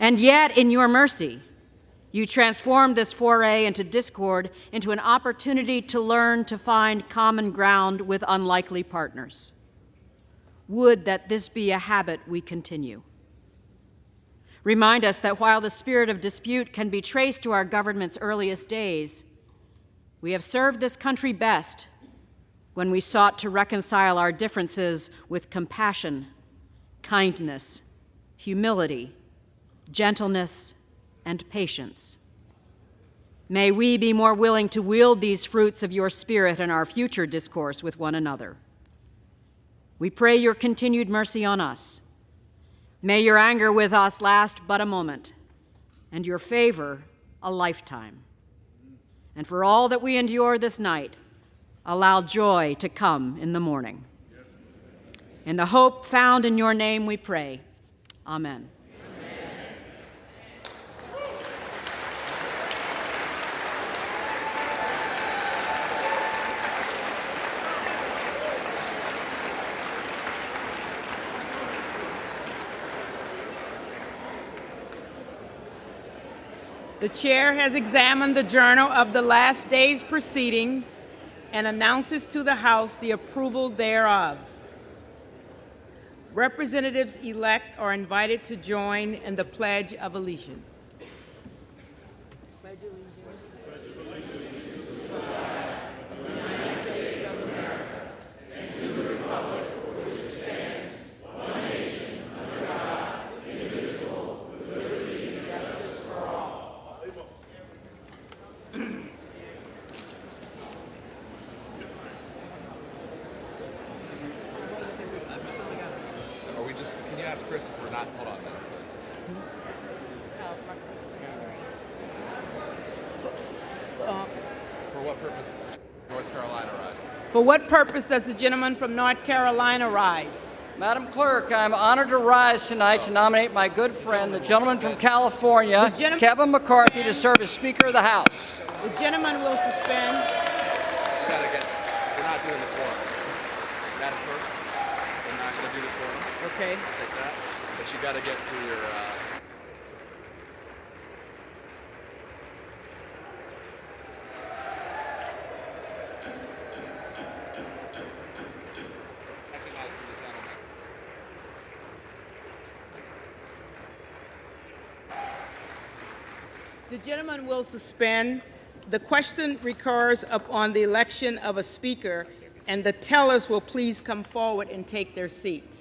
And yet, in your mercy, you transformed this foray into discord into an opportunity to learn to find common ground with unlikely partners. Would that this be a habit we continue. Remind us that while the spirit of dispute can be traced to our government's earliest days, we have served this country best when we sought to reconcile our differences with compassion, kindness, humility, gentleness, and patience. May we be more willing to wield these fruits of your Spirit in our future discourse with one another. We pray your continued mercy on us. May your anger with us last but a moment, and your favor a lifetime. And for all that we endure this night, allow joy to come in the morning. In the hope found in your name we pray. Amen. The chair has examined the journal of the last day's proceedings and announces to the House the approval thereof. Representatives-elect are invited to join in the Pledge of Allegiance. Can you ask Chris if we're not, hold on. For what purpose does North Carolina rise? For what purpose does the gentleman from North Carolina rise? Madam Clerk, I'm honored to rise tonight to nominate my good friend, the gentleman from California, Kevin McCarthy, to serve as Speaker of the House. The gentleman will suspend. We're not doing the forum. Madam Clerk, we're not going to do the forum. Okay. Take that. But you got to get through your... The gentleman will suspend. The question recurs upon the election of a speaker, and the tellers will please come forward and take their seats.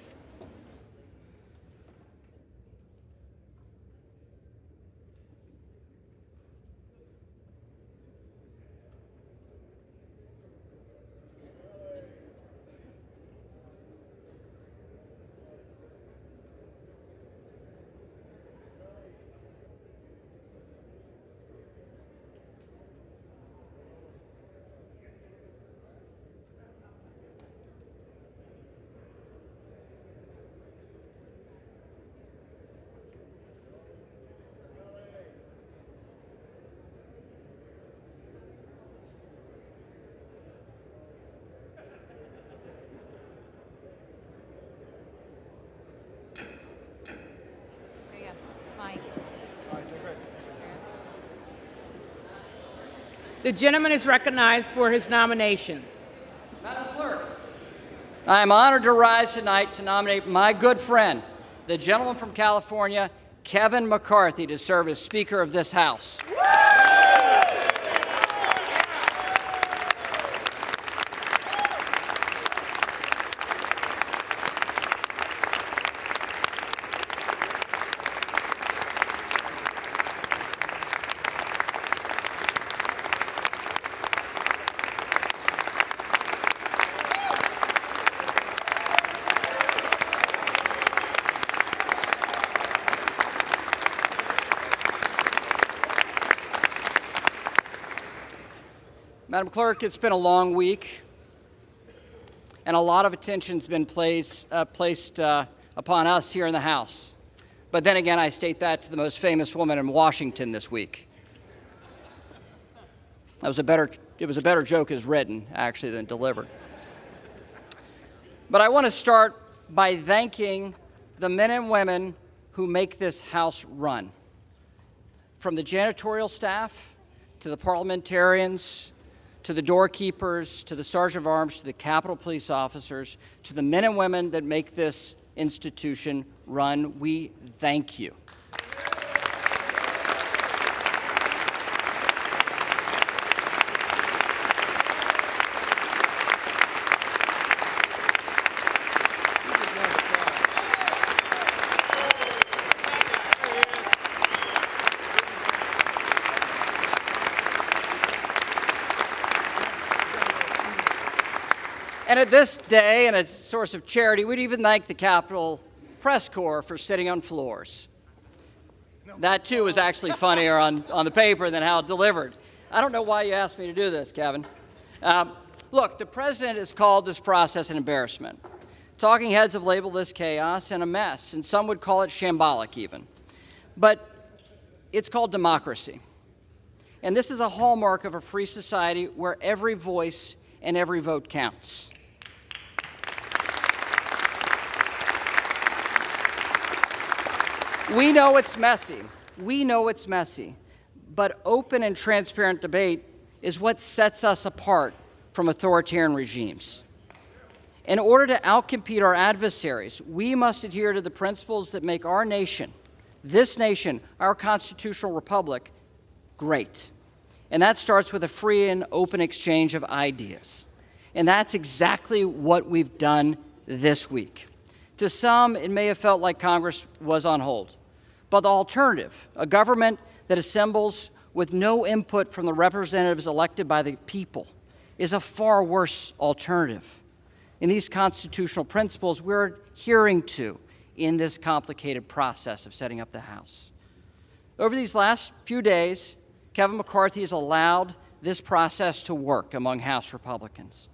The gentleman is recognized for his nomination. Madam Clerk, I am honored to rise tonight to nominate my good friend, the gentleman from California, Kevin McCarthy, to serve as Speaker of this House. Madam Clerk, it's been a long week, and a lot of attention's been placed upon us here in the House. But then again, I state that to the most famous woman in Washington this week. It was a better joke as written, actually, than delivered. But I want to start by thanking the men and women who make this House run. From the janitorial staff, to the parliamentarians, to the doorkeepers, to the sergeant of arms, to the Capitol Police officers, to the men and women that make this institution run, we thank you. And at this day, and a source of charity, we'd even thank the Capitol Press Corps for sitting on floors. That, too, was actually funnier on the paper than how it delivered. I don't know why you asked me to do this, Kevin. Look, the president has called this process an embarrassment. Talking heads have labeled this chaos and a mess, and some would call it shambolic even. But it's called democracy. And this is a hallmark of a free society where every voice and every vote counts. We know it's messy. We know it's messy. But open and transparent debate is what sets us apart from authoritarian regimes. In order to outcompete our adversaries, we must adhere to the principles that make our nation, this nation, our constitutional republic, great. And that starts with a free and open exchange of ideas. And that's exactly what we've done this week. To some, it may have felt like Congress was on hold. But the alternative, a government that assembles with no input from the representatives elected by the people, is a far worse alternative. And these constitutional principles we're adhering to in this complicated process of setting up the House. Over these last few days, Kevin McCarthy has allowed this process to work among House Republicans.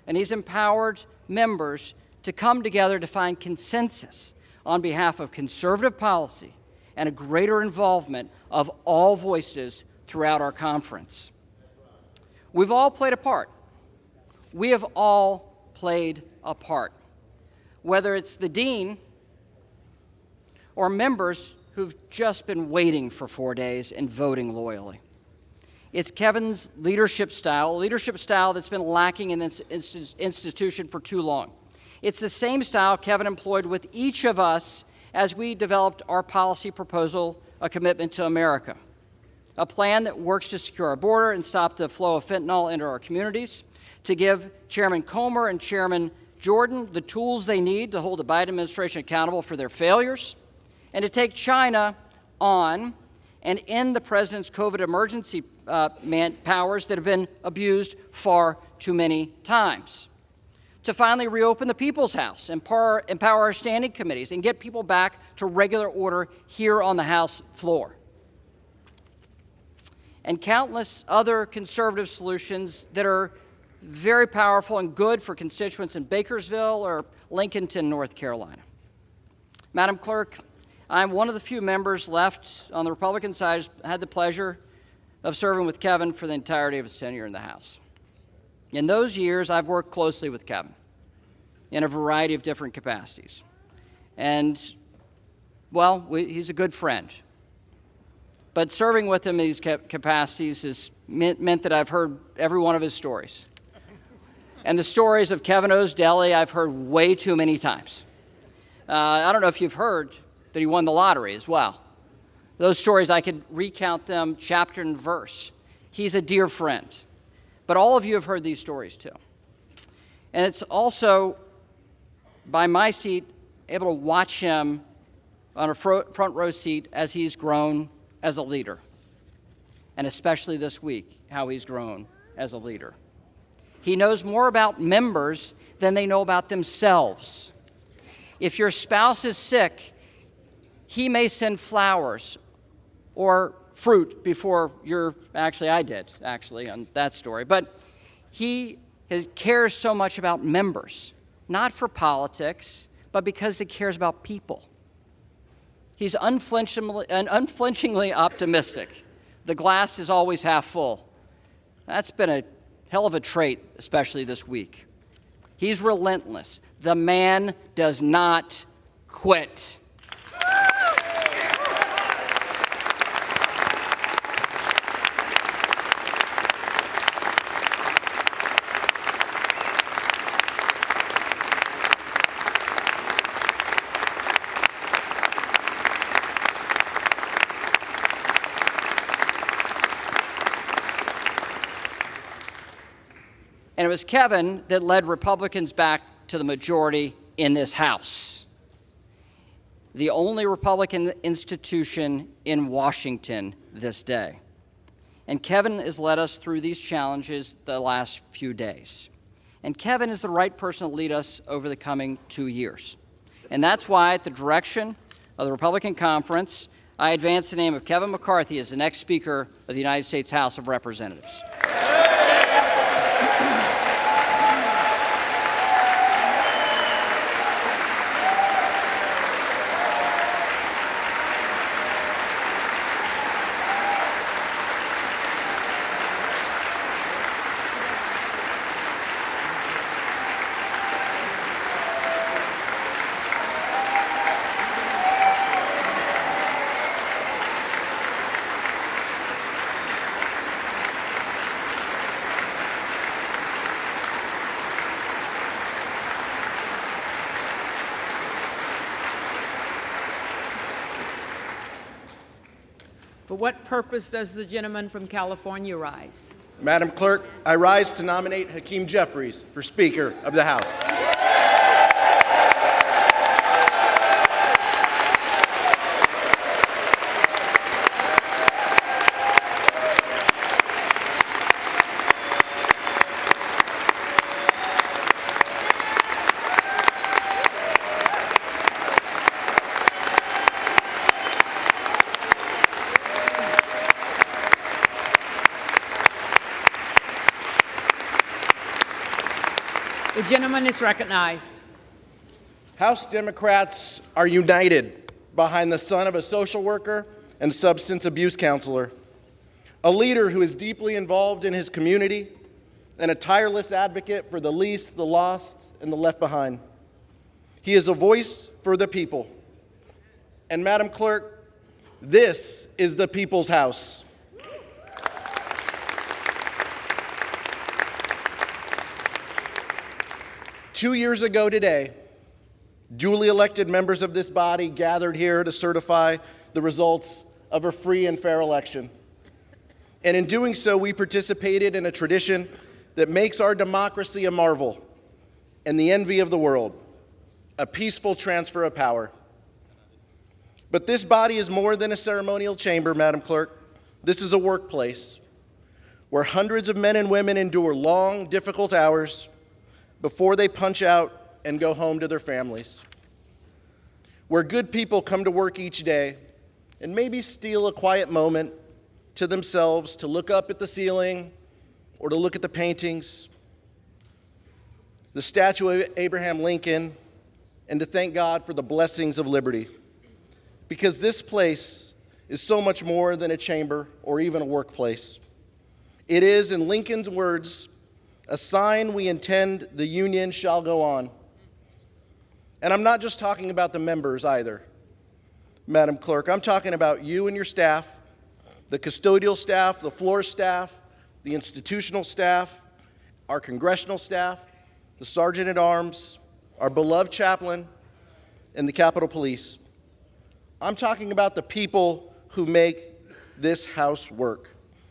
And he's empowered members to come together to find consensus on behalf of conservative policy and a greater involvement of all voices throughout our conference. We've all played a part. We have all played a part. Whether it's the dean or members who've just been waiting for 4 days and voting loyally. It's Kevin's leadership style, a leadership style that's been lacking in this institution for too long. It's the same style Kevin employed with each of us as we developed our policy proposal, A Commitment to America, a plan that works to secure our border and stop the flow of fentanyl into our communities, to give Chairman Comer and Chairman Jordan the tools they need to hold the Biden administration accountable for their failures, and to take China on and end the president's COVID emergency powers that have been abused far too many times. To finally reopen the People's House, empower our standing committees, and get people back to regular order here on the House floor. And countless other conservative solutions that are very powerful and good for constituents in Bakersville or Lincolnton, North Carolina. Madam Clerk, I'm one of the few members left on the Republican side who's had the pleasure of serving with Kevin for the entirety of his tenure in the House. In those years, I've worked closely with Kevin in a variety of different capacities. And, well, he's a good friend. But serving with him in these capacities has meant that I've heard every one of his stories. And the stories of Kevin O's Deli I've heard way too many times. I don't know if you've heard that he won the lottery as well. Those stories, I could recount them chapter and verse. He's a dear friend. But all of you have heard these stories too. And it's also, by my seat, able to watch him on a front row seat as he's grown as a leader. And especially this week, how he's grown as a leader. He knows more about members than they know about themselves. If your spouse is sick, he may send flowers or fruit before I did on that story. But he cares so much about members, not for politics, but because he cares about people. He's unflinchingly optimistic. The glass is always half full. That's been a hell of a trait, especially this week. He's relentless. The man does not quit. And it was Kevin that led Republicans back to the majority in this House, the only Republican institution in Washington this day. And Kevin has led us through these challenges the last few days. And Kevin is the right person to lead us over the coming 2 years. And that's why, at the direction of the Republican Conference, I advance the name of Kevin McCarthy as the next Speaker of the United States House of Representatives. For what purpose does the gentleman from California rise? Madam Clerk, I rise to nominate Hakeem Jeffries for Speaker of the House. The gentleman is recognized. House Democrats are united behind the son of a social worker and substance abuse counselor, a leader who is deeply involved in his community and a tireless advocate for the least, the lost, and the left behind. He is a voice for the people. And Madam Clerk, this is the people's house. Two years ago today, duly elected members of this body gathered here to certify the results of a free and fair election. And in doing so, we participated in a tradition that makes our democracy a marvel and the envy of the world, a peaceful transfer of power. But this body is more than a ceremonial chamber, Madam Clerk. This is a workplace where hundreds of men and women endure long, difficult hours before they punch out and go home to their families, where good people come to work each day and maybe steal a quiet moment to themselves to look up at the ceiling or to look at the paintings, the statue of Abraham Lincoln, and to thank God for the blessings of liberty. Because this place is so much more than a chamber or even a workplace. It is, in Lincoln's words, a sign we intend the union shall go on. And I'm not just talking about the members either, Madam Clerk. I'm talking about you and your staff, the custodial staff, the floor staff, the institutional staff, our congressional staff, the sergeant at arms, our beloved chaplain, and the Capitol Police. I'm talking about the people who make this house work,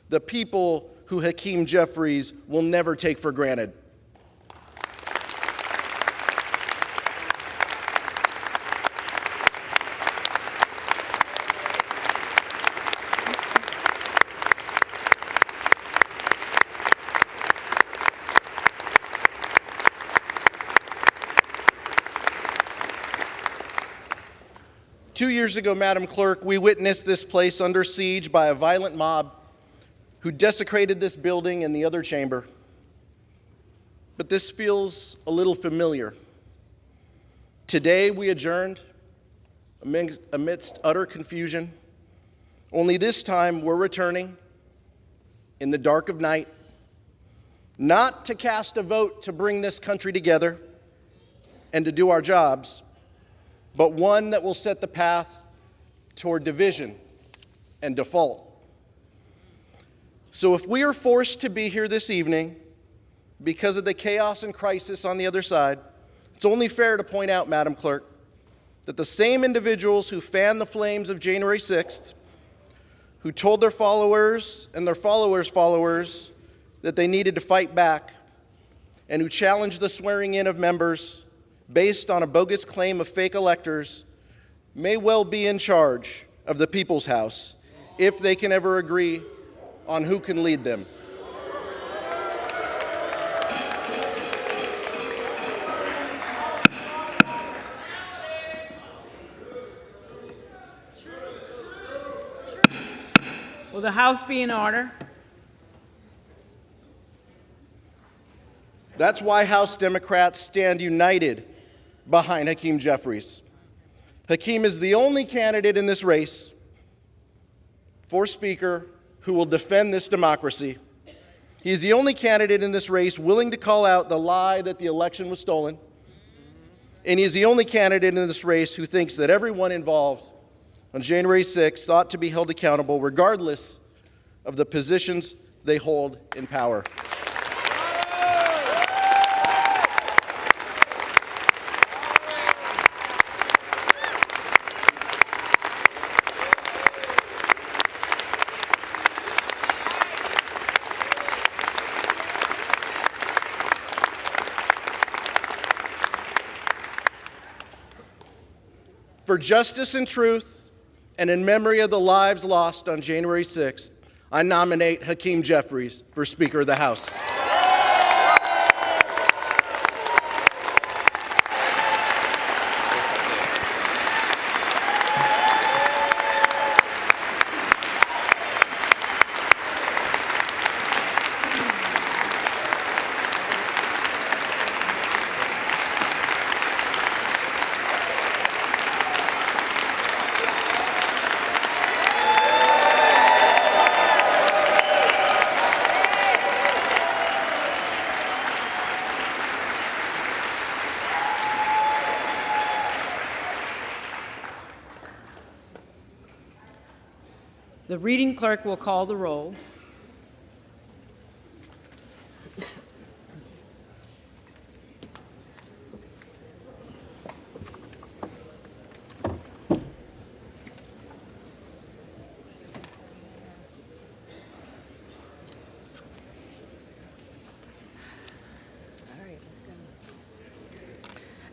the people who Hakeem Jeffries will never take for granted. Two years ago, Madam Clerk, we witnessed this place under siege by a violent mob who desecrated this building and the other chamber. But this feels a little familiar. Today we adjourned amidst utter confusion, only this time we're returning in the dark of night, not to cast a vote to bring this country together and to do our jobs, but one that will set the path toward division and default. So if we are forced to be here this evening because of the chaos and crisis on the other side, it's only fair to point out, Madam Clerk, that the same individuals who fanned the flames of January 6th, who told their followers and their followers' followers that they needed to fight back, and who challenge the swearing in of members based on a bogus claim of fake electors may well be in charge of the People's House if they can ever agree on who can lead them. Will the House be in order? That's why House Democrats stand united behind Hakeem Jeffries. Hakeem is the only candidate in this race for Speaker who will defend this democracy. He is the only candidate in this race willing to call out the lie that the election was stolen. And he is the only candidate in this race who thinks that everyone involved on January 6th ought to be held accountable regardless of the positions they hold in power. For justice and truth, and in memory of the lives lost on January 6th, I nominate Hakeem Jeffries for Speaker of the House. The reading clerk will call the roll.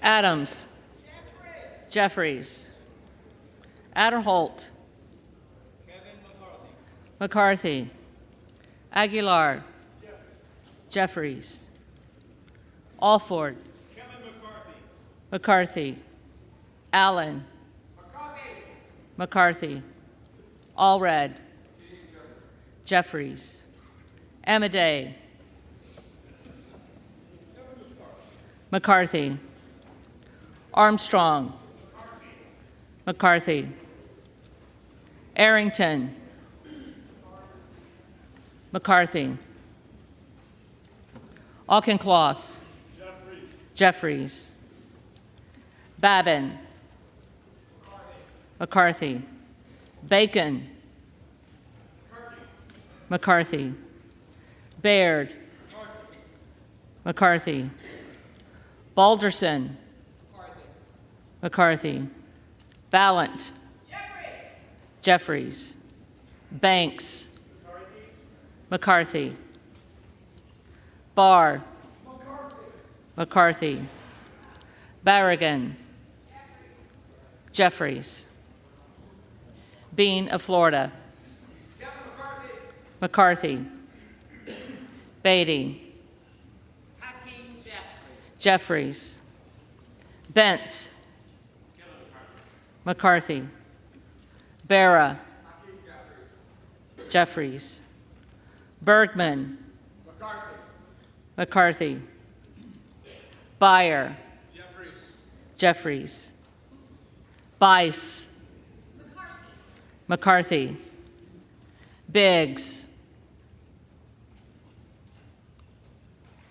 Adams. Jeffries. Adderholt. McCarthy. Aguilar. Jeffries. Alford. McCarthy. Allen. McCarthy. Allred. Jeffries. Amadei. McCarthy. Armstrong. McCarthy. Arrington. McCarthy. Auchincloss. Jeffries. Babin. McCarthy. Bacon. McCarthy. Baird. McCarthy. Balderson. McCarthy. Ballant. Jeffries. Banks. McCarthy. Barr. McCarthy. Barragan. Jeffries. Bean of Florida. McCarthy. Beatty. Jeffries. Bentz. McCarthy. Barra. Jeffries. Bergman. McCarthy. Beyer. Jeffries. Bice. McCarthy. Biggs.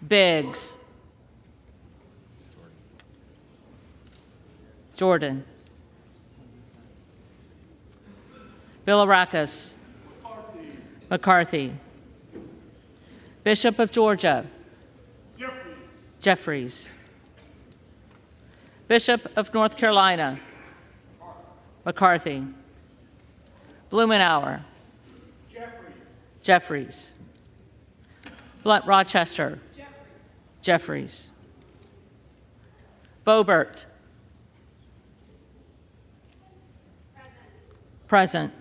Biggs. Jordan. Bilirakis. McCarthy. Bishop of Georgia. Jeffries. Bishop of North Carolina. McCarthy. Blumenauer. Jeffries. Blunt Rochester. Jeffries. Boebert. Present.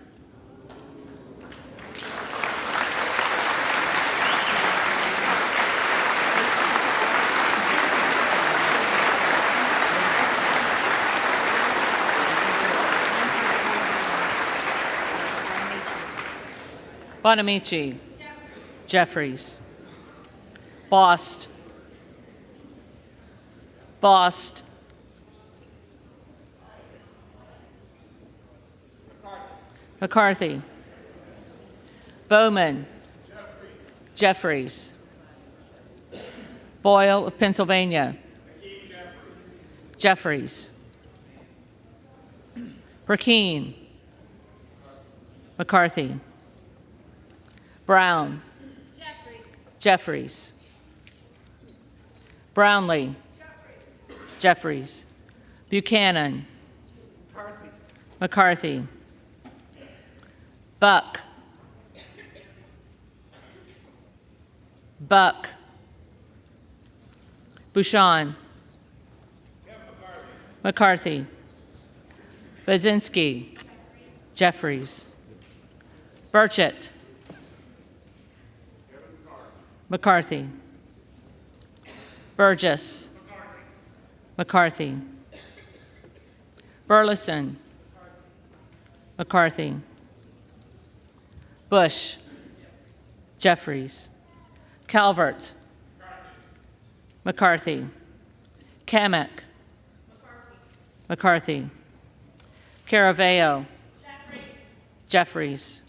Bonamici. Jeffries. Bost. Bost. McCarthy. Bowman. Jeffries. Boyle of Pennsylvania. Jeffries. Burkeen. McCarthy. Brown. Jeffries. Brownlee. Jeffries. Buchanan. McCarthy. Buck. Buck. Bouchon. McCarthy. Baczynski. Jeffries. Burchett. McCarthy. Burgess. McCarthy. Burleson. McCarthy. Bush. Jeffries. Calvert. McCarthy. Kamek. McCarthy. Caraveo. Jeffries.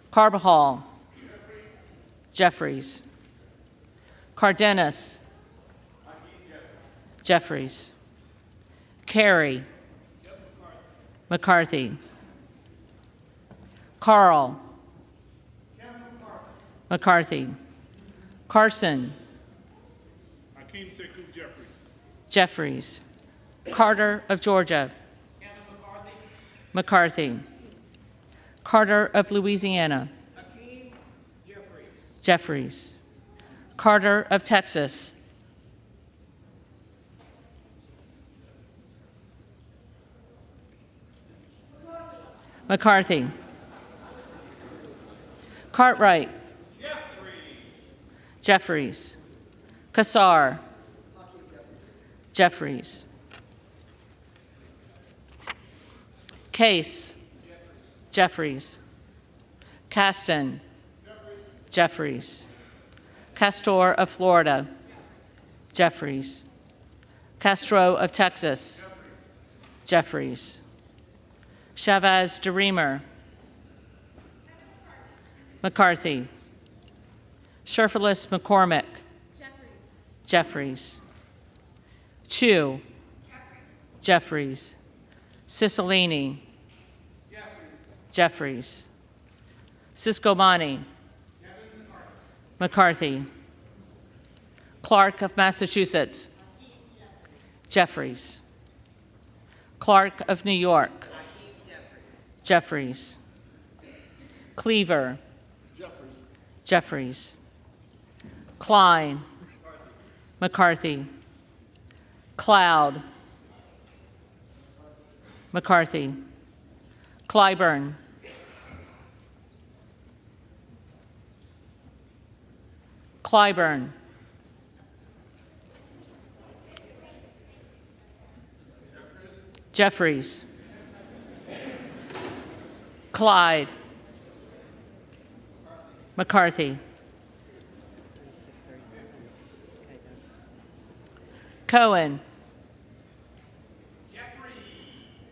Carbajal. Jeffries. Cardenas. Jeffries. Carey. McCarthy. Carl. McCarthy. Carson. Jeffries. Carter of Georgia. McCarthy. Carter of Louisiana. Jeffries. Carter of Texas. McCarthy. Cartwright. Jeffries. Kassar. Jeffries. Case. Jeffries. Caston. Jeffries. Castor of Florida. Jeffries. Castro of Texas. Jeffries. Chavez DeReamer. McCarthy. Sherfilis McCormick. Jeffries. Chu. Jeffries. Cicilline. Jeffries. Siscomani. McCarthy. Clark of Massachusetts. Jeffries. Clark of New York. Jeffries. Cleaver. Jeffries. Klein. McCarthy. Cloud. McCarthy. Clyburn. Clyburn. Jeffries. Clyde. McCarthy. Cohen.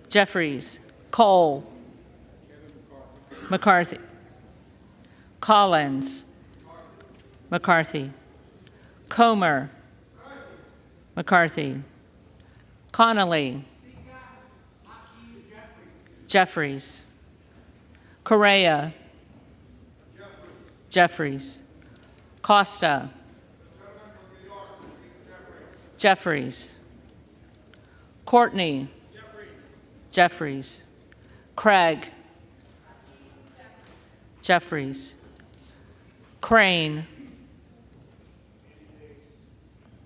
Jeffries. Cole. McCarthy. Collins. McCarthy. Comer. McCarthy. Connolly. Jeffries. Correa. Jeffries. Costa. Jeffries. Courtney. Jeffries. Craig. Jeffries. Crane.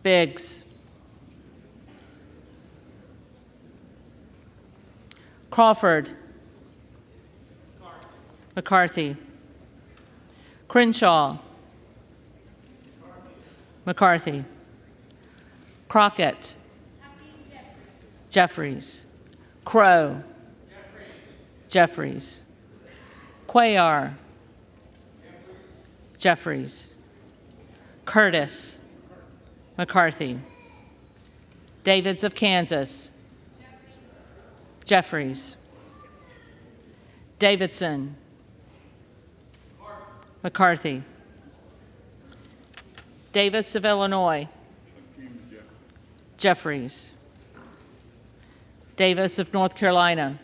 Biggs. Crawford. McCarthy. Crenshaw. McCarthy. Crockett. Jeffries. Crow. Jeffries. Cuellar. Jeffries. Curtis. McCarthy. Davids of Kansas. Jeffries. Davidson. McCarthy. Davis of Illinois. Jeffries. Davis of North Carolina.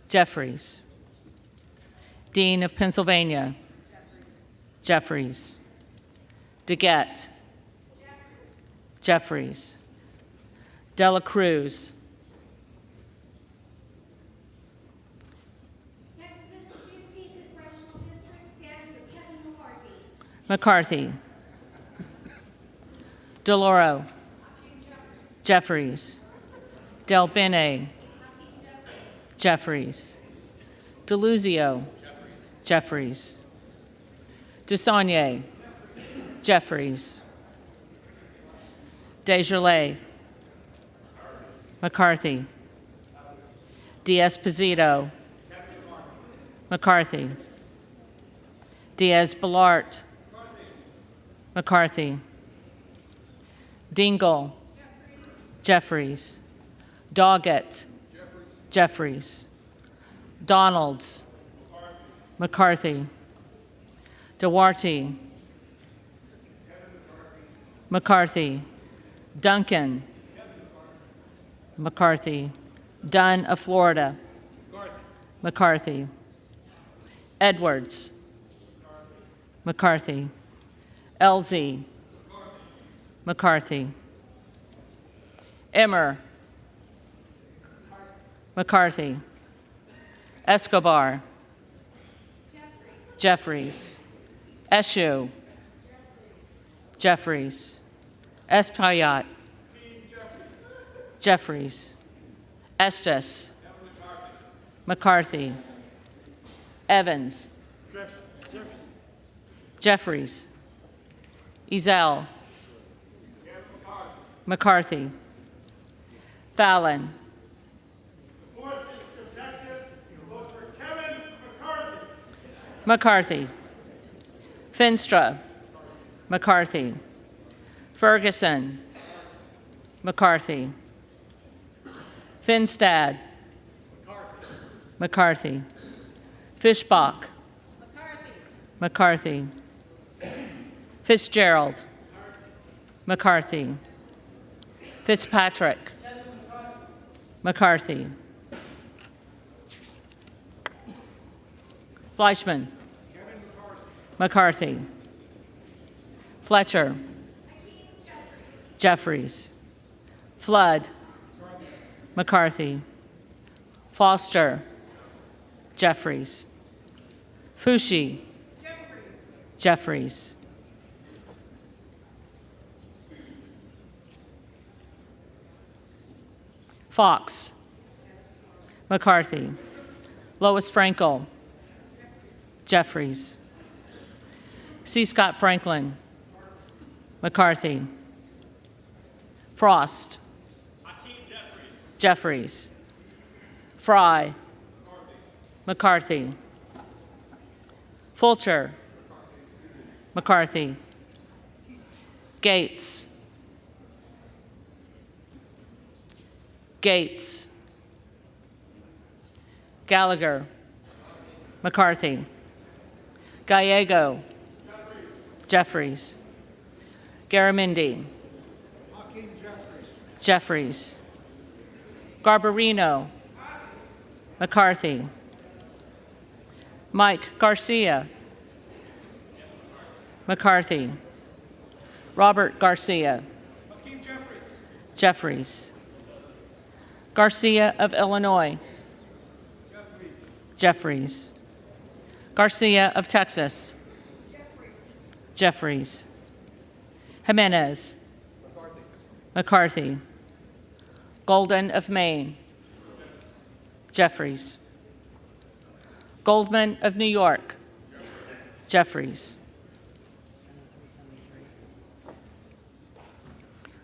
Jeffries. Dean of Pennsylvania. Jeffries. DeGette. Jeffries. Dela Cruz. Texas 15th Congressional District stands with Kevin McCarthy. McCarthy. DeLauro. Jeffries. Del Bene. Jeffries. DeLuzio. Jeffries. DeSaulnier. Jeffries. Desjardins. McCarthy. Diaz-Pizito. McCarthy. Diaz-Balart. McCarthy. Dingle. Jeffries. Doggett. Jeffries. Donalds. McCarthy. Duarte. McCarthy. Duncan. McCarthy. Dunn of Florida. McCarthy. Edwards. McCarthy. Elzie. McCarthy. Emmer. McCarthy. Escobar. Jeffries. Eshoo. Jeffries. Espaillat. Jeffries. Estes. McCarthy. Evans. Jeffries. Ezell. McCarthy. Fallon. McCarthy. Finstra. McCarthy. Ferguson. McCarthy. Finstad. McCarthy. Fishbach. McCarthy. Fitzgerald. McCarthy. Fitzpatrick. McCarthy. Fleischman. McCarthy. Fletcher. Jeffries. Flood. McCarthy. Foster. Jeffries. Fushi. Jeffries. Fox. McCarthy. Lois Frankel. Jeffries. C. Scott Franklin. McCarthy. Frost. Jeffries. Fry. McCarthy. Fulcher. McCarthy. Gates. Gates. Gallagher. McCarthy. Gallego. Jeffries. Garamendi. Jeffries. Garbarino. McCarthy. Mike Garcia. McCarthy. Robert Garcia. Jeffries. Garcia of Illinois. Jeffries. Garcia of Texas. Jeffries. Jimenez. McCarthy. Golden of Maine. Jeffries. Goldman of New York. Jeffries.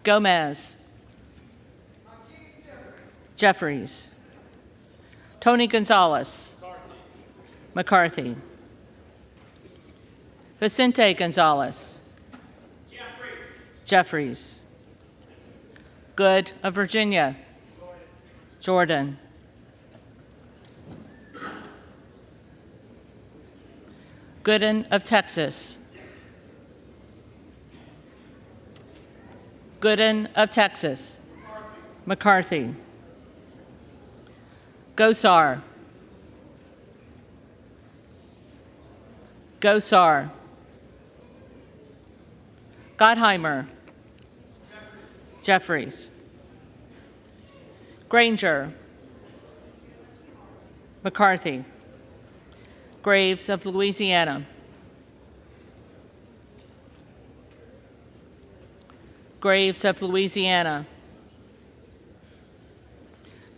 Gomez. Jeffries. Tony Gonzalez. McCarthy. Vicente Gonzalez. Jeffries. Good of Virginia. Jordan. Gooden of Texas. Gooden of Texas. McCarthy. Gosar. Gosar. Gottheimer. Jeffries. Granger. McCarthy. Graves of Louisiana. Graves of Louisiana.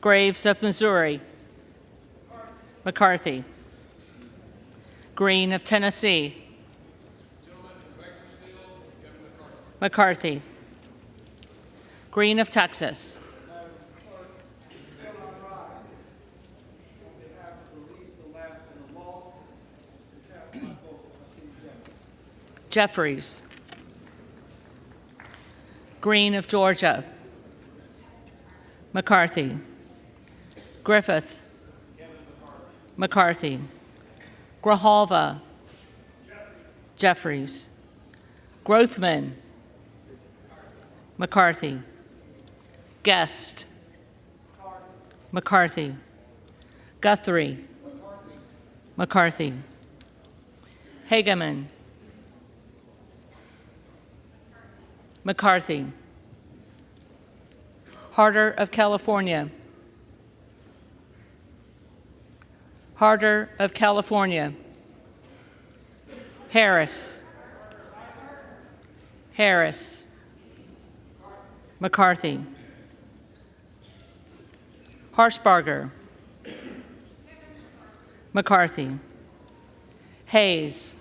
Graves of Missouri. McCarthy. Green of Tennessee. McCarthy. Green of Texas. Jeffries. Green of Georgia. McCarthy. Griffith. McCarthy. Grijalva. Jeffries. Grothman. McCarthy. Guest. McCarthy. Guthrie. McCarthy. Hageman. McCarthy. Harder of California. Harder of California. Harris. Harris. McCarthy. Harshbarger. McCarthy. Hayes.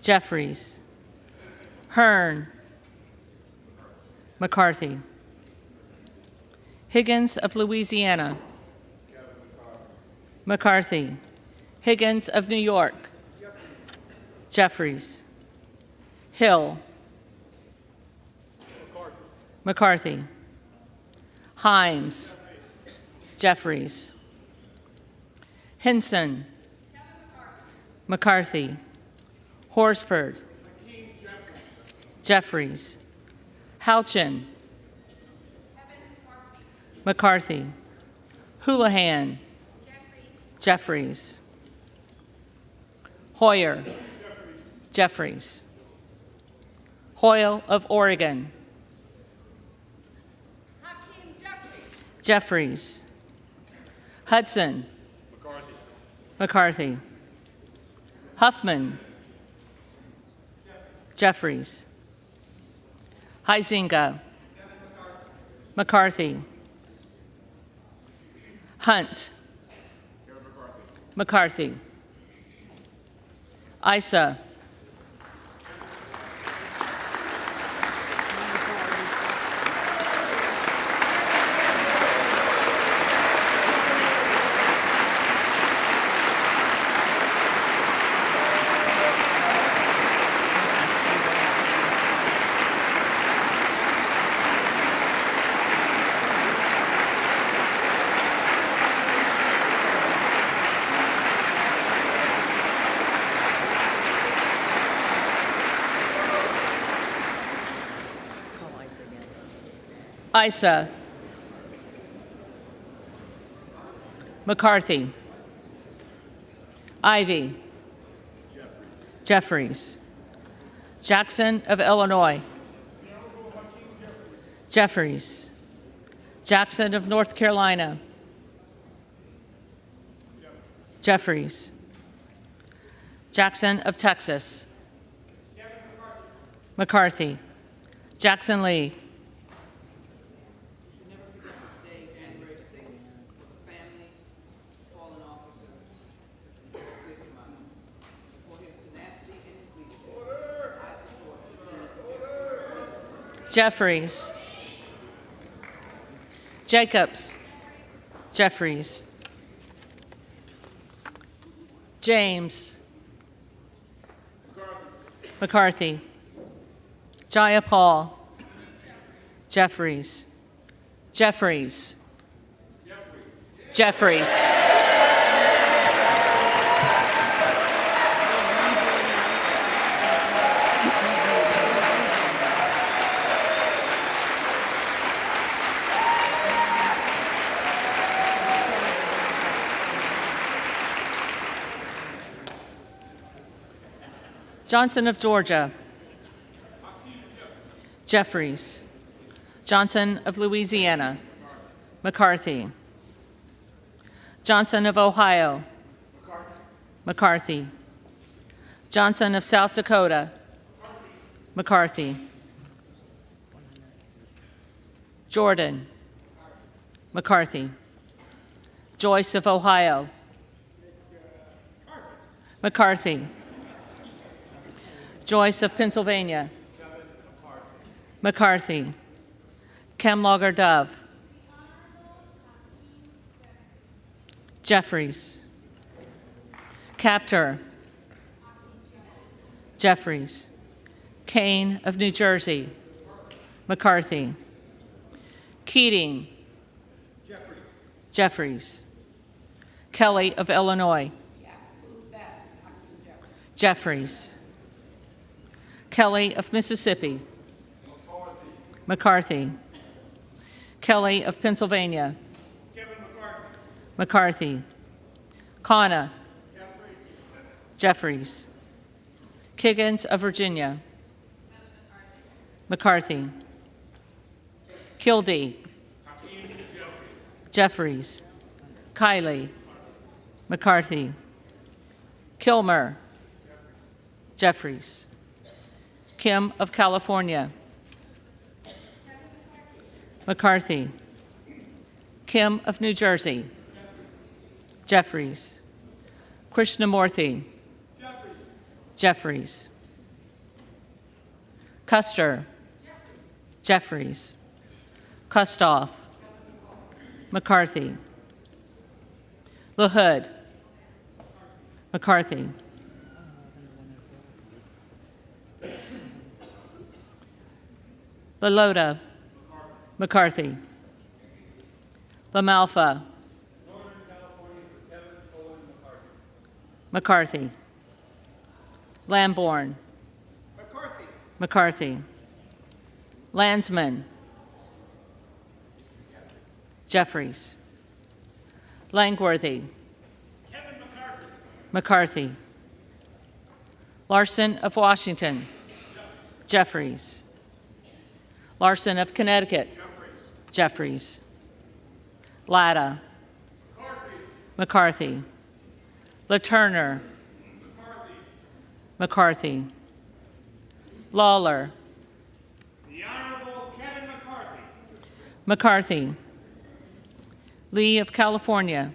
Jeffries. Hearn. McCarthy. Higgins of Louisiana. McCarthy. Higgins of New York. Jeffries. Hill. McCarthy. Himes. Jeffries. Hinson. McCarthy. Horsford. Jeffries. Houchin. McCarthy. Houlihan. Jeffries. Hoyer. Jeffries. Hoyle of Oregon. Jeffries. Hudson. McCarthy. Huffman. Jeffries. Huizinga. McCarthy. Hunt. McCarthy. Issa. Issa. McCarthy. Ivy. Jeffries. Jackson of Illinois. Jeffries. Jackson of North Carolina. Jeffries. Jackson of Texas. McCarthy. Jackson Lee. Jeffries. Jacobs. Jeffries. James. McCarthy. Jayapal. Jeffries. Jeffries. Jeffries. Johnson of Georgia. Jeffries. Johnson of Louisiana. McCarthy. Johnson of Ohio. McCarthy. Johnson of South Dakota. McCarthy. Jordan. McCarthy. Joyce of Ohio. McCarthy. Joyce of Pennsylvania. McCarthy. Kemlogger Dove. Jeffries. Capter. Jeffries. Kane of New Jersey. McCarthy. Keating. Jeffries. Kelly of Illinois. Jeffries. Kelly of Mississippi. McCarthy. Kelly of Pennsylvania. McCarthy. Kana. Jeffries. Kiggins of Virginia. McCarthy. Kildee. Jeffries. Kiley. McCarthy. Kilmer. Jeffries. Kim of California. McCarthy. Kim of New Jersey. Jeffries. Krishnamurthy. Jeffries. Custer. Jeffries. Kustoff. McCarthy. LaHood. McCarthy. LaLota. McCarthy. LaMalfa. McCarthy. Lamborn. McCarthy. Landsman. Jeffries. Langworthy. McCarthy. Larson of Washington. Jeffries. Larson of Connecticut. Jeffries. Latta. McCarthy. LaTurner. McCarthy. Lawler. The Honorable Kevin McCarthy. McCarthy. Lee of California.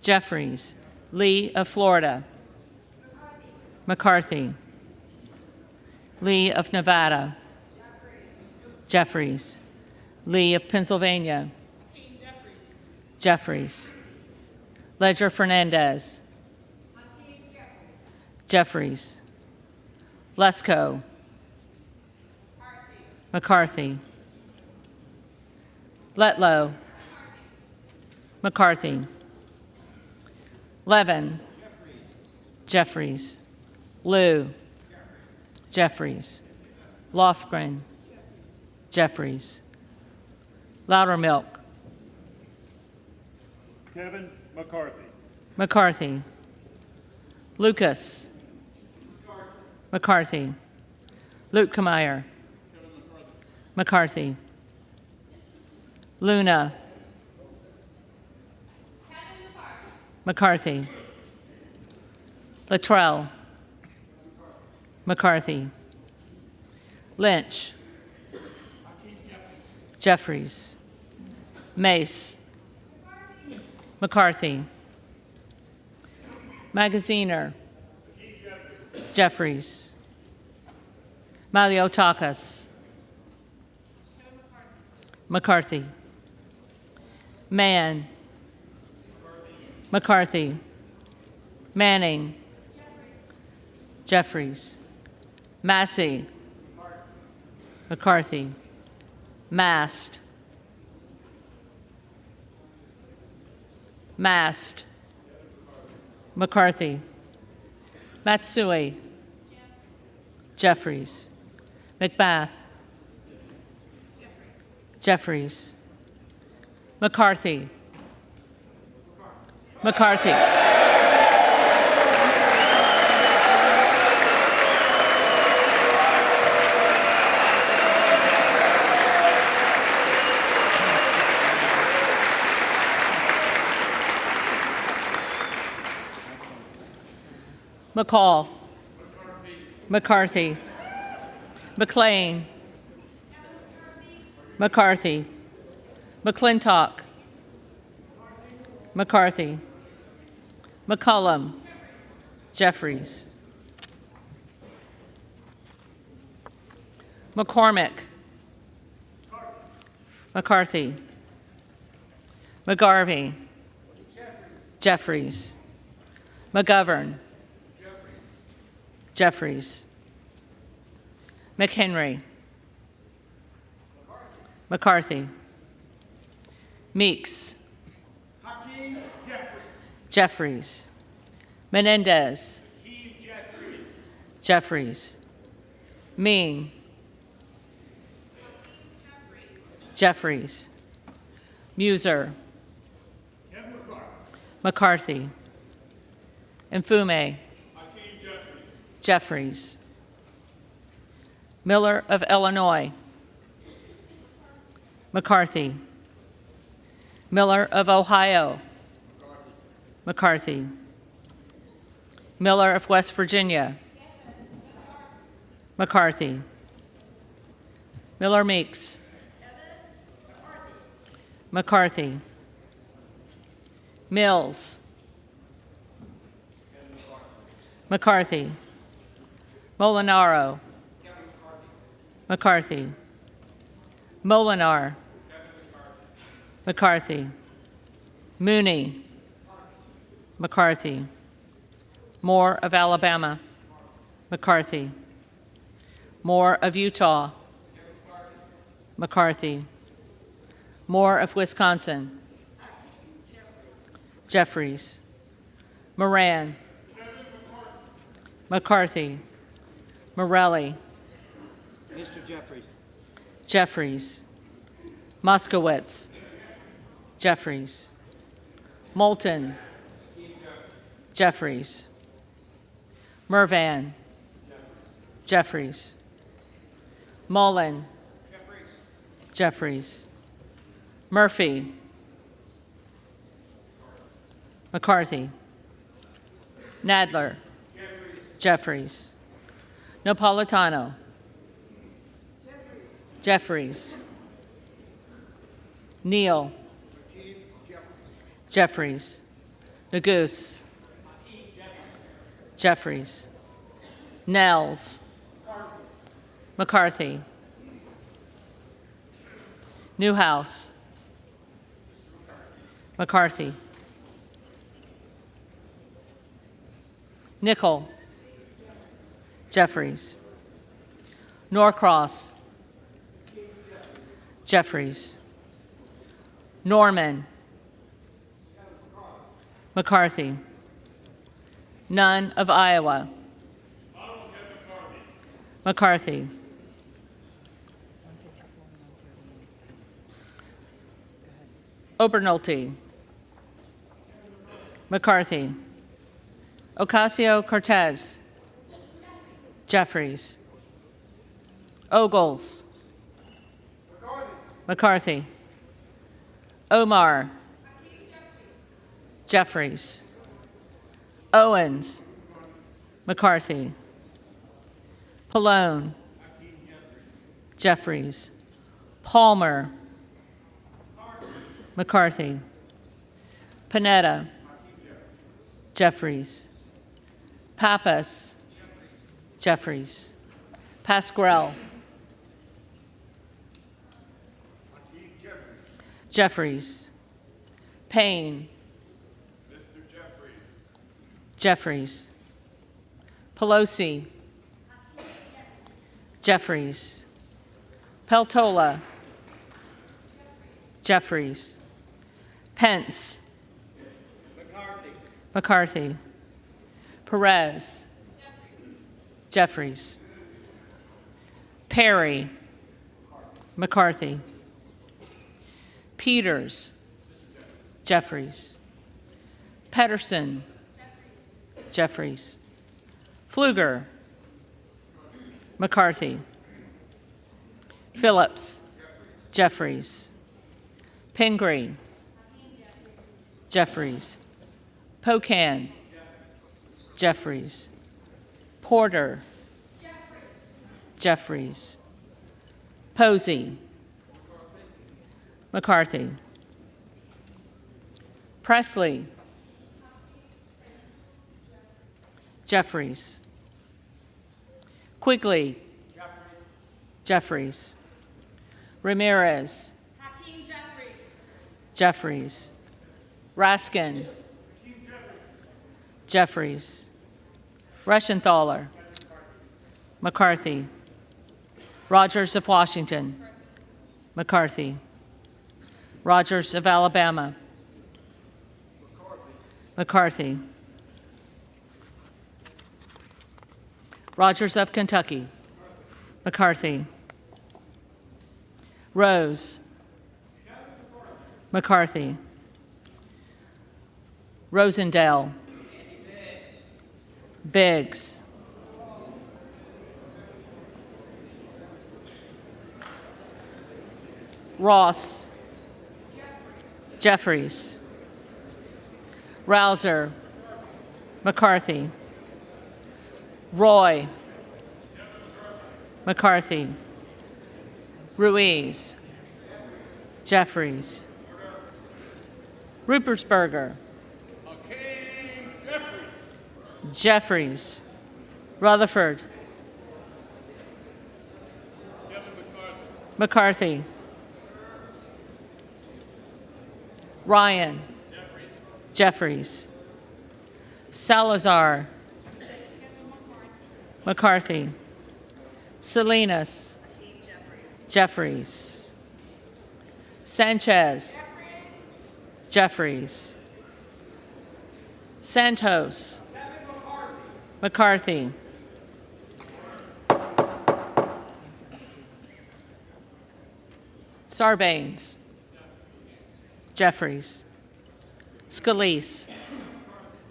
Jeffries. Lee of Florida. McCarthy. Lee of Nevada. Jeffries. Lee of Pennsylvania. Jeffries. Ledger Fernandez. Jeffries. Lesko. McCarthy. Letlow. McCarthy. Levin. Jeffries. Liu. Jeffries. Lofgren. Jeffries. Loudermilk. Kevin McCarthy. McCarthy. Lucas. McCarthy. Luetkemeyer. McCarthy. Luna. McCarthy. Luttrell. McCarthy. Lynch. Jeffries. Mace. McCarthy. Magaziner. Jeffries. Maliotakis. McCarthy. Mann. McCarthy. Manning. Jeffries. Massey. McCarthy. Mast. Mast. McCarthy. Matsui. Jeffries. McBath. Jeffries. McCarthy. McCarthy. McCall. McCarthy. McLean. McCarthy. McClintock. McCarthy. McCullum. Jeffries. McCormick. McCarthy. McGarvey. Jeffries. McGovern. Jeffries. McHenry. McCarthy. Meeks. Jeffries. Menendez. Jeffries. Ming. Jeffries. Muser. McCarthy. Mfume. Jeffries. Miller of Illinois. McCarthy. Miller of Ohio. McCarthy. Miller of West Virginia. McCarthy. Miller Meeks. McCarthy. Mills. McCarthy. Molinaro. McCarthy. Molinar. McCarthy. Mooney. McCarthy. Moore of Alabama. McCarthy. Moore of Utah. McCarthy. Moore of Wisconsin. Jeffries. Moran. McCarthy. Morelli. Mr. Jeffries. Jeffries. Moskowitz. Jeffries. Moulton. Jeffries. Mervan. Jeffries. Mullen. Jeffries. Murphy. McCarthy. Nadler. Jeffries. Napolitano. Jeffries. Neal. Jeffries. Nagoose. Jeffries. Nels. McCarthy. Newhouse. McCarthy. Nickel. Jeffries. Norcross. Jeffries. Norman. McCarthy. Nunn of Iowa. McCarthy. Obernolte. McCarthy. Ocasio-Cortez. Jeffries. Ogles. McCarthy. Omar. Jeffries. Owens. McCarthy. Pallone. Jeffries. Palmer. McCarthy. Panetta. Jeffries. Pappas. Jeffries. Pasquarel. Jeffries. Payne. Jeffries. Pelosi. Jeffries. Peltola. Jeffries. Pence. McCarthy. Perez. Jeffries. Perry. McCarthy. Peters. Jeffries. Pedersen. Jeffries. Pfluger. McCarthy. Phillips. Jeffries. Pingree. Jeffries. Pocan. Jeffries. Porter. Jeffries. Posey. McCarthy. Presley. Jeffries. Quigley. Jeffries. Ramirez. Jeffries. Raskin. Jeffries. Reschenthaler. McCarthy. Rogers of Washington. McCarthy. Rogers of Alabama. McCarthy. Rogers of Kentucky. McCarthy. Rose. McCarthy. Rosendale. Biggs. Ross. Jeffries. Rouser. McCarthy. Roy. McCarthy. Ruiz. Jeffries. Rupersberger. Jeffries. Rutherford. McCarthy. Ryan. Jeffries. Salazar. McCarthy. Salinas. Jeffries. Sanchez. Jeffries. Santos. McCarthy. Sarbanes. Jeffries. Scalise.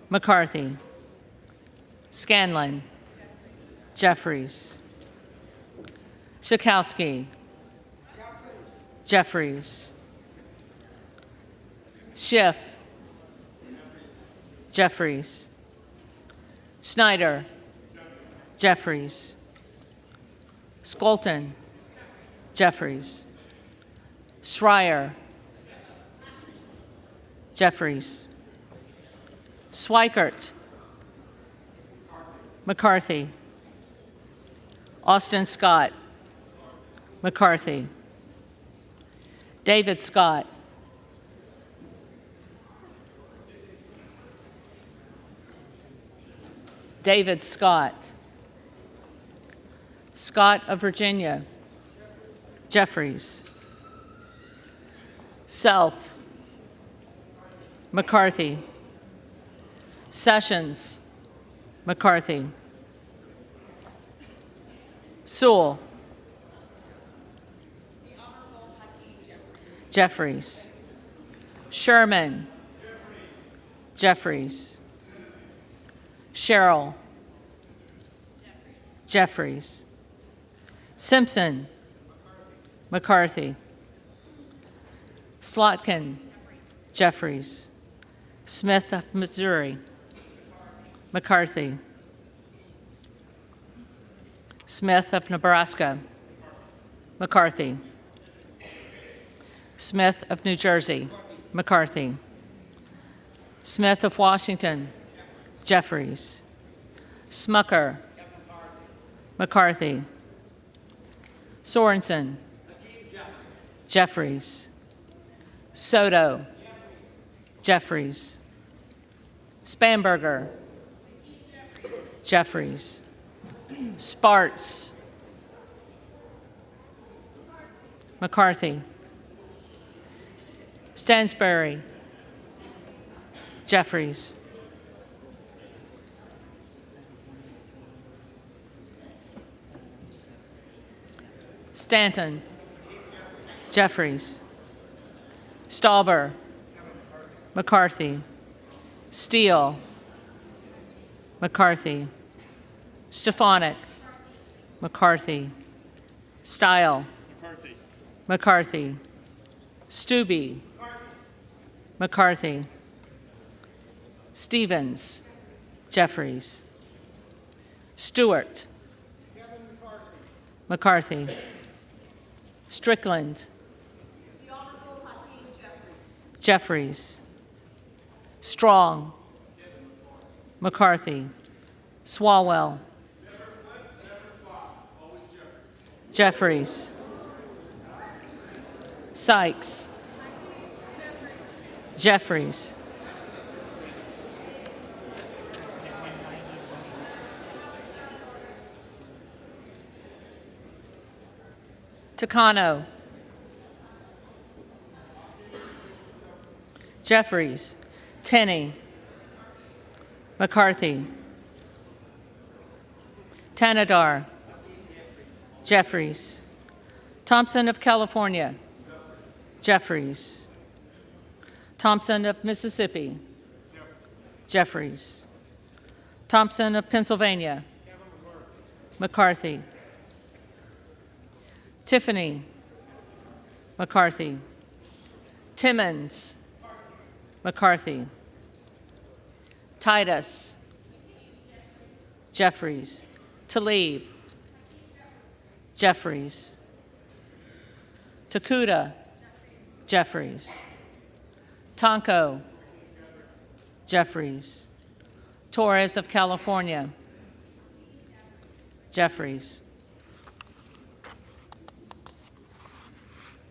McCarthy. Scanlon. Jeffries. Schakowsky. Jeffries. Schiff. Jeffries. Snyder. Jeffries. Skolton. Jeffries. Schreier. Jeffries. Swikert. McCarthy. Austin Scott. McCarthy. David Scott. David Scott. Scott of Virginia. Jeffries. Self. McCarthy. Sessions. McCarthy. Sewell. Jeffries. Sherman. Jeffries. Sherrill. Jeffries. Simpson. McCarthy. Slotkin. Jeffries. Smith of Missouri. McCarthy. Smith of Nebraska. McCarthy. Smith of New Jersey. McCarthy. Smith of Washington. Jeffries. Smucker. McCarthy. Sorensen. Jeffries. Soto. Jeffries. Spanberger. Jeffries. Sparts. McCarthy. Stansberry. Jeffries. Stanton. Jeffries. Stauber. McCarthy. Steele. McCarthy. Stefanik. McCarthy. Style. McCarthy. Stubbe. McCarthy. Stevens. Jeffries. Stewart. McCarthy. Strickland. Jeffries. Strong. McCarthy. Swalwell. Jeffries. Sykes. Jeffries. Takano. Jeffries. Tenney. McCarthy. Tanadar. Jeffries. Thompson of California. Jeffries. Thompson of Mississippi. Jeffries. Thompson of Pennsylvania. McCarthy. Tiffany. McCarthy. Timmons. McCarthy. Titus. Jeffries. Tlaib. Jeffries. Takuda. Jeffries. Tonko. Jeffries. Torres of California. Jeffries.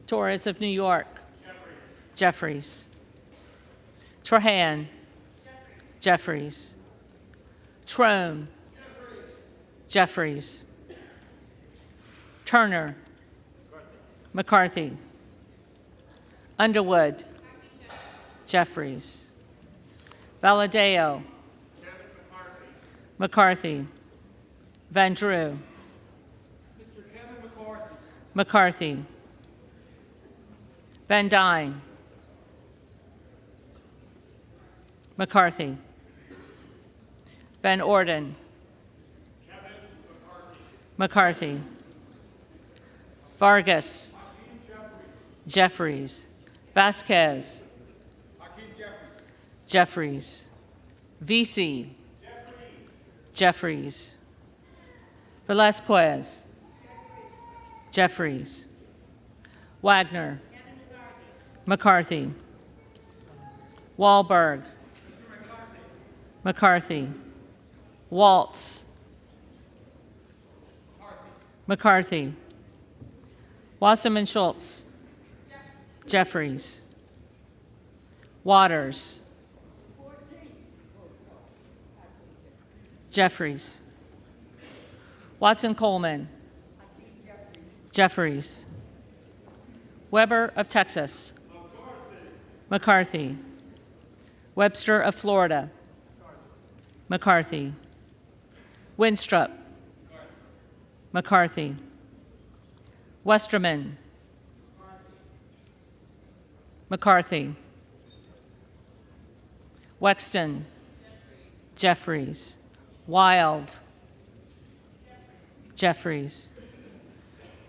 Torres of New York. Jeffries. Trahan. Jeffries. Trone. Jeffries. Turner. McCarthy. Underwood. Jeffries. Valadeo. McCarthy. Van Drew. McCarthy. Van Dyne. McCarthy. Van Orden. McCarthy. Vargas. Jeffries. Vasquez. Jeffries. VC. Jeffries. Velasquez. Jeffries. Wagner. McCarthy. Wahlberg. McCarthy. Waltz. McCarthy. Wasserman Schultz. Jeffries. Waters. Jeffries. Watson Coleman. Jeffries. Weber of Texas. McCarthy. Webster of Florida. McCarthy. Winstrup. McCarthy. Westerman. McCarthy. Wexton. Jeffries. Wild. Jeffries.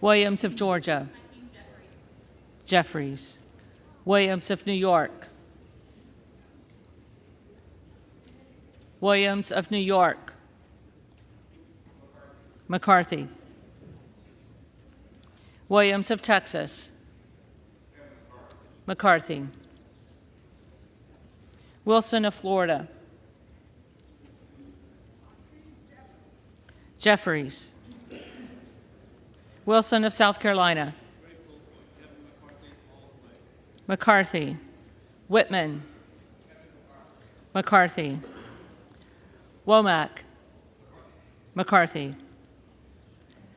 Williams of Georgia. Jeffries. Williams of New York. Williams of New York. McCarthy. Williams of Texas. McCarthy. Wilson of Florida. Jeffries. Wilson of South Carolina. McCarthy. Whitman. McCarthy. Womack. McCarthy.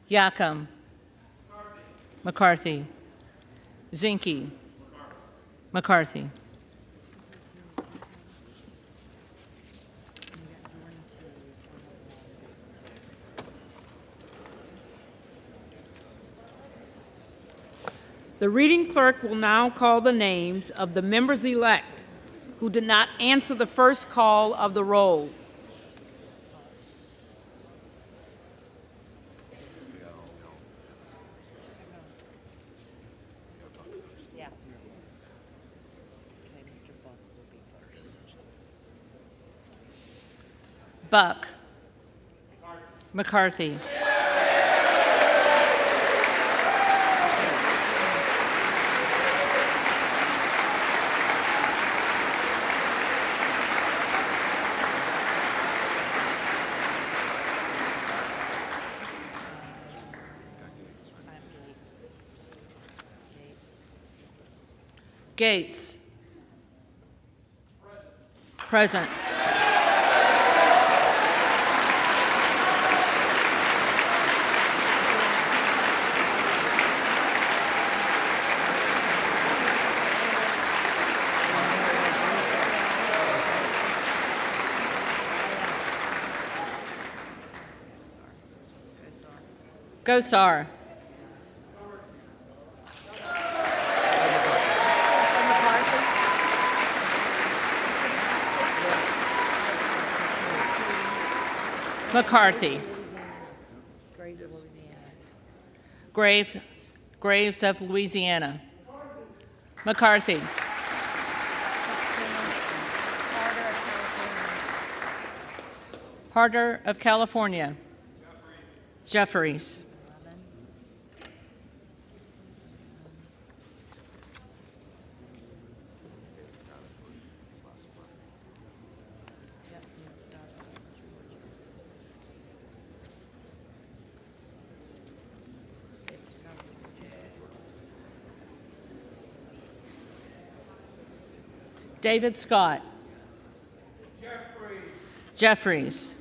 Yacom. McCarthy. Zinke. McCarthy. The reading clerk will now call the names of the members-elect who did not answer the first call of the roll. Buck. McCarthy. Gates. Present. Gosar. McCarthy. Graves of Louisiana. McCarthy. Harder of California. Jeffries. David Scott. Jeffries.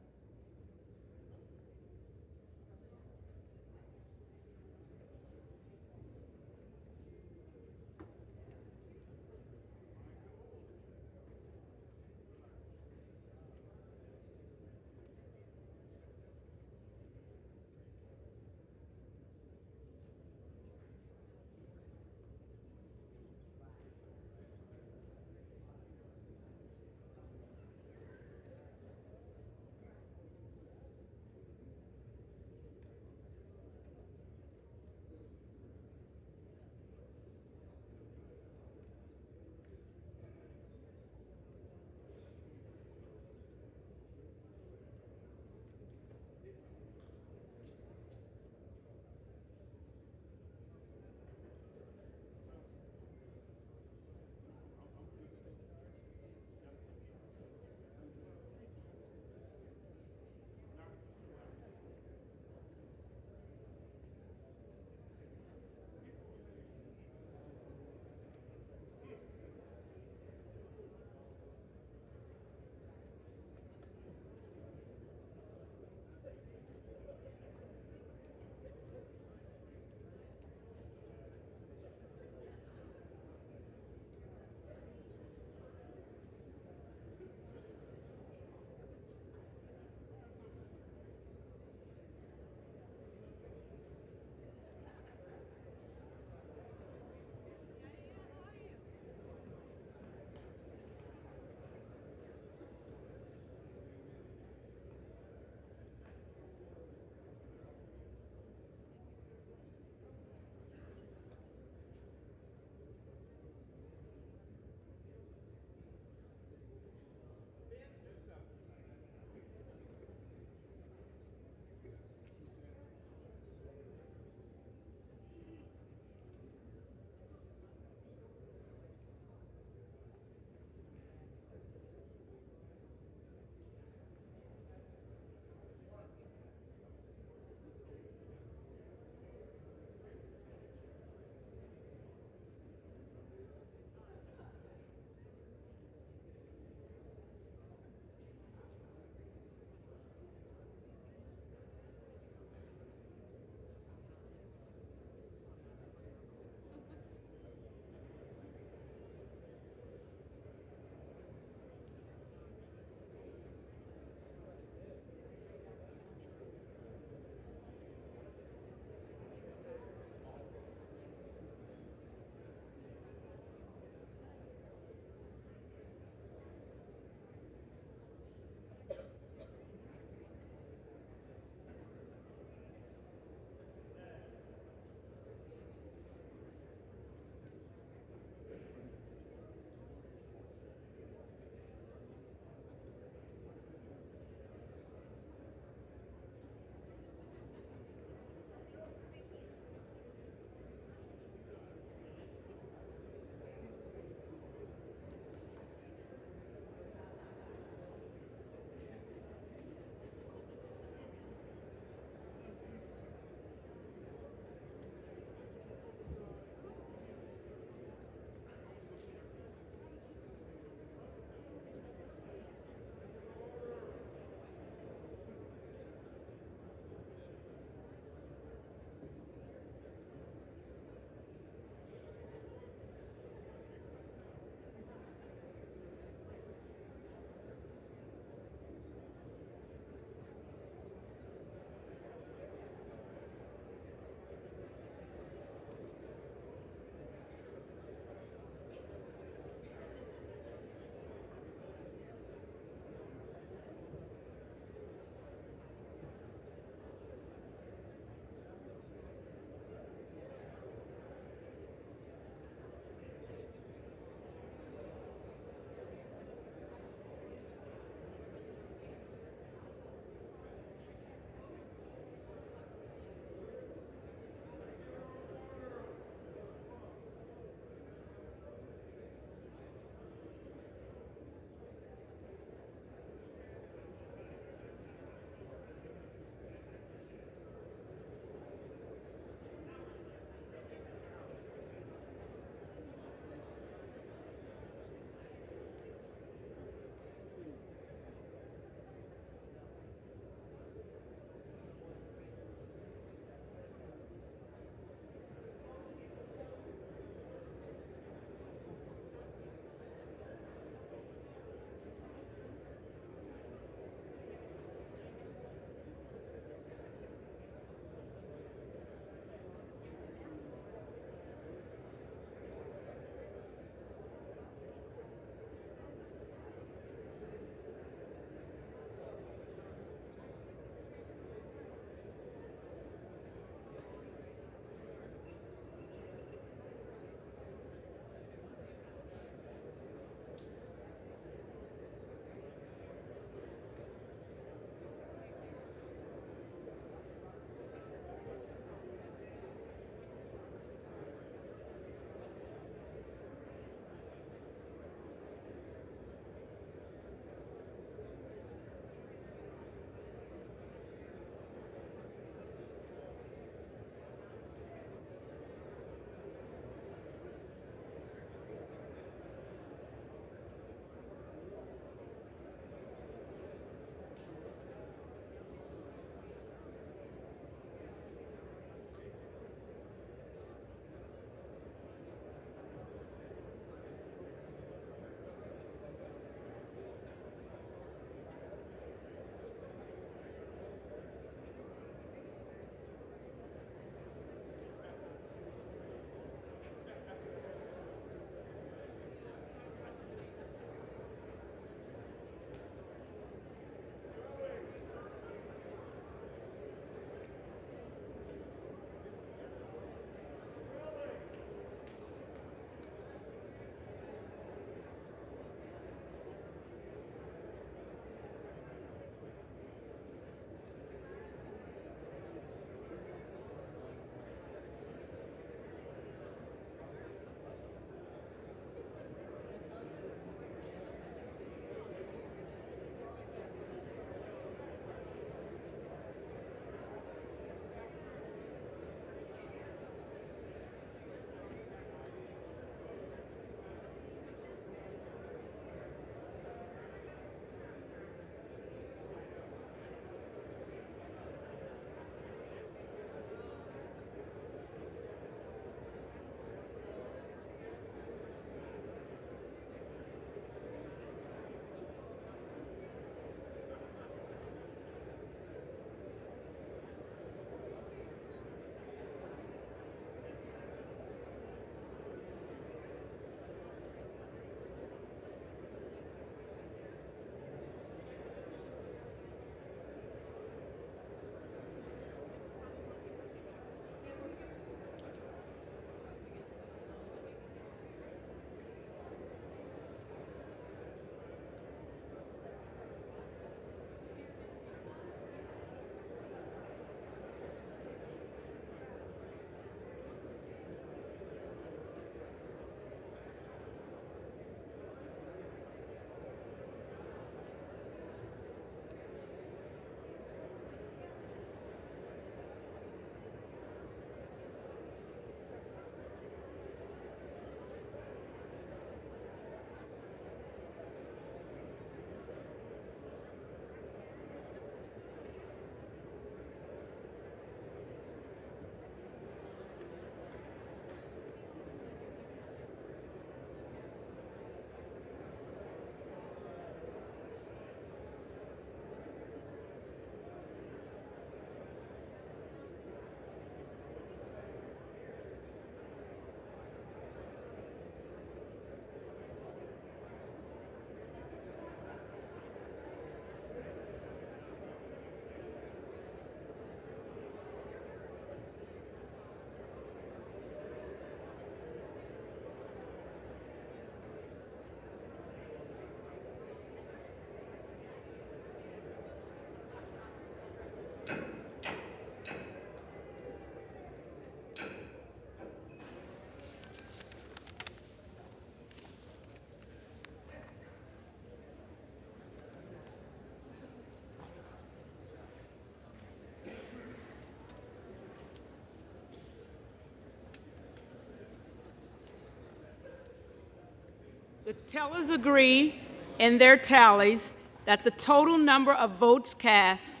The tellers agree in their tallies that the total number of votes cast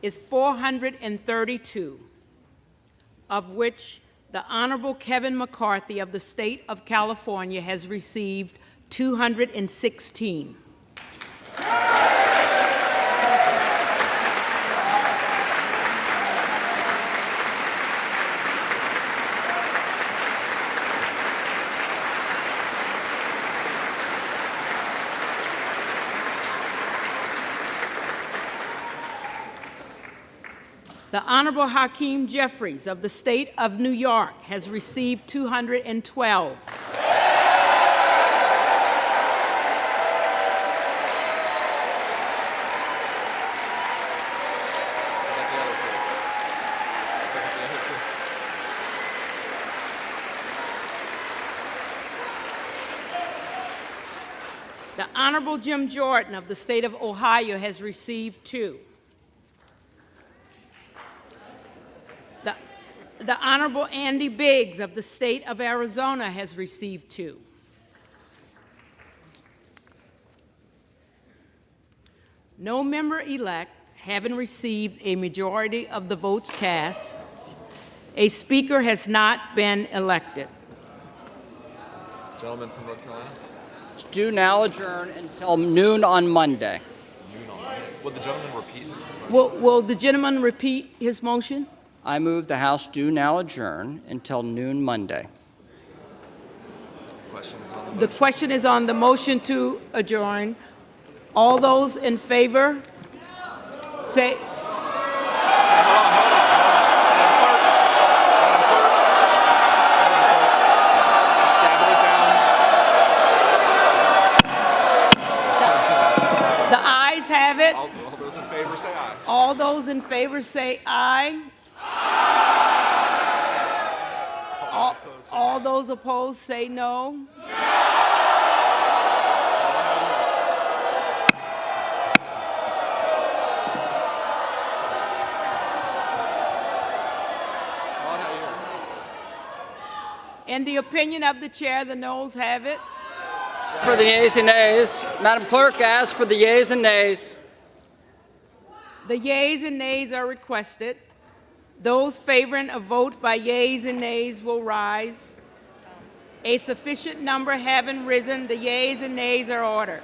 is 432, of which the Honorable Kevin McCarthy of the state of California has received 216. The Honorable Hakeem Jeffries of the state of New York has received 212. The Honorable Jim Jordan of the state of Ohio has received 2. The Honorable Andy Biggs of the state of Arizona has received 2. No member-elect having received a majority of the votes cast, a speaker has not been elected. Gentleman from North Carolina. Do now adjourn until noon on Monday. Noon on Monday. Will the gentleman repeat his motion? Will the gentleman repeat his motion? I move the House do now adjourn until noon Monday. The question is on the motion to adjourn. All those in favor, say. The ayes have it. All those in favor say aye. All those in favor say aye. All those opposed say no. In the opinion of the chair, the noes have it. For the yeas and nays, Madam Clerk asks for the yeas and nays. The yeas and nays are requested. Those favoring a vote by yeas and nays will rise. A sufficient number having risen, the yeas and nays are ordered.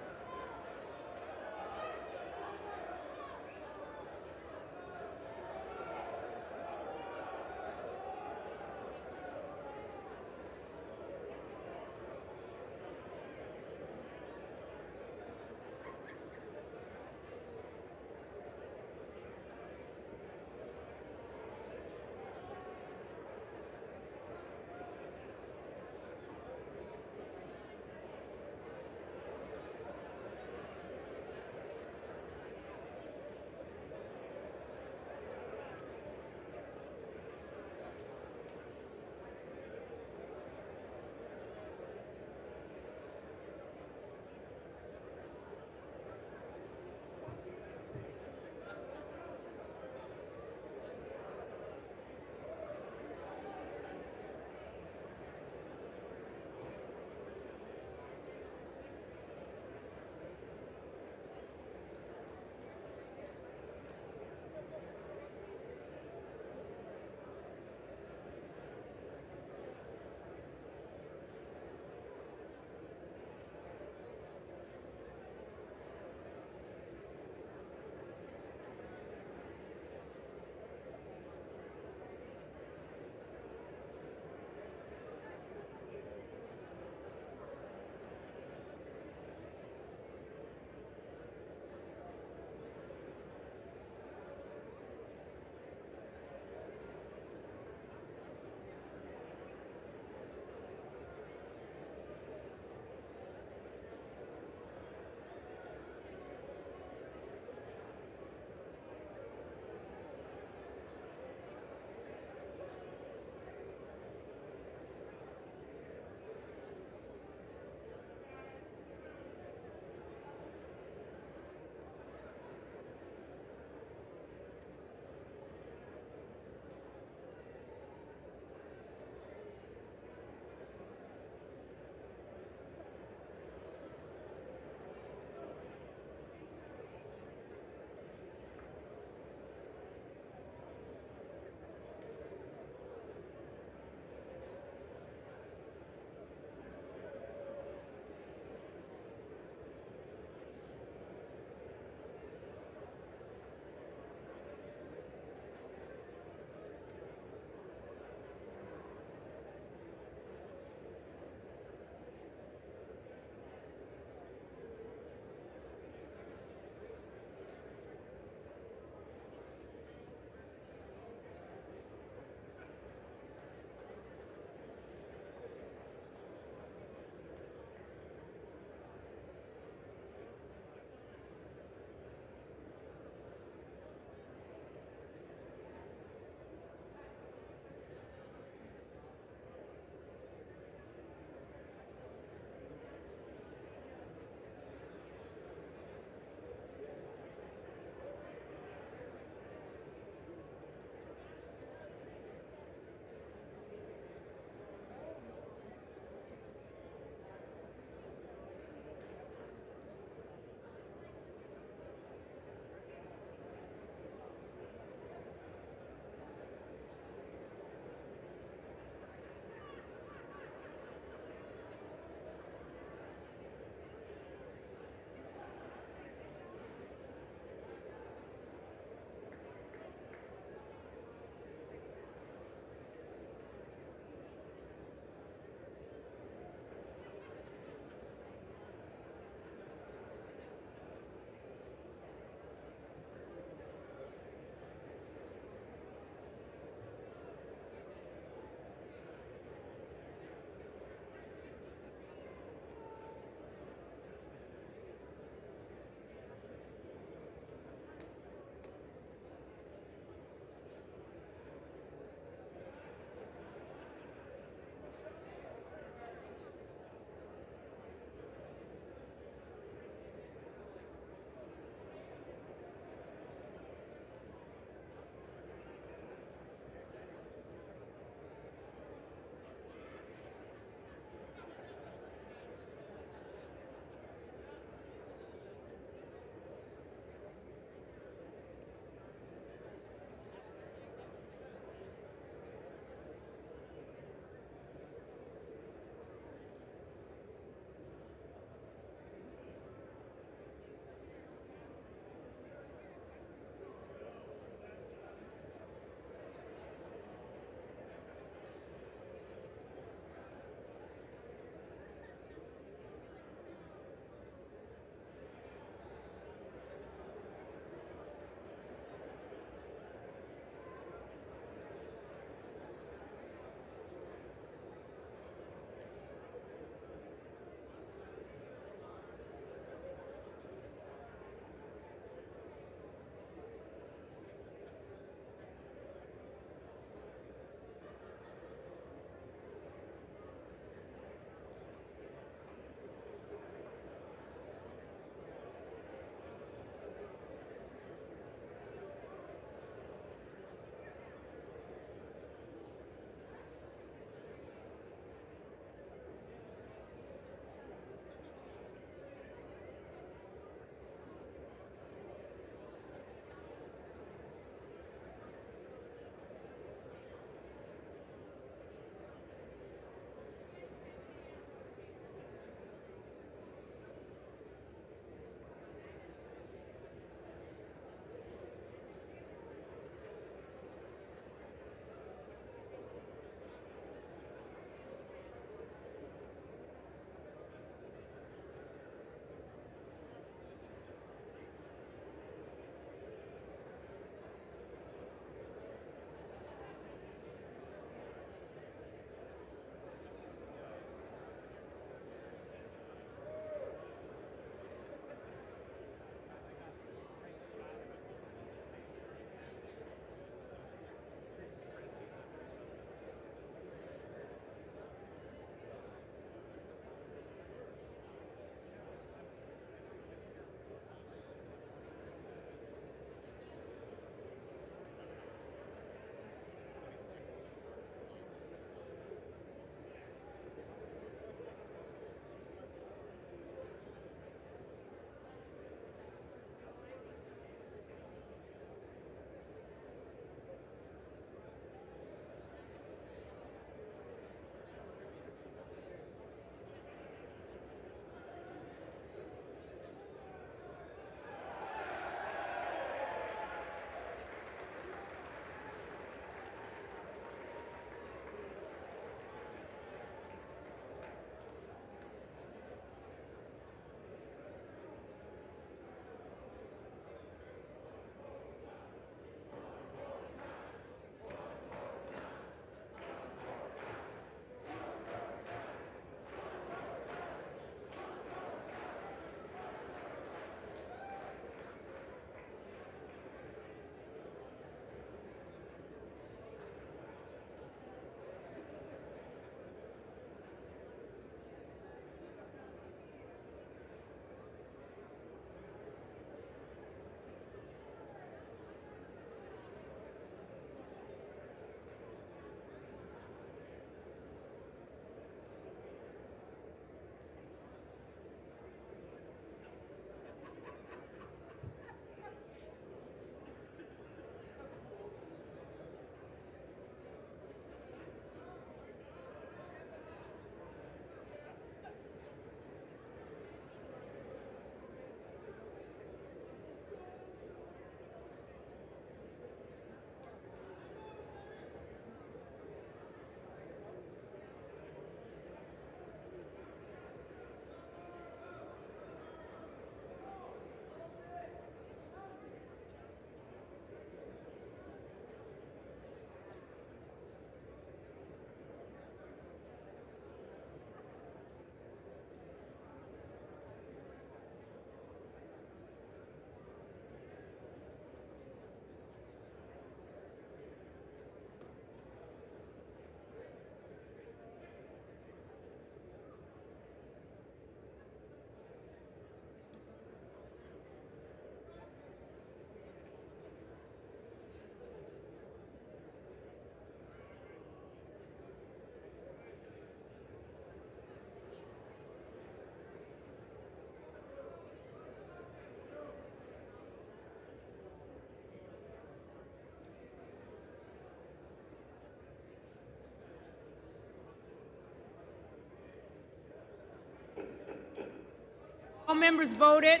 members voted?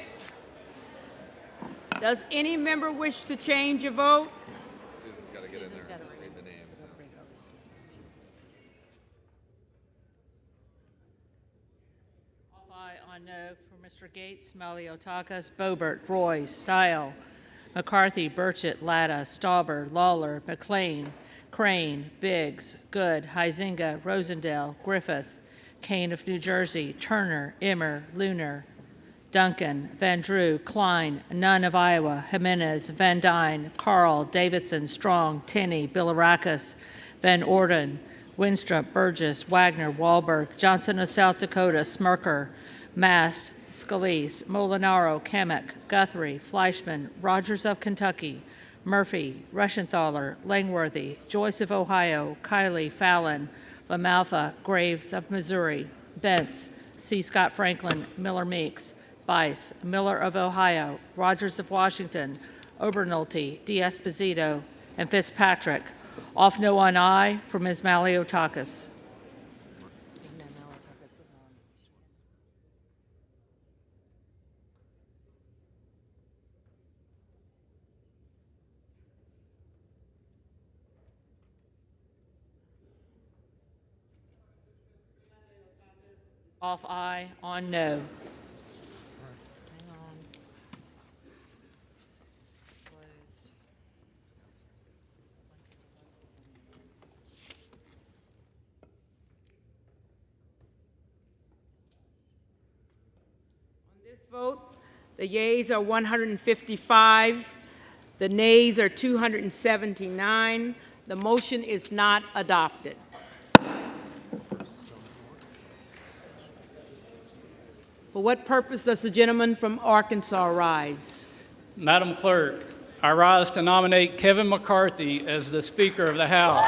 Does any member wish to change a vote? Susan's got to get in there and read the names. Off aye on no for Mr. Gates, Maliotakis, Boebert, Roy, Stile, McCarthy, Burchett, Latta, Stauber, Lawler, McLean, Crane, Biggs, Good, Huizinga, Rosendale, Griffith, Kane of New Jersey, Turner, Immer, Lunar, Duncan, Van Drew, Klein, Nunn of Iowa, Jimenez, Van Dyne, Carl, Davidson, Strong, Tinney, Bilirakis, Van Orden, Winstrup, Burgess, Wagner, Wahlberg, Johnson of South Dakota, Smirker, Mast, Scalise, Molinaro, Kamek, Guthrie, Fleischman, Rogers of Kentucky, Murphy, Rushenthaler, Langworthy, Joyce of Ohio, Kiley, Fallon, LaMalfa, Graves of Missouri, Bentz, C. Scott Franklin, Miller Meeks, Bice, Miller of Ohio, Rogers of Washington, Obernolte, D'Esposito, and Fitzpatrick. Off no on aye for Ms. Maliotakis. Off aye on no. Hang on. Closed. On this vote, the yeas are 155, the nays are 279. The motion is not adopted. For what purpose does the gentleman from Arkansas rise? Madam Clerk, I rise to nominate Kevin McCarthy as the Speaker of the House.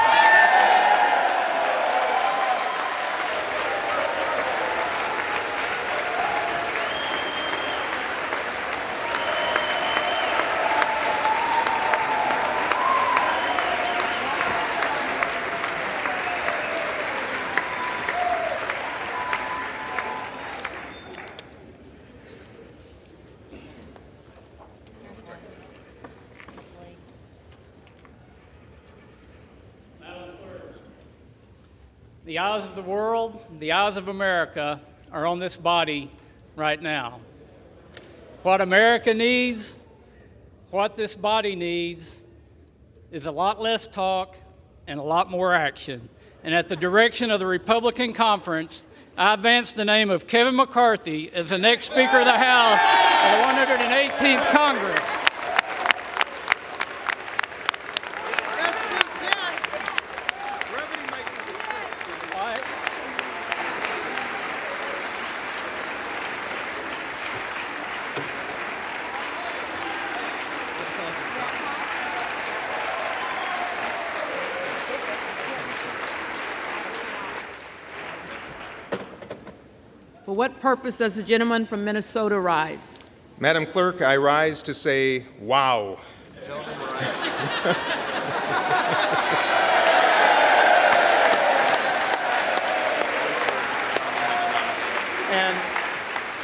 The eyes of the world, the eyes of America are on this body right now. What America needs, what this body needs, is a lot less talk and a lot more action. And at the direction of the Republican Conference, I advance the name of Kevin McCarthy as the next Speaker of the House of the 118th Congress. For what purpose does the gentleman from Minnesota rise? Madam Clerk, I rise to say, wow. And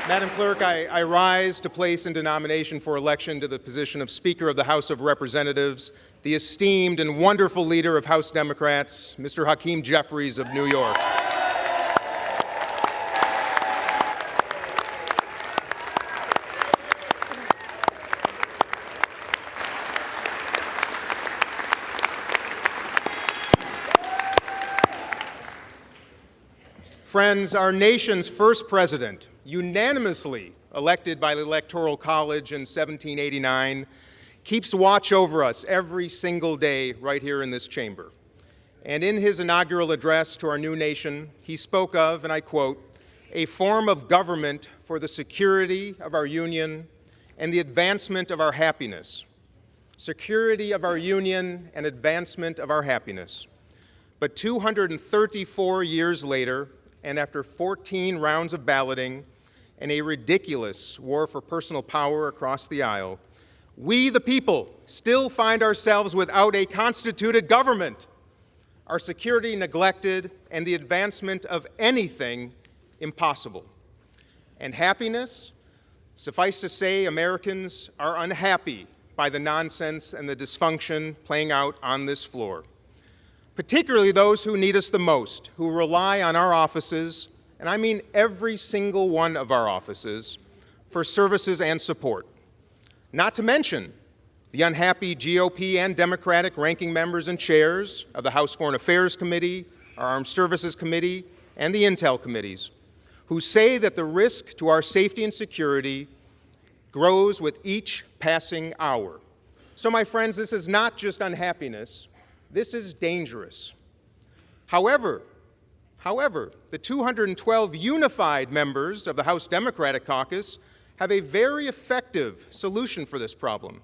Madam Clerk, I rise to place into nomination for election to the position of Speaker of the House of Representatives the esteemed and wonderful leader of House Democrats, Mr. Hakeem Jeffries of New York. Friends, our nation's first president, unanimously elected by the Electoral College in 1789, keeps watch over us every single day right here in this chamber. And in his inaugural address to our new nation, he spoke of, and I quote, "a form of government for the security of our union and the advancement of our happiness." Security of our union and advancement of our happiness. But 234 years later, and after 14 rounds of balloting and a ridiculous war for personal power across the aisle, we, the people, still find ourselves without a constituted government, our security neglected, and the advancement of anything impossible. And happiness? Suffice to say, Americans are unhappy by the nonsense and the dysfunction playing out on this floor, particularly those who need us the most, who rely on our offices, and I mean every single one of our offices, for services and support. Not to mention the unhappy GOP and Democratic ranking members and chairs of the House Foreign Affairs Committee, our Armed Services Committee, and the Intel Committees, who say that the risk to our safety and security grows with each passing hour. So, my friends, this is not just unhappiness, this is dangerous. However, the 212 unified members of the House Democratic Caucus have a very effective solution for this problem.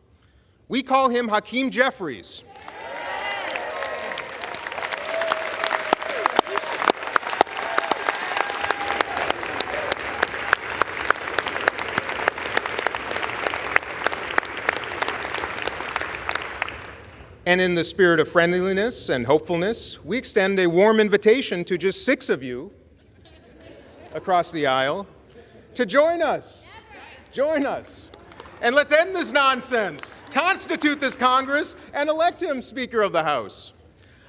We call him Hakeem Jeffries. And in the spirit of friendliness and hopefulness, we extend a warm invitation to just 6 of you across the aisle to join us. Join us. And let's end this nonsense, constitute this Congress, and elect him Speaker of the House.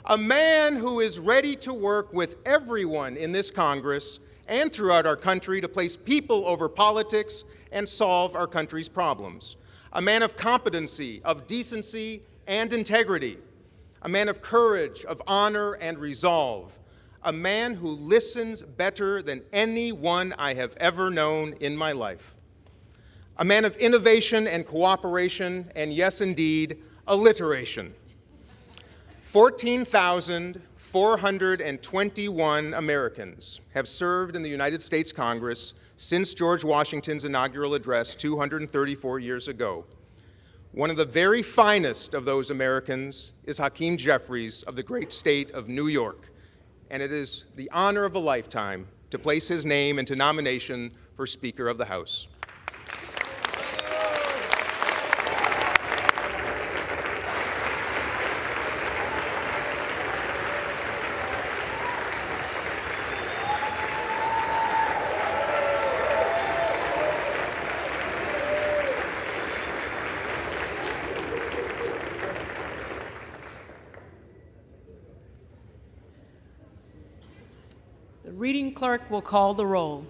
A man who is ready to work with everyone in this Congress and throughout our country to place people over politics and solve our country's problems. A man of competency, of decency, and integrity, a man of courage, of honor, and resolve, a man who listens better than anyone I have ever known in my life, a man of innovation and cooperation, and yes, indeed, alliteration. 14,421 Americans have served in the United States Congress since George Washington's inaugural address 234 years ago. One of the very finest of those Americans is Hakeem Jeffries of the great state of New York, and it is the honor of a lifetime to place his name into nomination for Speaker of the House. The reading clerk will call the roll.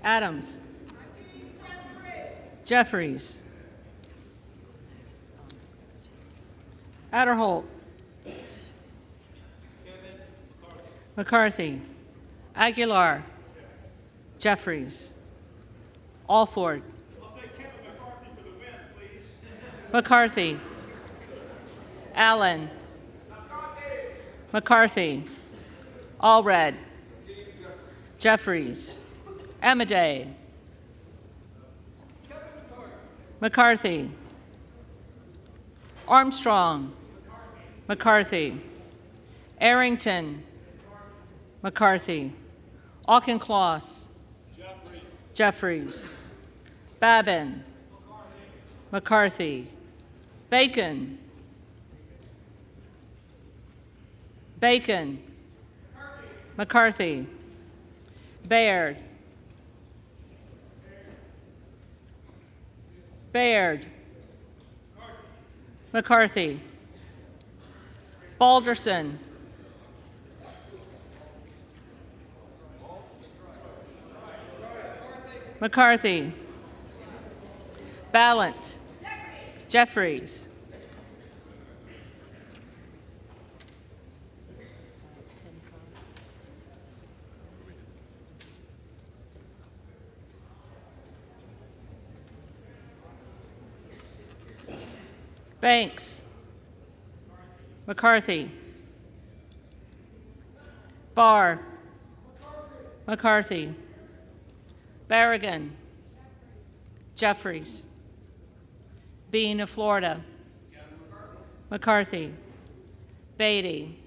Adams. Jeffries. Adderholt. McCarthy. Aguilar. Jeffries. Alford. I'll take Kevin McCarthy for the win, please. McCarthy. Allen. McCarthy. Allred. Jeffries. Amadei. McCarthy. Armstrong. McCarthy. Arrington. McCarthy. Auchincloss. Jeffries. Babin. McCarthy. Bacon. Bacon. McCarthy. Baird. Baird. McCarthy. Balderson. McCarthy. Ballant. Jeffries. Banks. McCarthy. Barr. McCarthy. Barragan. Jeffries. Bean of Florida. McCarthy, Beatty,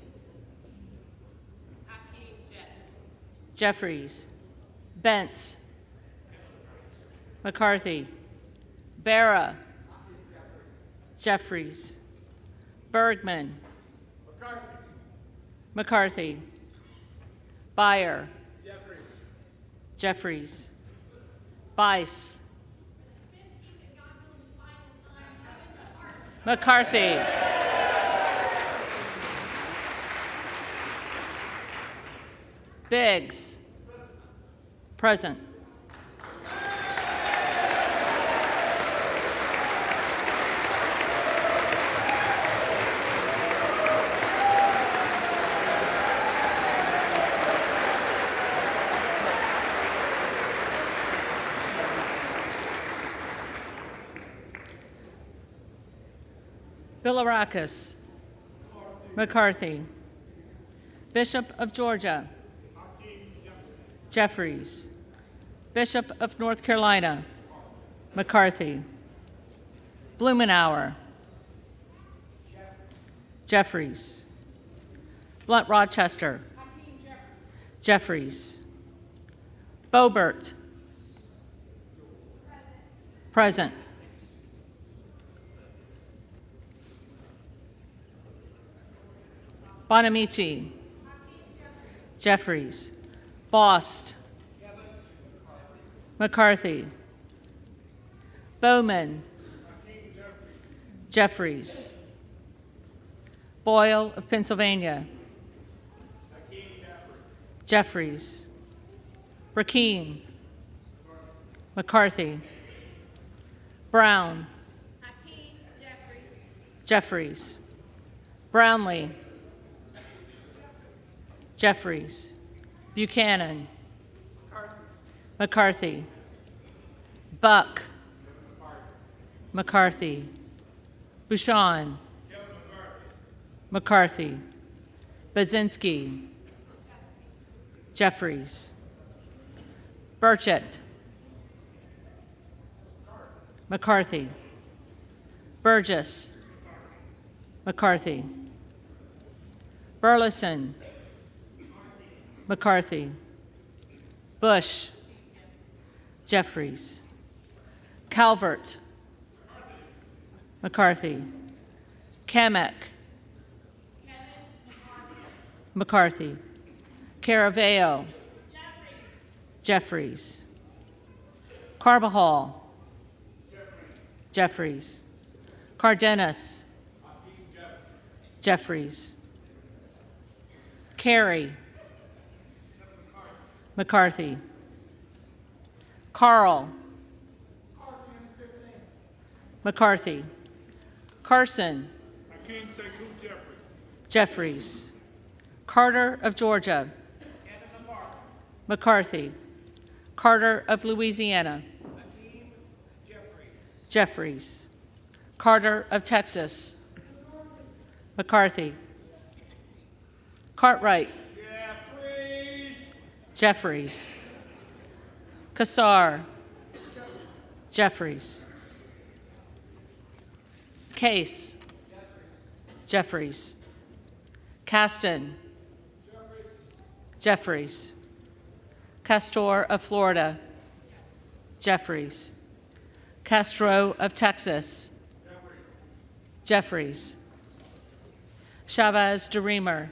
Jeffries, Bentz, McCarthy, Barra, Jeffries, Bergman, McCarthy, Beyer, Jeffries, Bice, McCarthy, Biggs, present. Bilirakis, McCarthy, Bishop of Georgia, Jeffries, Bishop of North Carolina, McCarthy, Blumenauer, Jeffries, Blunt Rochester, Jeffries, Boebert, present. Bonamici, Jeffries, Bost, McCarthy, Bowman, Jeffries, Boyle of Pennsylvania, Jeffries, Rakeen, McCarthy, Brown, Jeffries, Brownlee, Jeffries, Buchanan, McCarthy, Buck, McCarthy, Bouchon, McCarthy, Baczynski, Jeffries, Burchett, McCarthy, Burgess, McCarthy, Burleson, McCarthy, Bush, Jeffries, Calvert, McCarthy, Kamek, McCarthy, Caraveo, Jeffries, Carbajal, Jeffries, Cardenas, Jeffries, Carey, McCarthy, Carl, McCarthy, Carson, Jeffries, Carter of Georgia, McCarthy, Carter of Louisiana, Jeffries, Carter of Texas, McCarthy, Cartwright, Jeffries, Kassar, Jeffries, Case, Jeffries, Caston, Jeffries, Castor of Florida, Jeffries, Castro of Texas, Jeffries, Chavez DeReamer,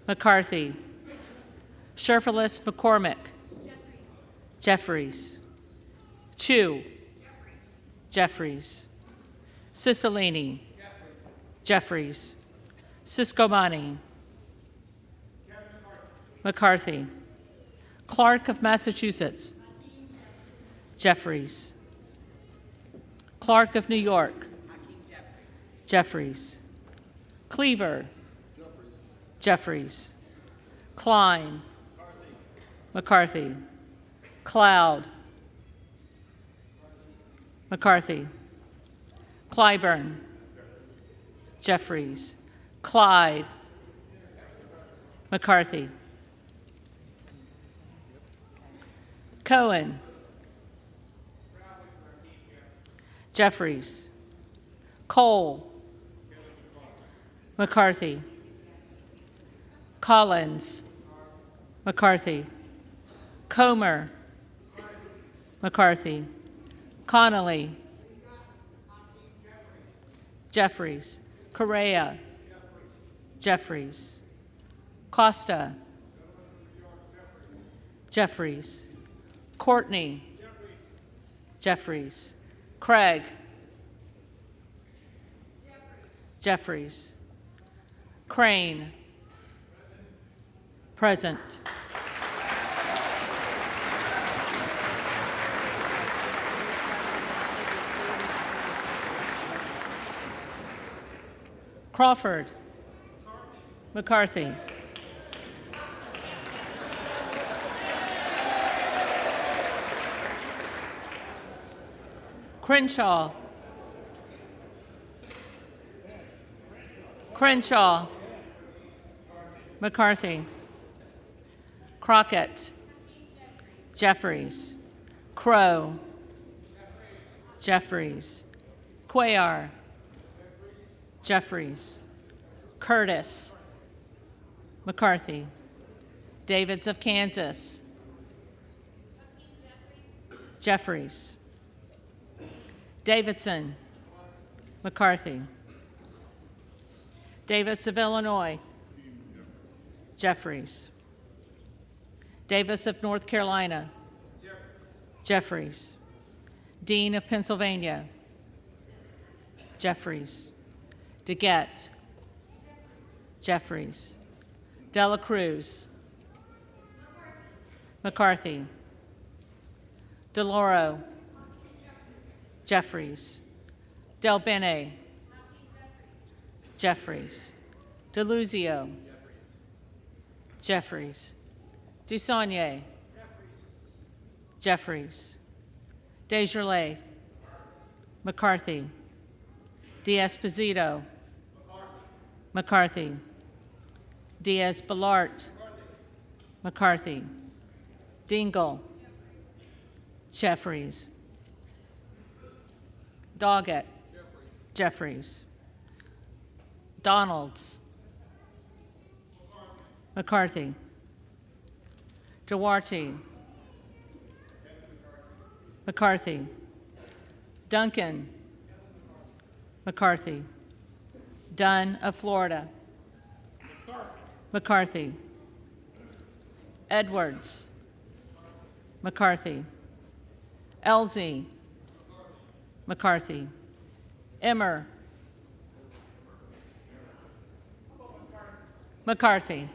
McCarthy, Sherfilis McCormick, Jeffries, Chu, Jeffries, Cicilline, Jeffries, Siscomani, McCarthy, Clark of Massachusetts, Jeffries, Clark of New York, Jeffries, Cleaver, Jeffries, Klein, McCarthy, Cloud, McCarthy, Clyburn, Jeffries, Clyde, McCarthy, Cohen, Jeffries, Cole, McCarthy, Collins, McCarthy, Comer, McCarthy, Connolly, Jeffries, Correa, Jeffries, Costa, Jeffries, Courtney, Jeffries, Craig, Jeffries, Crane, present. Crawford, McCarthy, Crenshaw, McCarthy, Crockett, Jeffries, Crow, Jeffries, Cuellar, Jeffries, Curtis, McCarthy, Davids of Kansas, Jeffries, Davidson, McCarthy, Davis of Illinois, Jeffries, Davis of North Carolina, Jeffries, Dean of Pennsylvania, Jeffries, DeGette, Jeffries, Dela Cruz, McCarthy, DeLauro, Jeffries, Del Bene, Jeffries, DeLuzio, Jeffries, Dusaunier, Jeffries, Desjardins, McCarthy, D'Esposito, McCarthy, Diaz-Balart, McCarthy, Dingle, Jeffries, Doggett, Jeffries, Donalds, McCarthy, Duarte, McCarthy, Duncan, McCarthy, Dunn of Florida, McCarthy, Edwards, McCarthy, Elsie, McCarthy, Emmer, McCarthy,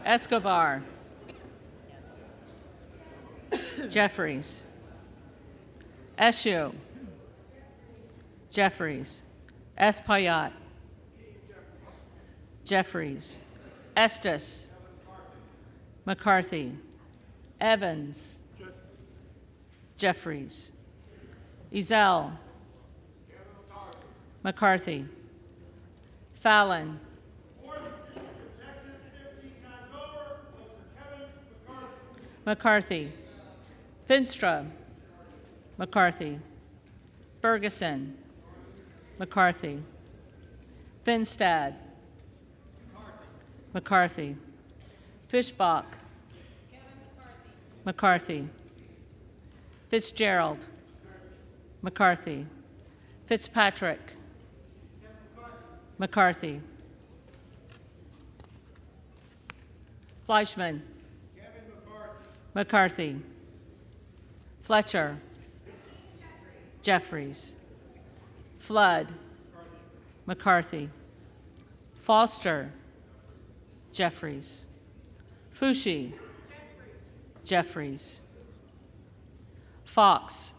Escobar, Jeffries, Eshoo, Jeffries, Espaillat, Jeffries, Estes, McCarthy, Evans, Jeffries, Ezell, McCarthy, Fallon, McCarthy, Finstra, McCarthy, Ferguson, McCarthy, Finstad, McCarthy, Fishbach, McCarthy, Fitzgerald, McCarthy, Fitzpatrick, McCarthy, Fleischman, McCarthy, Fletcher, Jeffries, Flood, McCarthy, Foster, Jeffries, Fushi, Jeffries, Fox,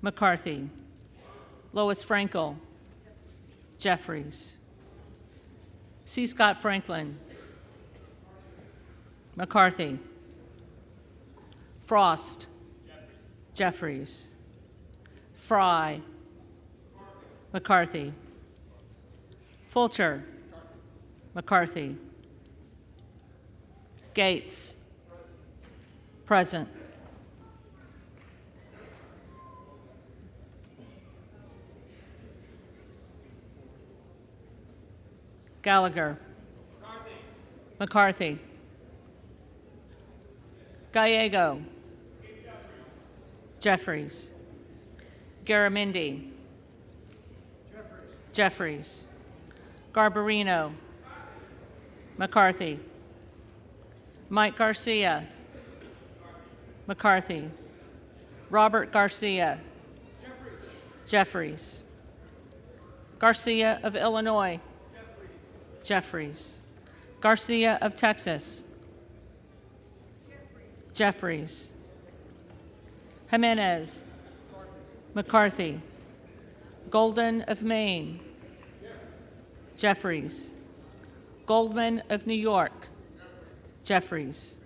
McCarthy, Lois Frankel, Jeffries, C. Scott Franklin, McCarthy, Frost, Jeffries, Fry, McCarthy, Fulcher, McCarthy, Gates, present. Gallagher. McCarthy. Gallego. Jeffries. Garamendi. Jeffries. Garbarino. McCarthy. Mike Garcia. McCarthy. Robert Garcia. Jeffries. Garcia of Illinois. Jeffries. Garcia of Texas. Jeffries. Jimenez. McCarthy. Golden of Maine. Jeffries. Goldman of New York. Jeffries.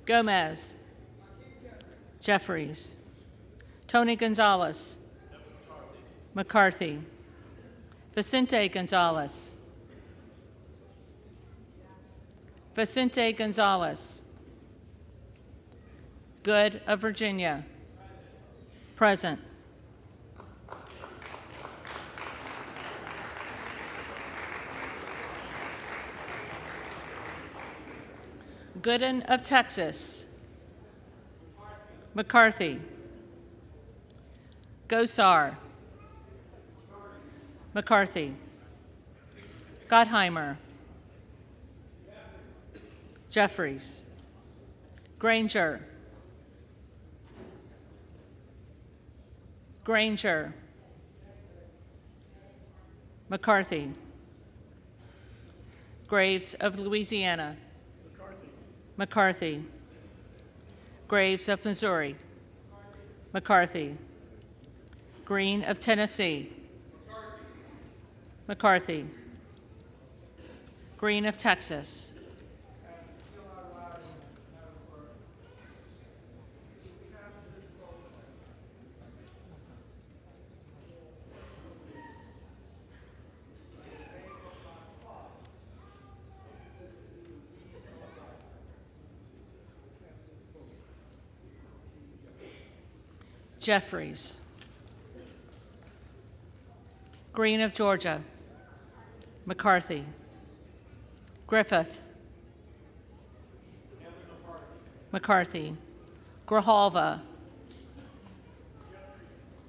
Gomez. Jeffries. Tony Gonzalez. McCarthy. Vicente Gonzalez. Vicente Gonzalez. Good of Virginia. Present. Gooden of Texas. McCarthy. Gosar. McCarthy. Gottheimer. Jeffries. Granger. Granger. McCarthy. Graves of Louisiana. McCarthy. Graves of Missouri. McCarthy. Green of Tennessee. McCarthy. Green of Texas. Jeffries. Green of Georgia. McCarthy. Griffith. McCarthy. Grijalva.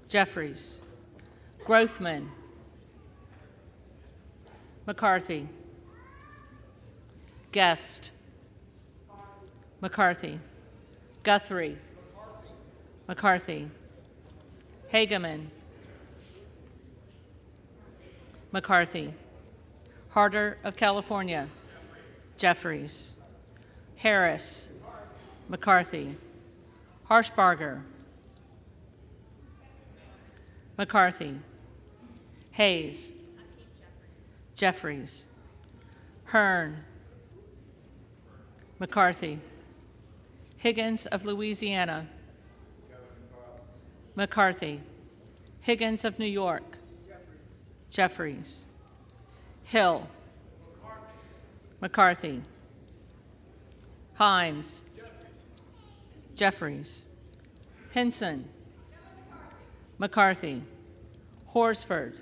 Jeffries. Grothman. McCarthy. Guest. McCarthy. Guthrie. McCarthy. Hageman. McCarthy. Harder of California. Jeffries. Harris. McCarthy. Harshbarger. McCarthy. Hayes. Jeffries. Hearn. McCarthy. Higgins of Louisiana. McCarthy. Higgins of New York. Jeffries. Hill. McCarthy. Himes. Jeffries. Henson. McCarthy. Horsford.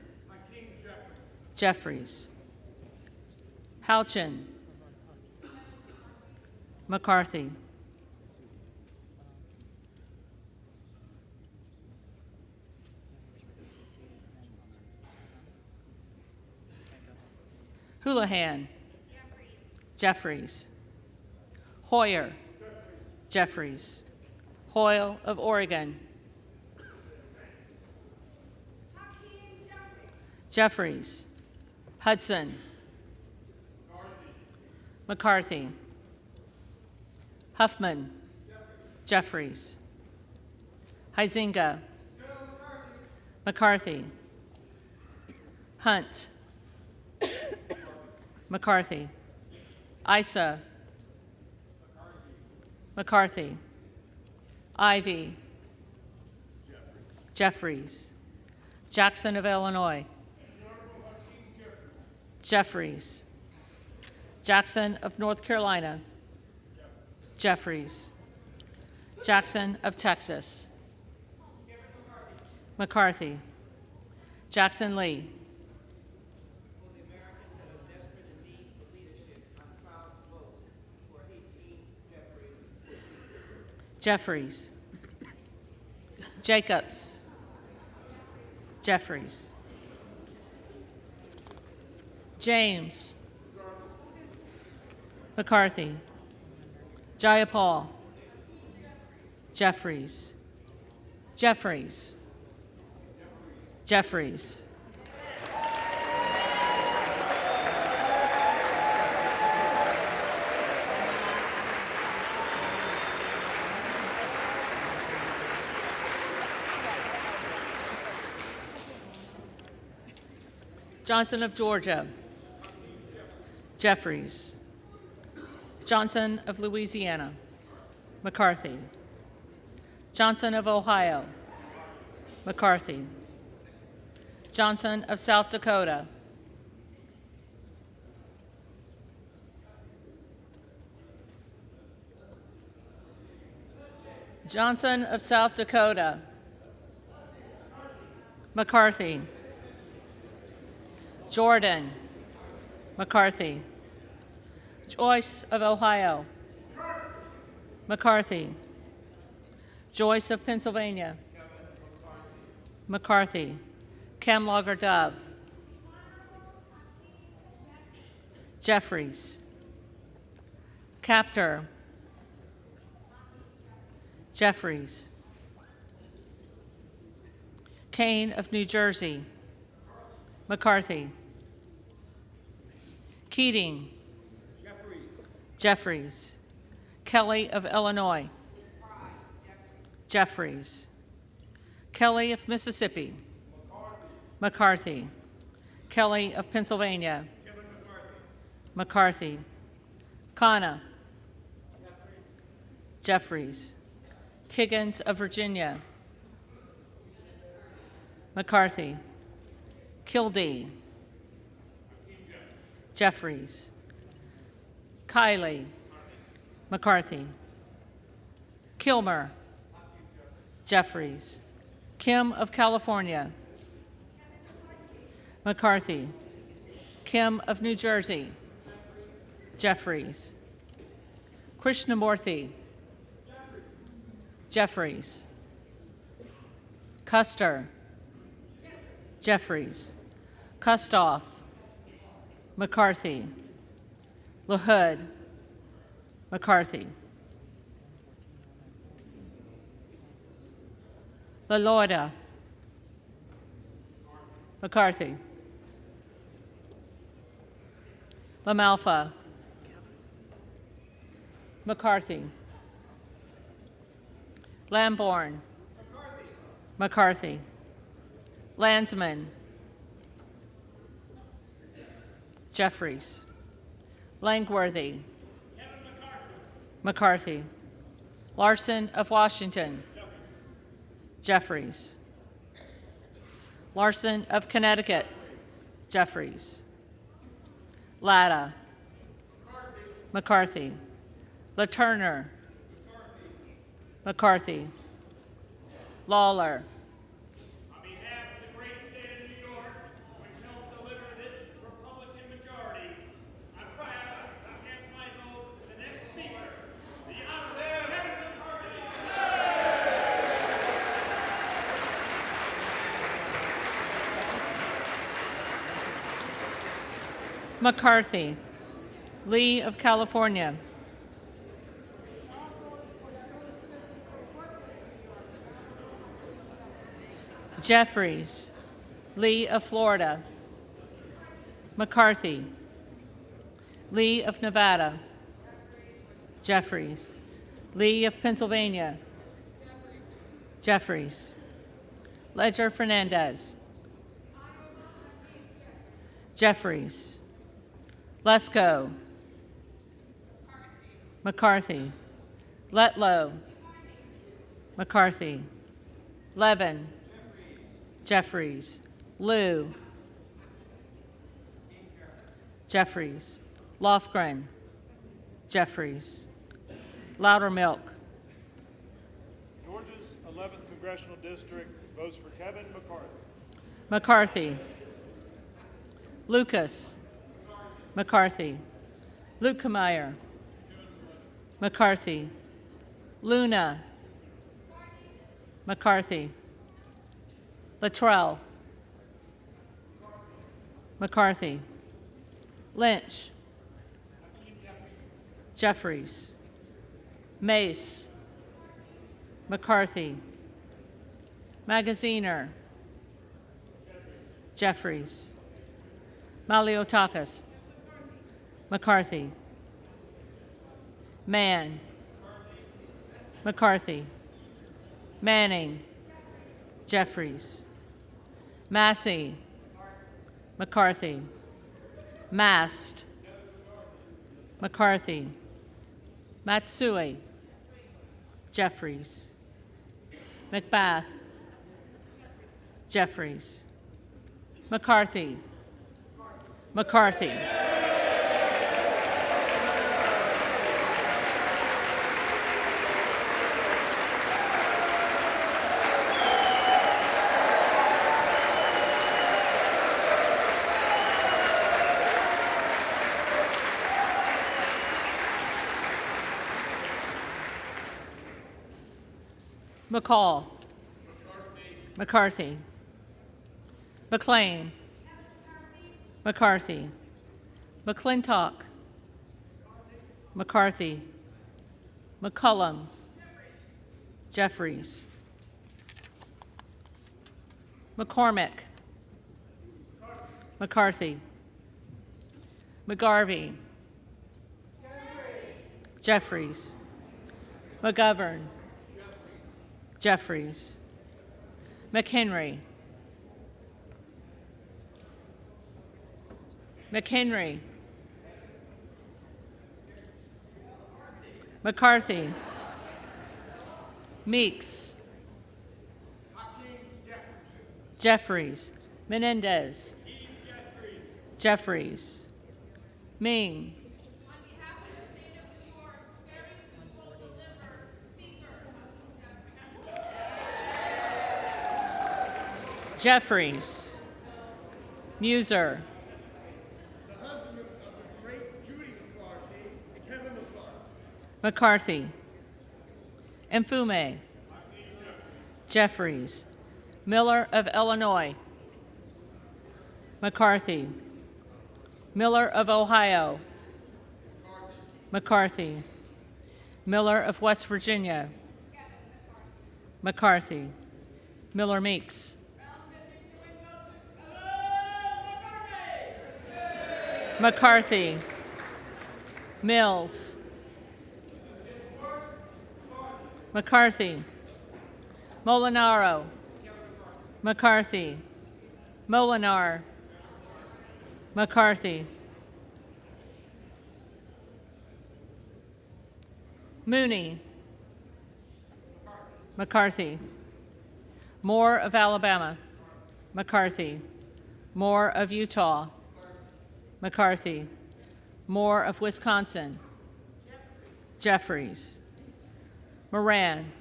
Jeffries. Houchin. McCarthy. Houlihan. Jeffries. Hoyer. Jeffries. Hoyle of Oregon. Jeffries. Hudson. McCarthy. Huffman. Jeffries. Huizinga. McCarthy. Hunt. McCarthy. Issa. McCarthy. Ivy. Jeffries. Jackson of Illinois. Jeffries. Jackson of North Carolina. Jeffries. Jackson of Texas. McCarthy. Jackson Lee. Jeffries. Jacobs. Jeffries. James. McCarthy. Jayapal. Jeffries. Jeffries. Jeffries. Johnson of Georgia. Jeffries. Johnson of Louisiana. McCarthy. Johnson of Ohio. McCarthy. Johnson of South Dakota. Johnson of South Dakota. McCarthy. Jordan. McCarthy. Joyce of Ohio. McCarthy. Joyce of Pennsylvania. McCarthy. Camlogger Dove. Jeffries. Captor. Jeffries. Kane of New Jersey. McCarthy. Keating. Jeffries. Kelly of Illinois. Jeffries. Kelly of Mississippi. McCarthy. Kelly of Pennsylvania. McCarthy. Khanna. Jeffries. Kiggins of Virginia. McCarthy. Kildee. Jeffries. Kiley. McCarthy. Kilmer. Jeffries. Kim of California. McCarthy. Kim of New Jersey. Jeffries. Krishnamurthy. Jeffries. Custer. Jeffries. Kustoff. McCarthy. LaHood. McCarthy. LaLorda. McCarthy. LaMalfa. McCarthy. Lamborn. McCarthy. Landsman. Jeffries. Langworthy. McCarthy. Larson of Washington. Jeffries. Larson of Connecticut. Jeffries. Latta. McCarthy. LaTurner. McCarthy. Lawler. On behalf of the great state of New York, which helped deliver this Republican majority, I'm proud to cast my vote for the next speaker, the Honorable Kevin McCarthy. McCarthy. Lee of California. Jeffries. Lee of Florida. McCarthy. Lee of Nevada. Jeffries. Lee of Pennsylvania. Jeffries. Ledger Fernandez. Jeffries. Lesko. McCarthy. Letlow. McCarthy. Levin. Jeffries. Liu. Jeffries. Lofgren. Jeffries. Loudermilk. Georgia's 11th Congressional District, Votes for Kevin McCarthy. McCarthy. Lucas. McCarthy. Lukemeyer. McCarthy. Luna. McCarthy. Luttrell. McCarthy. Lynch. Jeffries. Mace. McCarthy. Magaziner. Jeffries. Maliotakis. McCarthy. Mann. McCarthy. Manning. Jeffries. Massey. McCarthy. Mast. McCarthy. Matsui. Jeffries. McBath. Jeffries. McCarthy. McCarthy. McCall. McCarthy. McLean. McCarthy. McClintock. McCarthy. McCullum. Jeffries. McCormick. McCarthy. McGarvey. Jeffries. McGovern. Jeffries. McHenry. McHenry. McCarthy. Meeks. Jeffries. Menendez. Jeffries. Ming. Jeffries. Muser. The husband of the great Judy McCarthy, Kevin McCarthy. McCarthy. Mfume. Jeffries. Miller of Illinois. McCarthy. Miller of Ohio. McCarthy. Miller of West Virginia. McCarthy. Miller Meeks. McCarthy. Mills. McCarthy. Molinaro. McCarthy. Molinar. McCarthy. Mooney. McCarthy. Moore of Alabama. McCarthy. Moore of Utah. McCarthy. Moore of Wisconsin. Jeffries. Moran.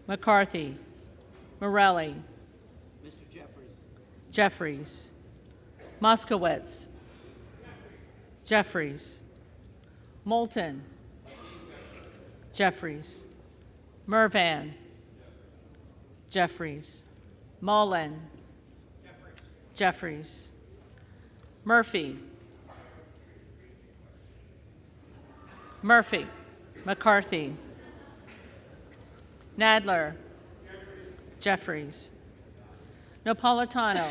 McCarthy. Morelli. Mr. Jeffries. Jeffries. Moskowitz. Jeffries. Moulton. Jeffries. Mervan. Jeffries. Mullen. Jeffries. Murphy. Murphy. McCarthy. Nadler. Jeffries. Napolitano.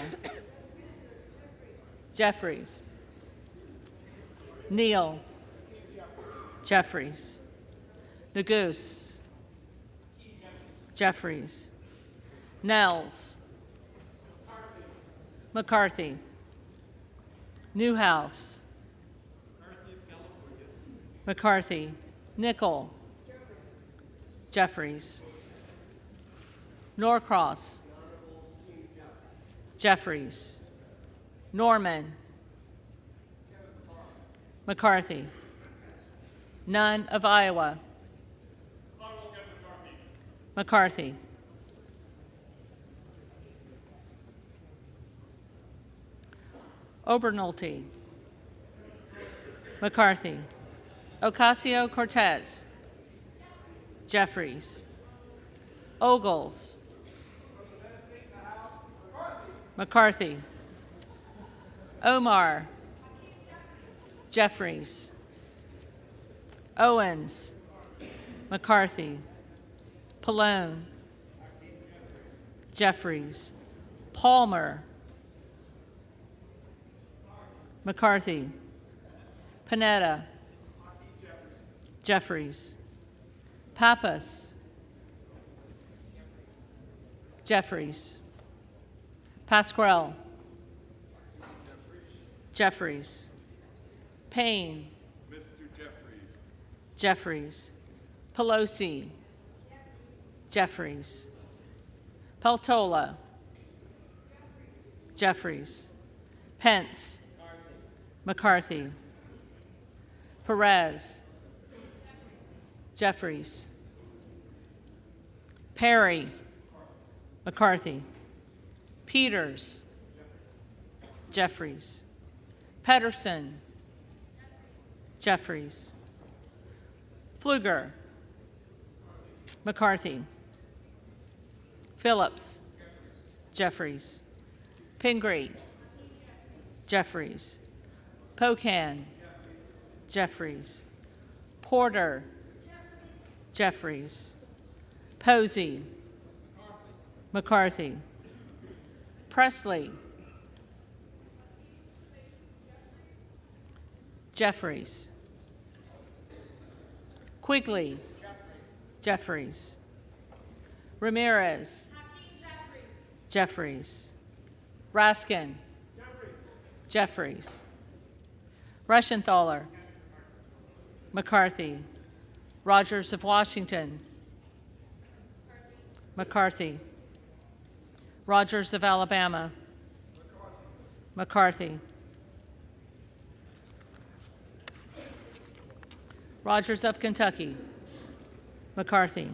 Jeffries. Neal. Jeffries. Neguse. Jeffries. Nels. McCarthy. Newhouse. McCarthy. Nickel. Jeffries. Norcross. Jeffries. Norman. McCarthy. Nunn of Iowa. McCarthy. Obernolte, McCarthy, Ocasio-Cortez, Jeffries, Ogles, McCarthy, Omar, Jeffries, Owens, McCarthy, Pallone, Jeffries, Palmer, McCarthy, Panetta, Jeffries, Pappas, Jeffries, Pasquarello, Jeffries, Payne, Jeffries, Pelosi, Jeffries, Peltola, Jeffries, Pence, McCarthy, Perez, Jeffries, Perry, McCarthy, Peters, Jeffries, Pedersen, Jeffries, Pfluger, McCarthy, Phillips, Jeffries, Pingree, Jeffries, Pocan, Jeffries, Porter, Jeffries, Posey, McCarthy, Presley, Jeffries, Quigley, Jeffries, Ramirez, Jeffries, Raskin, Jeffries, Reschenthaler, McCarthy, Rogers of Washington, McCarthy, Rogers of Alabama, McCarthy, Rogers of Kentucky, McCarthy,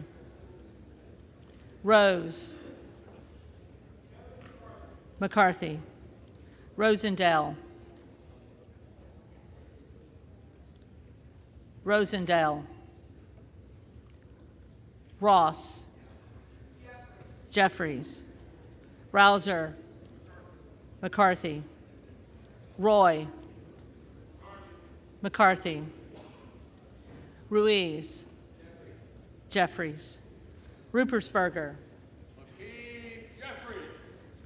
Rose, McCarthy, Rosendale, Ross, Jeffries, Rouser, McCarthy, Roy, McCarthy, Ruiz, Jeffries, Rupersberger,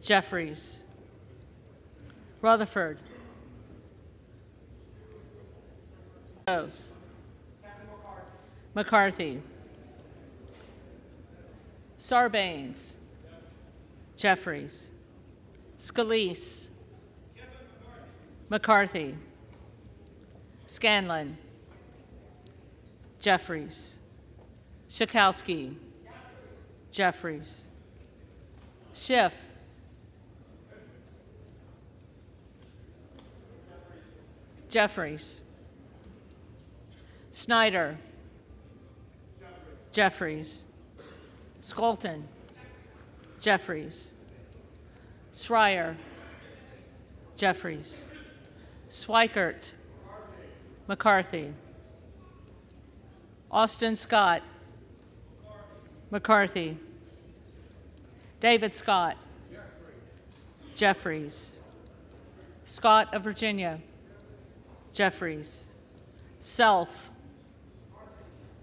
Jeffries, Rutherford, McCarthy, Sarbanes, Jeffries, Scalise, McCarthy, Scanlon, Jeffries, Schakowsky, Jeffries, Schiff, Jeffries, Snyder, Jeffries, Skolton, Jeffries, Schreier, Jeffries, Swikert, McCarthy, Austin Scott, McCarthy, David Scott, Jeffries, Scott of Virginia, Jeffries, Self,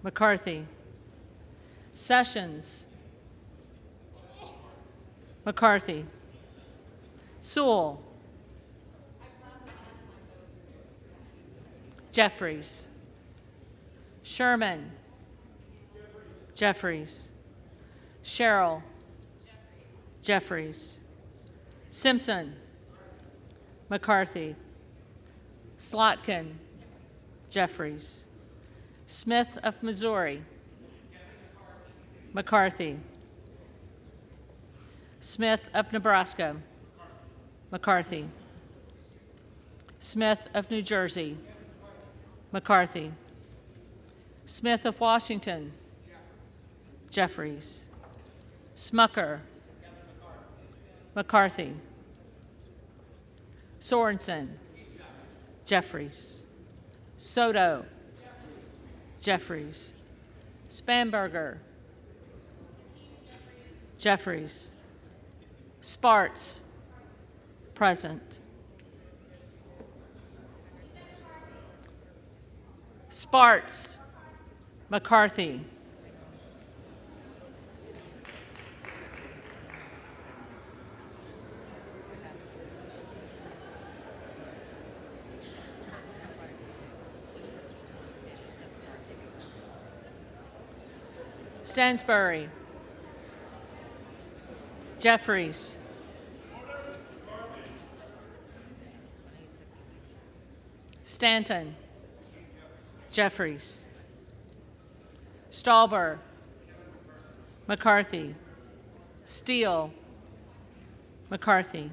McCarthy, Sessions, McCarthy, Sewell, Jeffries, Sherman, Jeffries, Sherrill, Jeffries, Simpson, McCarthy, Slotkin, Jeffries, Smith of Missouri, McCarthy, Smith of Nebraska, McCarthy, Smith of New Jersey, McCarthy, Smith of Washington, Jeffries, Smucker, McCarthy, Sorensen. Jeffries. Soto. Jeffries. Spanberger. Jeffries. Sparts. Present. Sparts. McCarthy. Stansbury. Jeffries. Stanton. Jeffries. Stauber. McCarthy. Steele. McCarthy.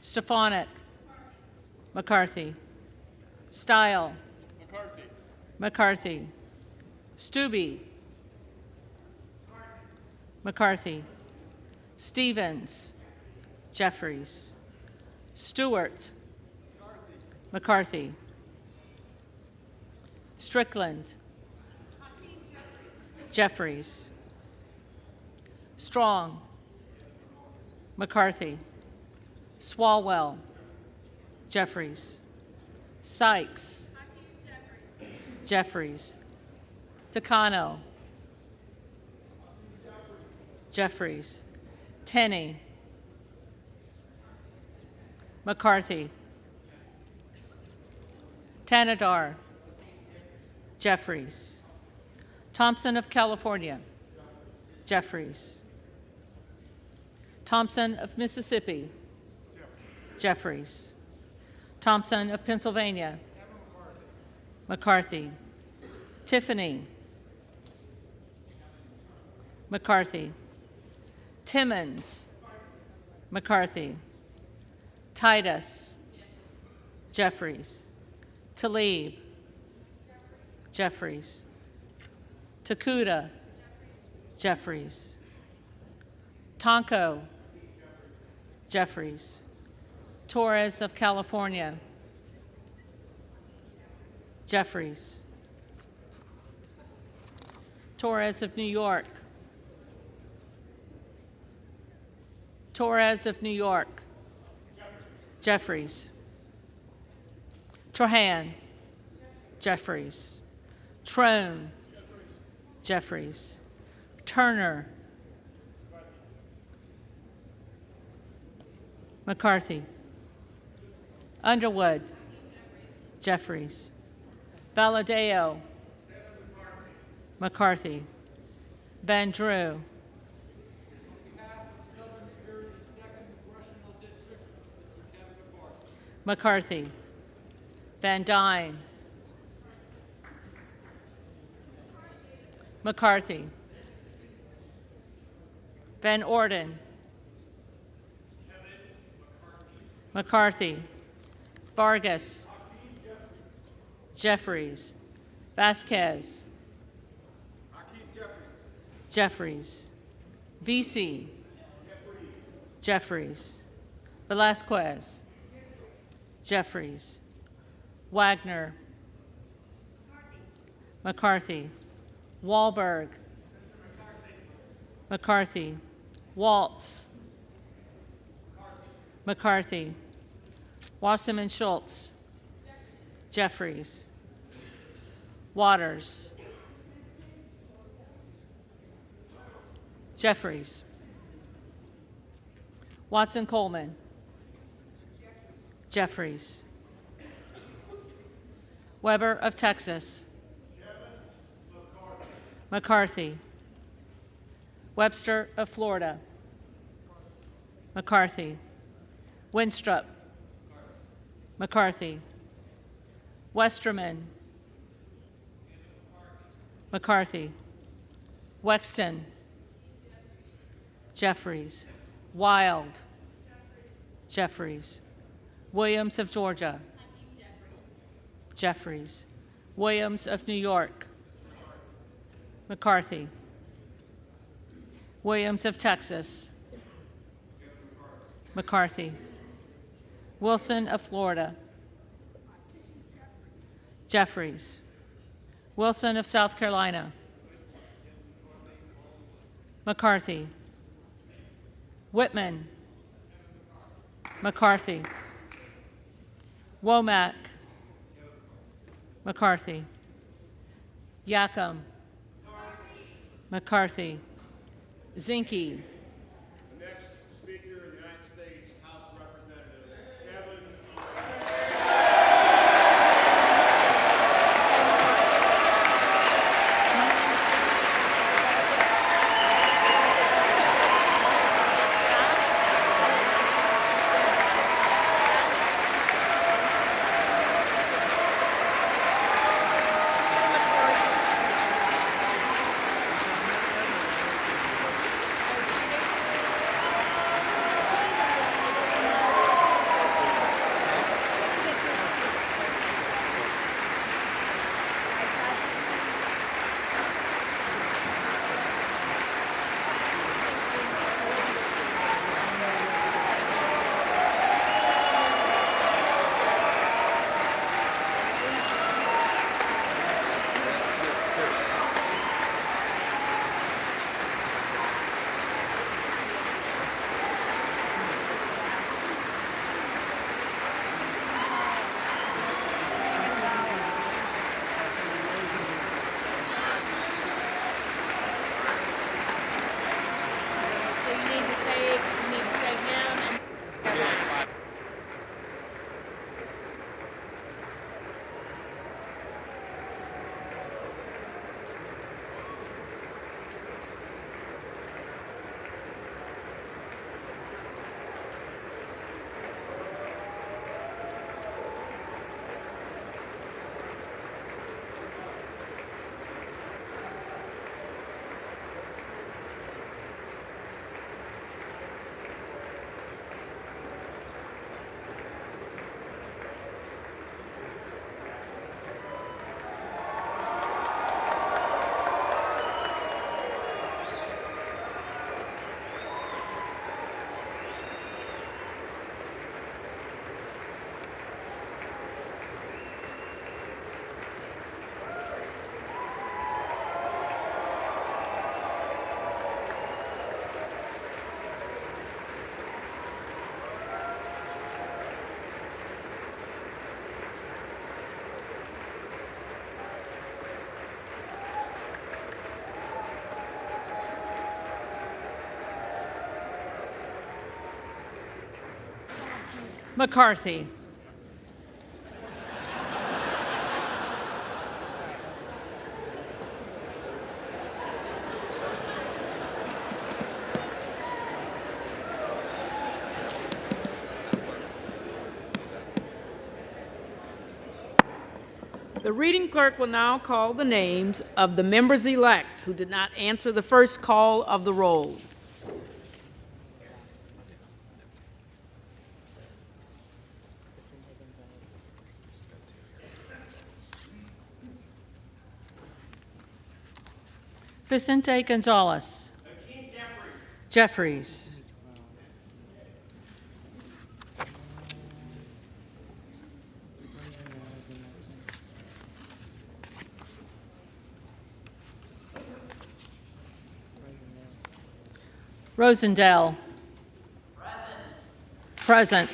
Stefanik. McCarthy. Stile. McCarthy. McCarthy. Stube. McCarthy. Stevens. Jeffries. Stewart. McCarthy. Strickland. Jeffries. Strong. McCarthy. Swalwell. Jeffries. Sykes. Jeffries. Takano. Jeffries. Tenney. McCarthy. Tanadar. Jeffries. Thompson of California. Jeffries. Thompson of Mississippi. Jeffries. Thompson of Pennsylvania. McCarthy. Tiffany. McCarthy. Timmons. McCarthy. Titus. Jeffries. Tlaib. Jeffries. Takuda. Jeffries. Tonko. Jeffries. Torres of California. Jeffries. Torres of New York. Torres of New York. Jeffries. Trahan. Jeffries. Trone. Jeffries. Turner. McCarthy. Underwood. Jeffries. Valadeo. McCarthy. Van Drew. McCarthy. Van Dyne. McCarthy. Van Orden. McCarthy. Vargas. Jeffries. Vasquez. Jeffries. VC. Jeffries. Velasquez. Jeffries. Wagner. McCarthy. Wahlberg. McCarthy. Waltz. McCarthy. Wasserman Schultz. Jeffries. Waters. Jeffries. Watson Coleman. Jeffries. Weber of Texas. McCarthy. Webster of Florida. McCarthy. Winstrup. McCarthy. Westerman. McCarthy. Wexton. Jeffries. Wild. Jeffries. Williams of Georgia. Jeffries. Williams of New York. McCarthy. Williams of Texas. McCarthy. Wilson of Florida. Jeffries. Wilson of South Carolina. McCarthy. Whitman. McCarthy. Womack. McCarthy. Yacom. McCarthy. Zinke. The next speaker in the United States House of Representatives, Kevin. So you need to say him and McCarthy. The reading clerk will now call the names of the members-elect who did not answer the first call of the roll. Vicente Gonzalez. Jeffries. Rosendale. Present.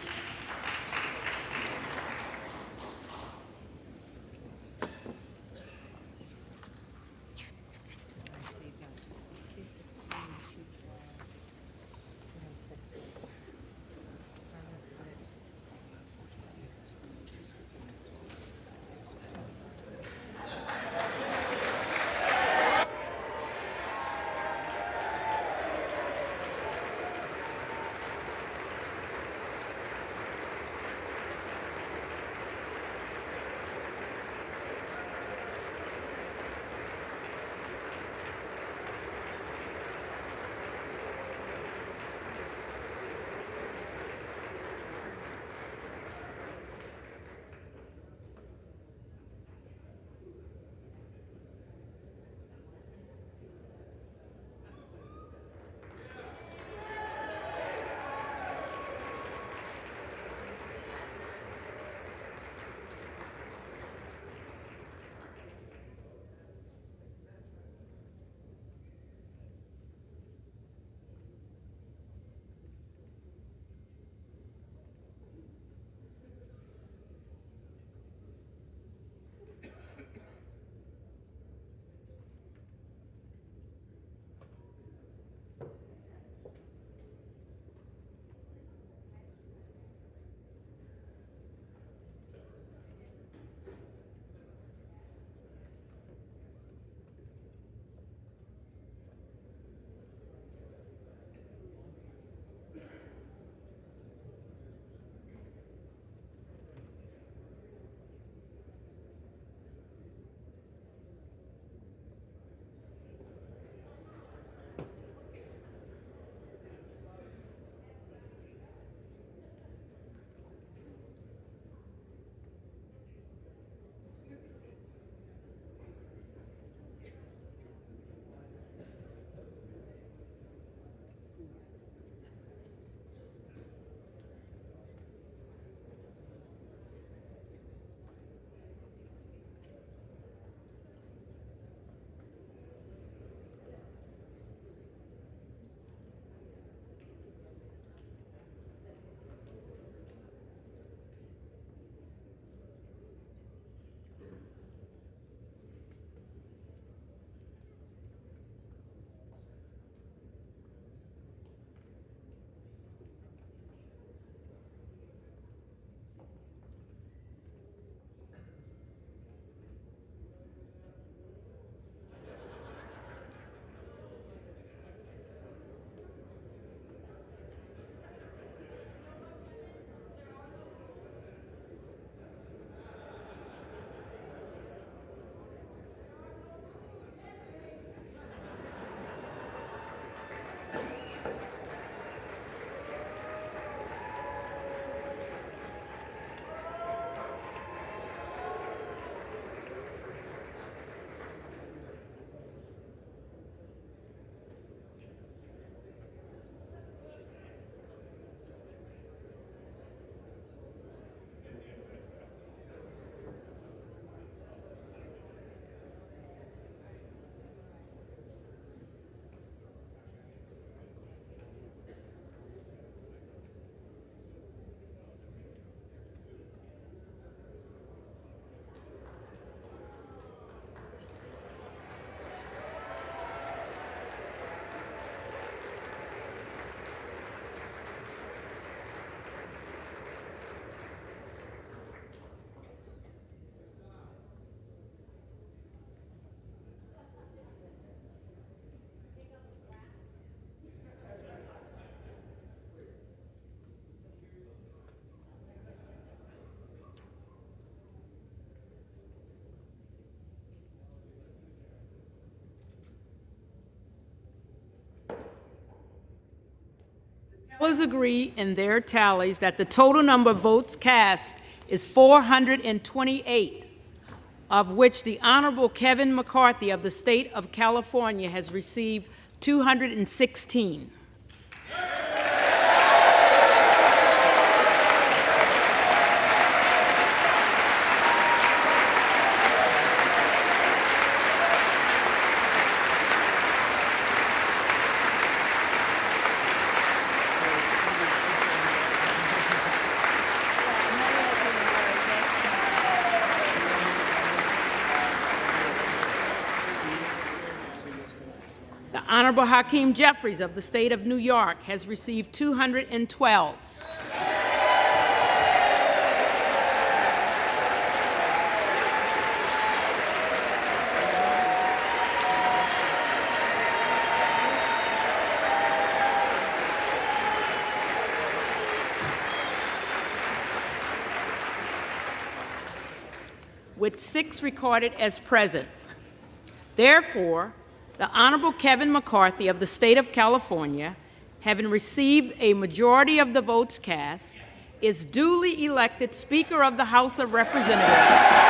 Tellers agree in their tallies that the total number of votes cast is 428, of which the Honorable Kevin McCarthy of the state of California has received 216. The Honorable Hakeem Jeffries of the state of New York has received 212. With 6 recorded as present. Therefore, the Honorable Kevin McCarthy of the state of California, having received a majority of the votes cast, is duly elected Speaker of the House of Representatives.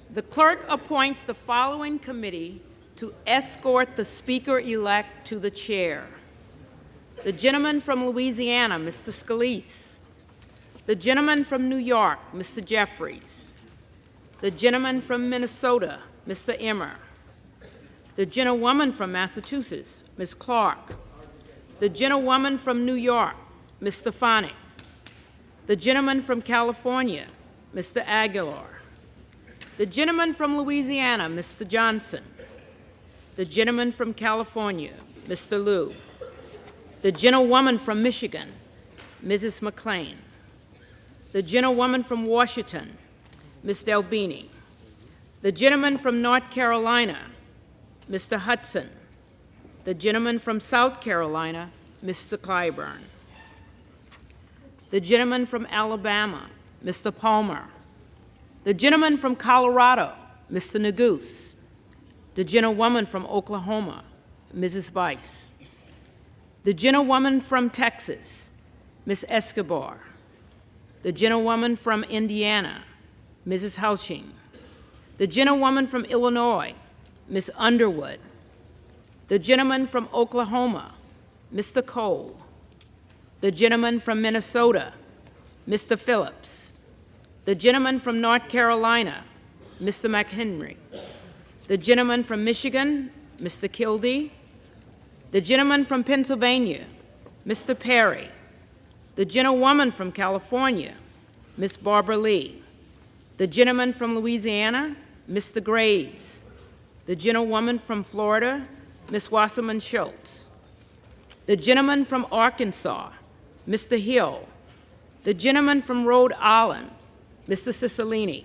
The clerk appoints the following committee to escort the Speaker-elect to the chair. The gentleman from Louisiana, Mr. Scalise. The gentleman from New York, Mr. Jeffries. The gentleman from Minnesota, Mr. Emmer. The gentlewoman from Massachusetts, Ms. Clark. The gentlewoman from New York, Ms. Stefanik. The gentleman from California, Mr. Aguilar. The gentleman from Louisiana, Mr. Johnson. The gentleman from California, Mr. Liu. The gentlewoman from Michigan, Mrs. McClain. The gentlewoman from Washington, Ms. Delbini. The gentleman from North Carolina, Mr. Hudson. The gentleman from South Carolina, Mr. Clyburn. The gentleman from Alabama, Mr. Palmer. The gentleman from Colorado, Mr. Neguse. The gentlewoman from Oklahoma, Mrs. Bice. The gentlewoman from Texas, Ms. Escobar. The gentlewoman from Indiana, Mrs. Houching. The gentlewoman from Illinois, Ms. Underwood. The gentleman from Oklahoma, Mr. Cole. The gentleman from Minnesota, Mr. Phillips. The gentleman from North Carolina, Mr. McHenry. The gentleman from Michigan, Mr. Kildee. The gentleman from Pennsylvania, Mr. Perry. The gentlewoman from California, Ms. Barbara Lee. The gentleman from Louisiana, Mr. Graves. The gentlewoman from Florida, Ms. Wasserman Schultz. The gentleman from Arkansas, Mr. Hill. The gentleman from Rhode Island, Mr. Cicilline.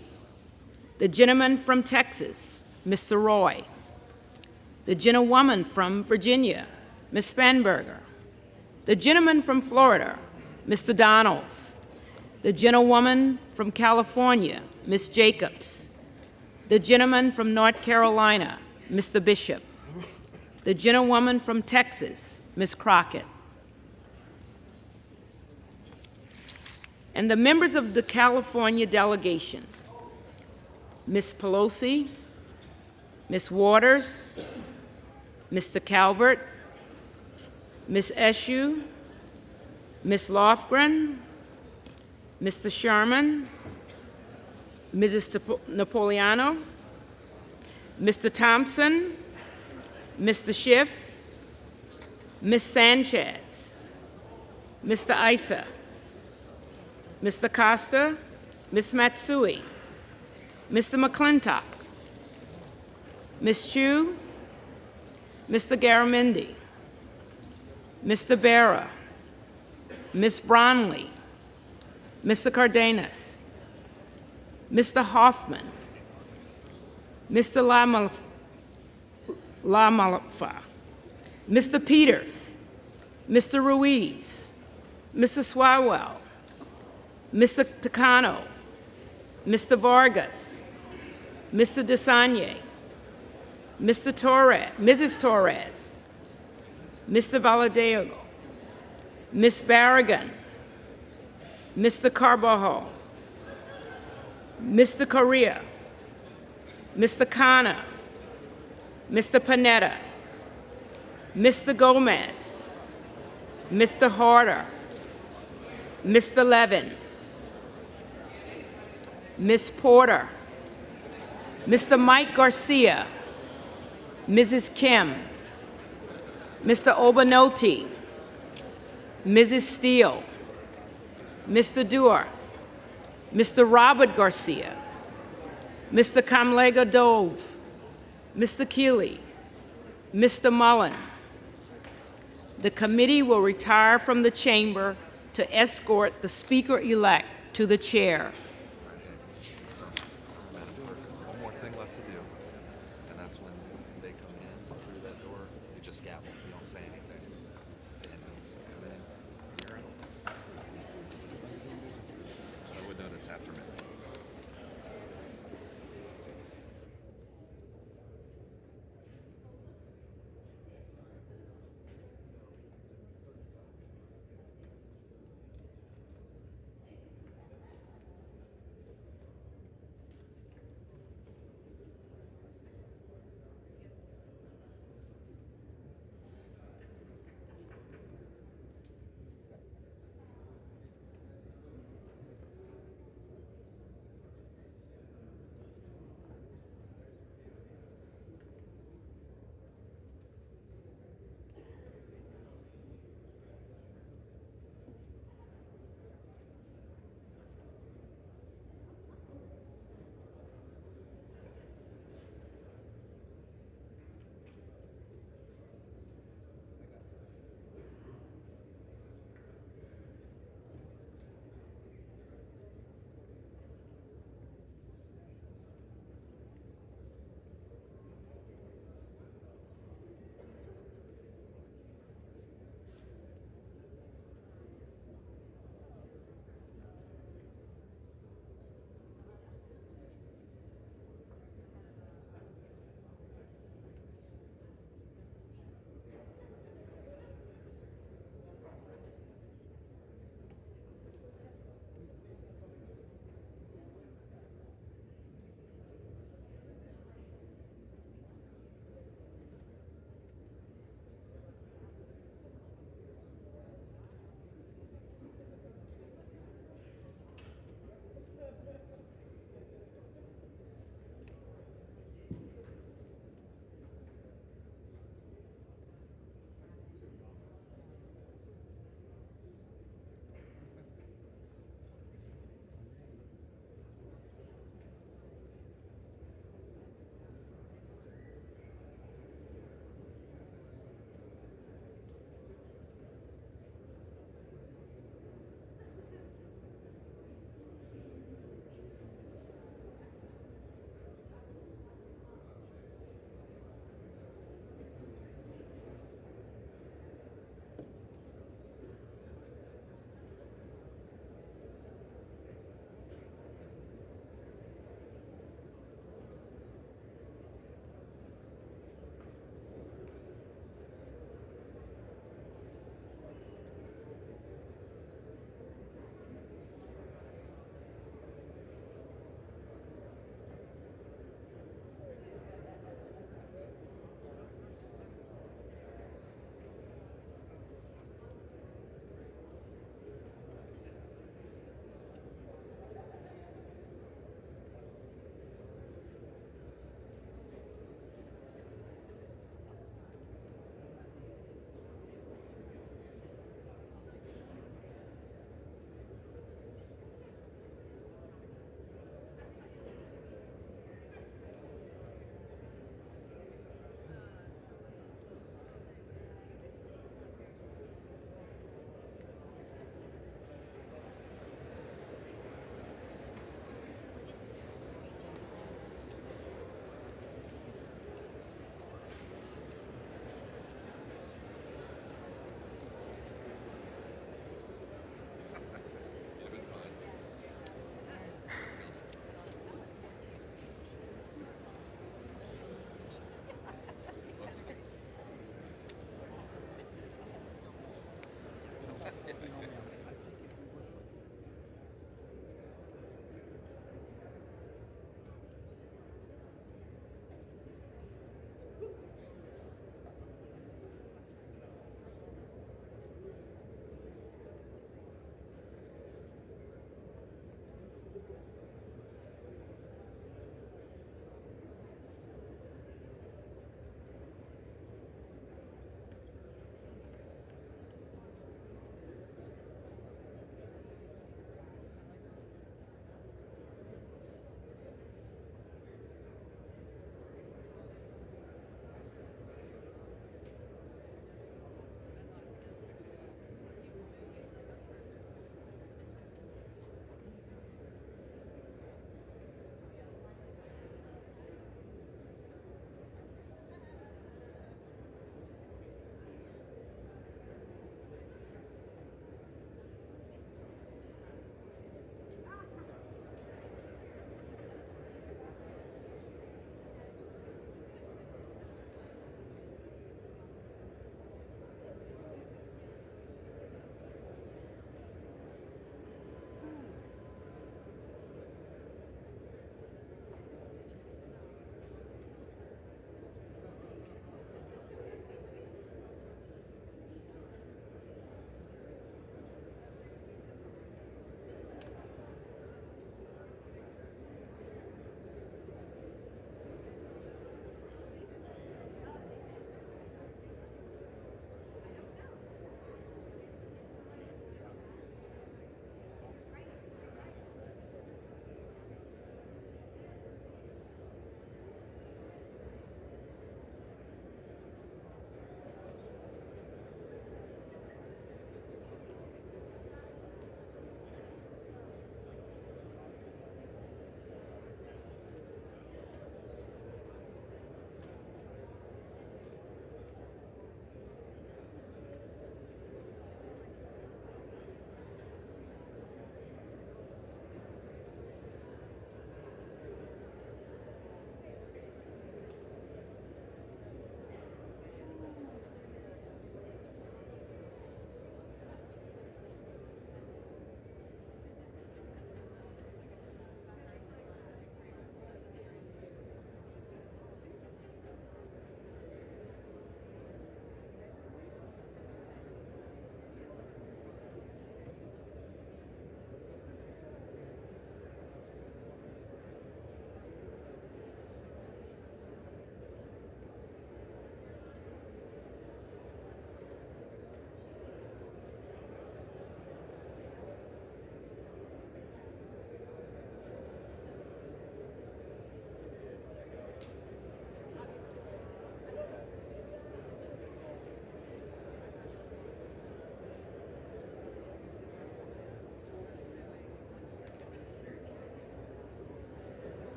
The gentleman from Texas, Mr. Roy. The gentlewoman from Virginia, Ms. Spanberger. The gentleman from Florida, Mr. Donalds. The gentlewoman from California, Ms. Jacobs. The gentleman from North Carolina, Mr. Bishop. The gentlewoman from Texas, Ms. Crockett. And the members of the California delegation, Ms. Pelosi, Ms. Waters, Mr. Calvert, Ms. Eshoo, Ms. Lofgren, Mr. Sherman, Mrs. Napolitano, Mr. Thompson, Mr. Schiff, Ms. Sanchez, Mr. Issa, Mr. Costa, Ms. Matsui, Mr. McClintock, Ms. Chu, Mr. Garamendi, Mr. Barra, Ms. Bronley, Mr. Cardenas, Mr. Hoffman, Mr. Lamalfa, Mr. Peters, Mr. Ruiz, Mr. Swalwell, Mr. Takano, Mr. Vargas, Mr. Desanye, Mr. Torres, Mrs. Torres, Mr. Valadego, Ms. Barragan, Mr. Carbajal, Mr. Correa, Mr. Khanna, Mr. Panetta, Mr. Gomez, Mr. Harder, Mr. Levin, Ms. Porter, Mr. Mike Garcia, Mrs. Kim, Mr. Obanoti, Mrs. Steele, Mr. Dewar, Mr. Robert Garcia, Mr. Kamlega Dove, Mr. Keeley, Mr. Mullen. The committee will retire from the chamber to escort the speaker-elect to the chair. One more thing left to do, and that's when they come in through that door, you just gavel. You don't say anything. And those that come in, you're out. I would note it's after midnight.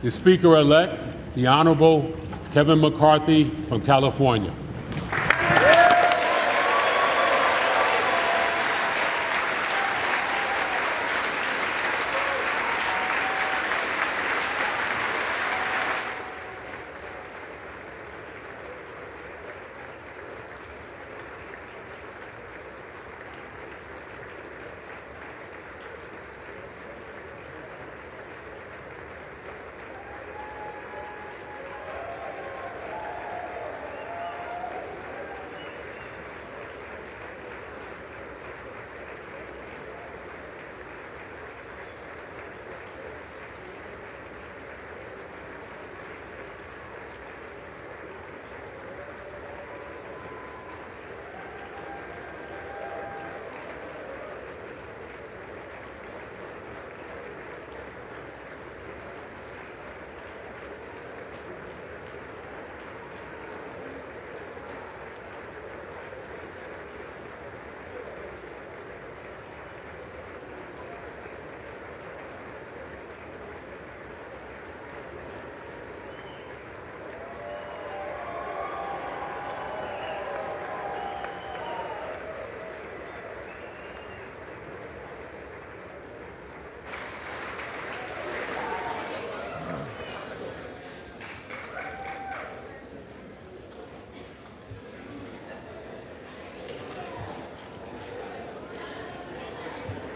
the Speaker-elect, the Honorable Kevin McCarthy from California.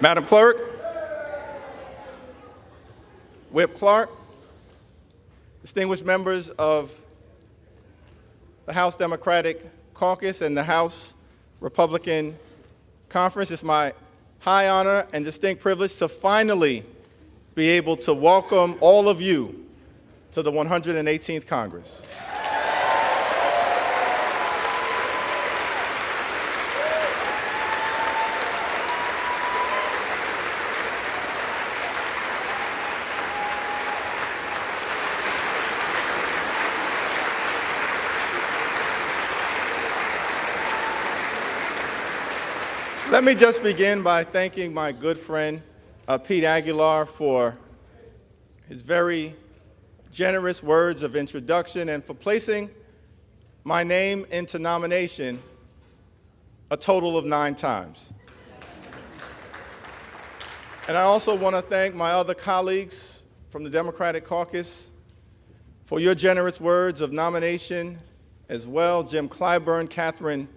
Madam Clerk, Whip Clark, distinguished members of the House Democratic Caucus and the House Republican Conference, it's my high honor and distinct privilege to finally be able to welcome all of you to the 118th Congress. Let me just begin by thanking my good friend, Pete Aguilar, for his very generous words of introduction and for placing my name into nomination a total of 9 times. And I also want to thank my other colleagues from the Democratic Caucus for your generous words of nomination as well. Jim Clyburn, Catherine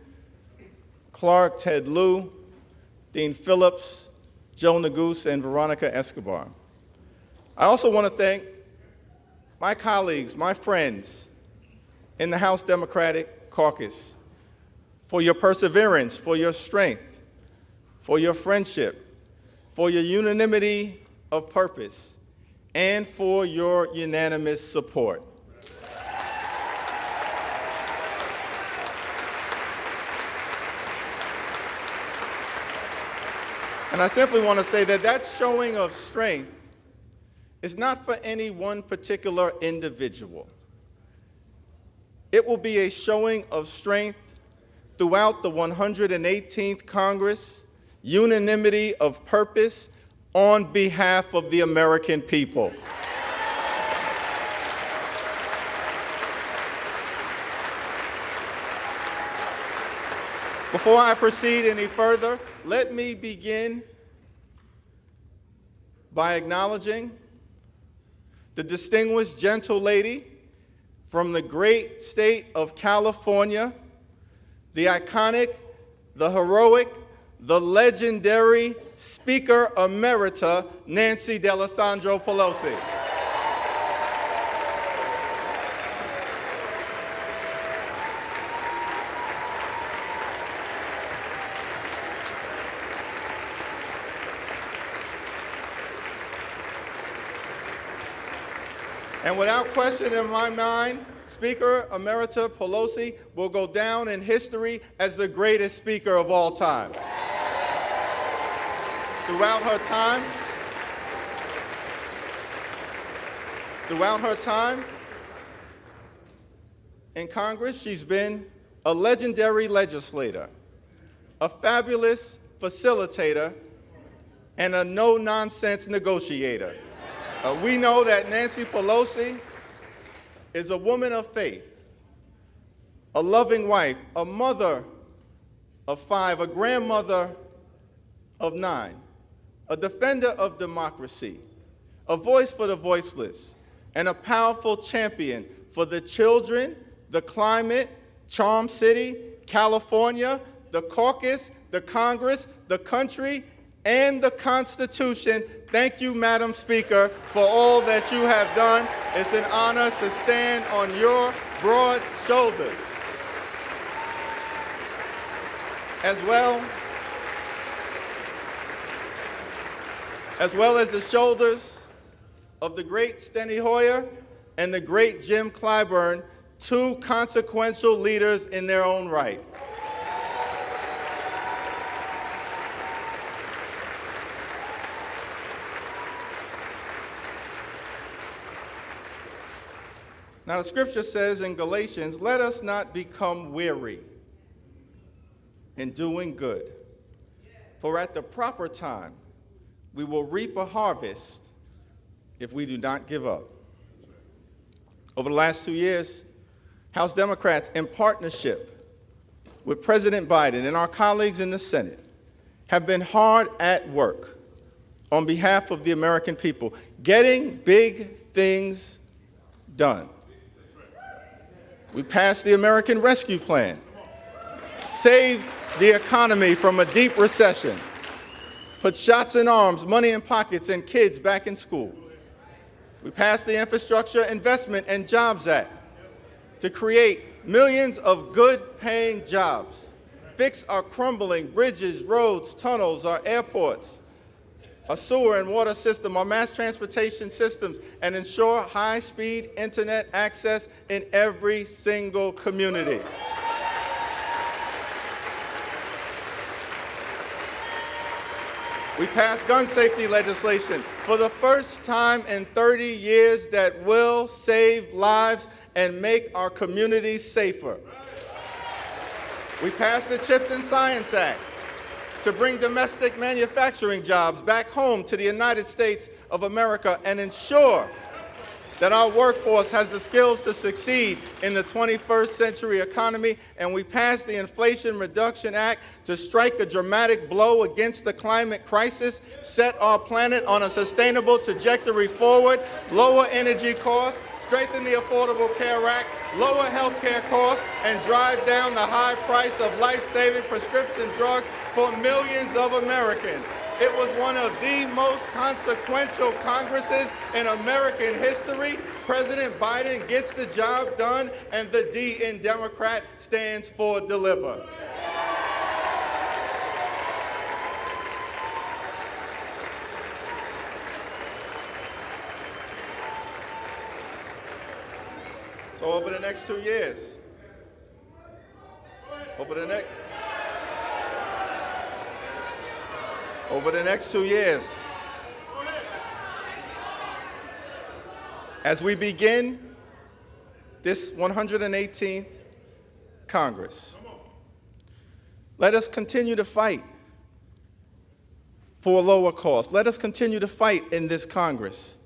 Clark, Ted Lieu, Dean Phillips, Joe Neguse, and Veronica Escobar. I also want to thank my colleagues, my friends in the House Democratic Caucus for your perseverance, for your strength, for your friendship, for your unanimity of purpose, and for your unanimous support. And I simply want to say that that showing of strength is not for any one particular individual. It will be a showing of strength throughout the 118th Congress, unanimity of purpose on behalf of the American people. Before I proceed any further, let me begin by acknowledging the distinguished gentle lady from the great state of California, the iconic, the heroic, the legendary Speaker Emerita, Nancy D'Alessandro Pelosi. And without question in my mind, Speaker Emerita Pelosi will go down in history as the greatest speaker of all time. Throughout her time in Congress, she's been a legendary legislator, a fabulous facilitator, and a no-nonsense negotiator. We know that Nancy Pelosi is a woman of faith, a loving wife, a mother of 5, a grandmother of 9, a defender of democracy, a voice for the voiceless, and a powerful champion for the children, the climate, Charm City, California, the caucus, the Congress, the country, and the Constitution. Thank you, Madam Speaker, for all that you have done. It's an honor to stand on your broad shoulders. As well as the shoulders of the great Steny Hoyer and the great Jim Clyburn, 2 consequential leaders in their own right. Now, the scripture says in Galatians, let us not become weary in doing good, for at the proper time we will reap a harvest if we do not give up. Over the last 2 years, House Democrats, in partnership with President Biden and our colleagues in the Senate, have been hard at work on behalf of the American people, getting big things done. We passed the American Rescue Plan, saved the economy from a deep recession, put shots in arms, money in pockets, and kids back in school. We passed the Infrastructure Investment and Jobs Act to create millions of good-paying jobs, fix our crumbling bridges, roads, tunnels, our airports, our sewer and water system, our mass transportation systems, and ensure high-speed internet access in every single community. We passed gun safety legislation for the first time in 30 years that will save lives and make our communities safer. We passed the Chips and Science Act to bring domestic manufacturing jobs back home to the United States of America and ensure that our workforce has the skills to succeed in the 21st century economy. And we passed the Inflation Reduction Act to strike a dramatic blow against the climate crisis, set our planet on a sustainable trajectory forward, lower energy costs, strengthen the Affordable Care Act, lower health care costs, and drive down the high price of life-saving prescription drugs for millions of Americans. It was one of the most consequential Congresses in American history. President Biden gets the job done, and the D in Democrat stands for deliver. So over the next 2 years, over the next 2 years, as we begin this 118th Congress, let us continue to fight for lower costs. Let us continue to fight in this Congress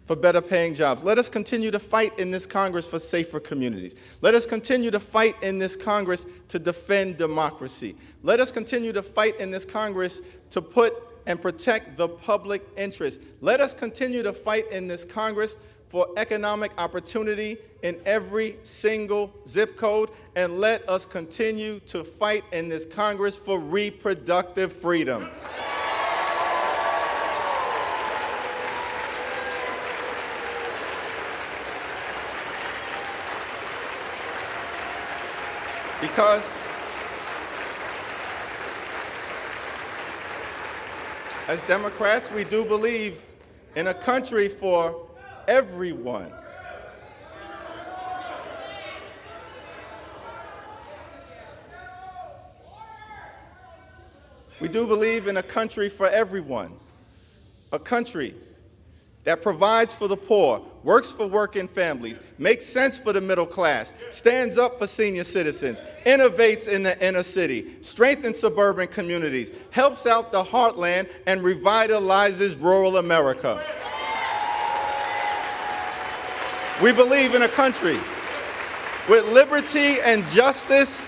for better paying jobs. Let us continue to fight in this Congress for safer communities. Let us continue to fight in this Congress to defend democracy. Let us continue to fight in this Congress to put and protect the public interest. Let us continue to fight in this Congress for economic opportunity in every single zip code. And let us continue to fight in this Congress for reproductive freedom. Because as Democrats, we do believe in a country for everyone. We do believe in a country for everyone, a country that provides for the poor, works for working families, makes sense for the middle class, stands up for senior citizens, innovates in the inner city, strengthens suburban communities, helps out the heartland, and revitalizes rural America. We believe in a country with liberty and justice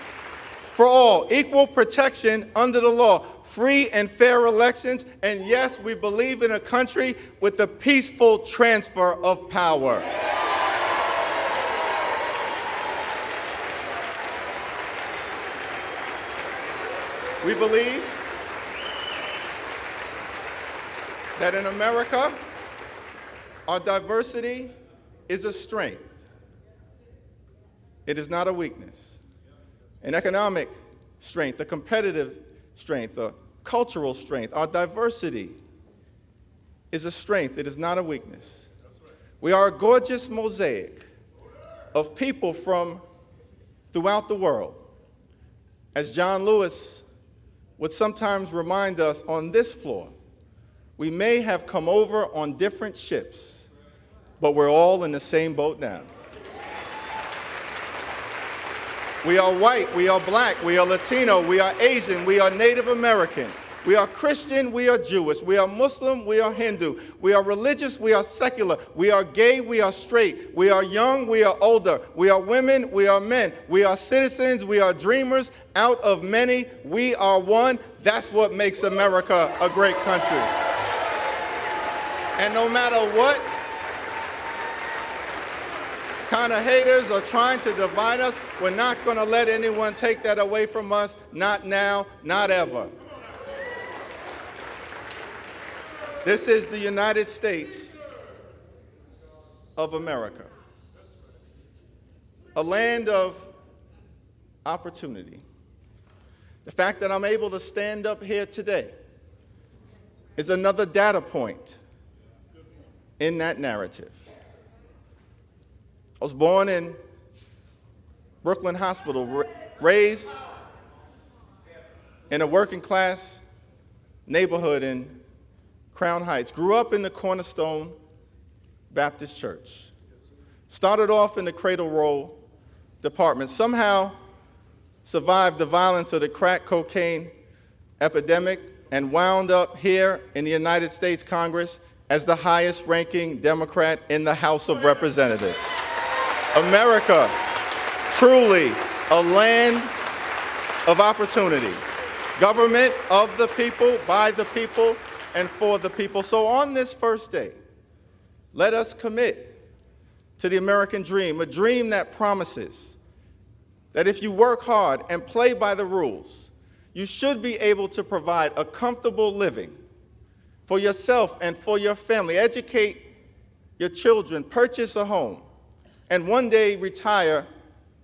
for all, equal protection under the law, free and fair elections, and yes, we believe in a country with the peaceful transfer of power. We believe that in America, our diversity is a strength. It is not a weakness. An economic strength, a competitive strength, a cultural strength. Our diversity is a strength. It is not a weakness. We are a gorgeous mosaic of people from throughout the world. As John Lewis would sometimes remind us on this floor, we may have come over on different ships, but we're all in the same boat now. We are white, we are black, we are Latino, we are Asian, we are Native American, we are Christian, we are Jewish, we are Muslim, we are Hindu, we are religious, we are secular, we are gay, we are straight, we are young, we are older, we are women, we are men, we are citizens, we are dreamers. Out of many, we are one. That's what makes America a great country. And no matter what kind of haters are trying to divide us, we're not going to let anyone take that away from us. Not now, not ever. This is the United States of America, a land of opportunity. The fact that I'm able to stand up here today is another data point in that narrative. I was born in Brooklyn Hospital, raised in a working class neighborhood in Crown Heights, grew up in the Cornerstone Baptist Church, started off in the cradle roll department, somehow survived the violence of the crack cocaine epidemic, and wound up here in the United States Congress as the highest ranking Democrat in the House of Representatives. America, truly a land of opportunity. Government of the people, by the people, and for the people. So on this first day, let us commit to the American dream, a dream that promises that if you work hard and play by the rules, you should be able to provide a comfortable living for yourself and for your family, educate your children, purchase a home, and one day retire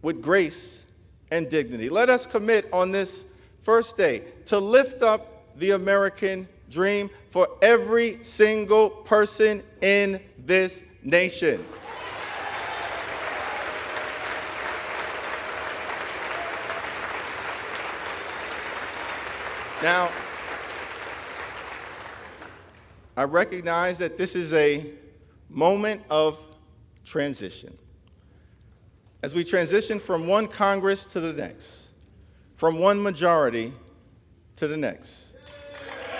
with grace and dignity. Let us commit on this first day to lift up the American dream for every single person in this nation. Now, I recognize that this is a moment of transition. As we transition from one Congress to the next, from one majority to the next,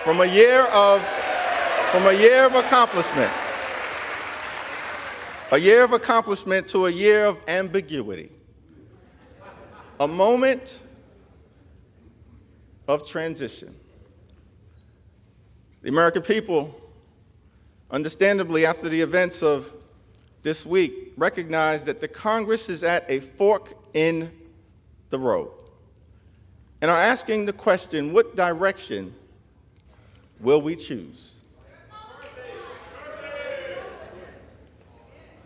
from a year of accomplishment to a year of ambiguity, a moment of transition. The American people, understandably, after the events of this week, recognize that the Congress is at a fork in the road and are asking the question, what direction will we choose?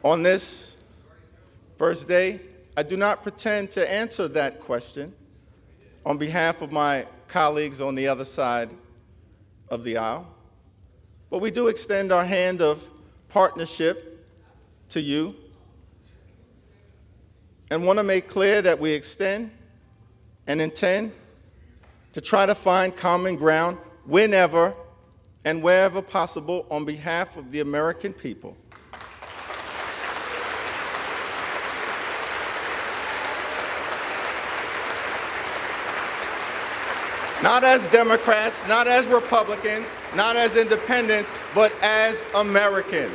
On this first day, I do not pretend to answer that question on behalf of my colleagues on the other side of the aisle, but we do extend our hand of partnership to you and want to make clear that we extend and intend to try to find common ground whenever and wherever possible on behalf of the American people. Not as Democrats, not as Republicans, not as independents, but as Americans.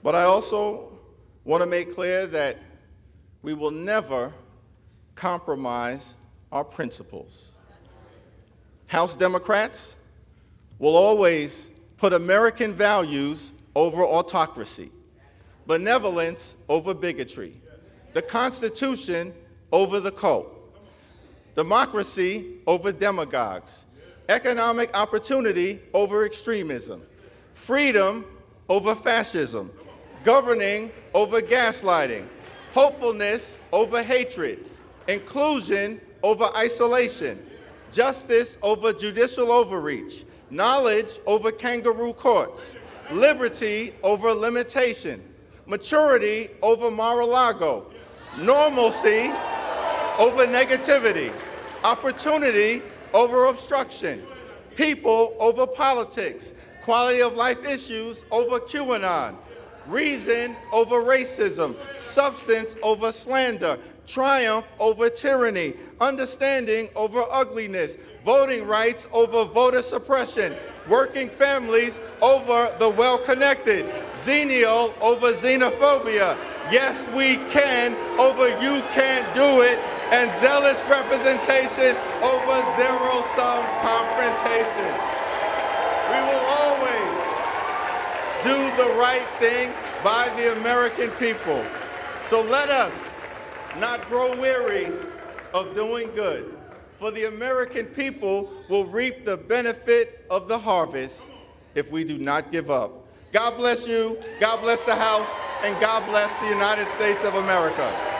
But I also want to make clear that we will never compromise our principles. House Democrats will always put American values over autocracy, benevolence over bigotry, the Constitution over the cult, democracy over demagogues, economic opportunity over extremism, freedom over fascism, governing over gaslighting, hopefulness over hatred, inclusion over isolation, justice over judicial overreach, knowledge over kangaroo courts, liberty over limitation, maturity over Mar-a-Lago, normalcy over negativity, opportunity over obstruction, people over politics, quality of life issues over QAnon, reason over racism, substance over slander, triumph over tyranny, understanding over ugliness, voting rights over voter suppression, working families over the well-connected, xenial over xenophobia, yes we can over you can't do it, and zealous representation over zero-sum confrontation. We will always do the right thing by the American people. So let us not grow weary of doing good, for the American people will reap the benefit of the harvest if we do not give up. God bless you, God bless the House, and God bless the United States of America.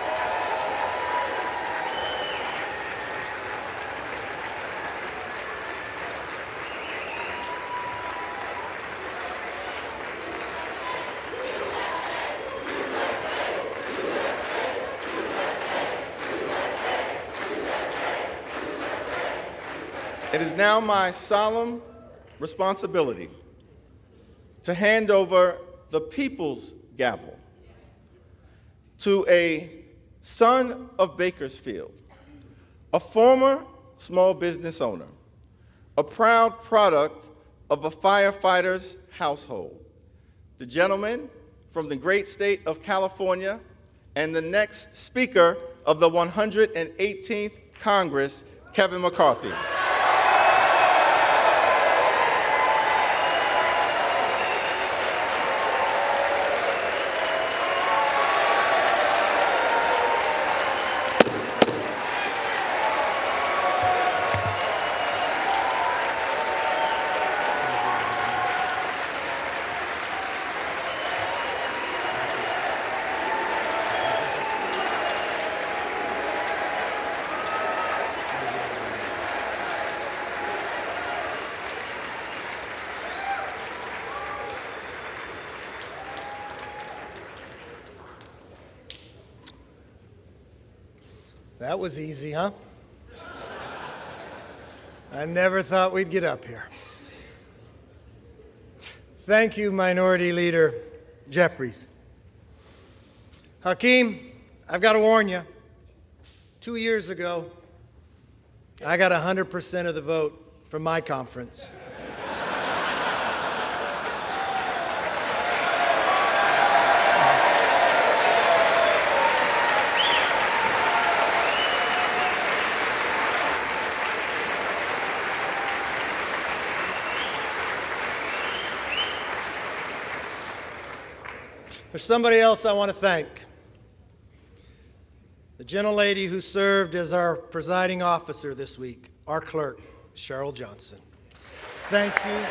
It is now my solemn responsibility to hand over the people's gavel to a son of Bakersfield, a former small business owner, a proud product of a firefighter's household, the gentleman from the great state of California and the next Speaker of the 118th Congress, Kevin McCarthy. That was easy, huh? I never thought we'd get up here. Thank you, Minority Leader Jeffries. Hakeem, I've got to warn you. 2 years ago, I got 100% of the vote from my conference. There's somebody else I want to thank. The gentlelady who served as our presiding officer this week, our clerk, Cheryl Johnson. Thank you.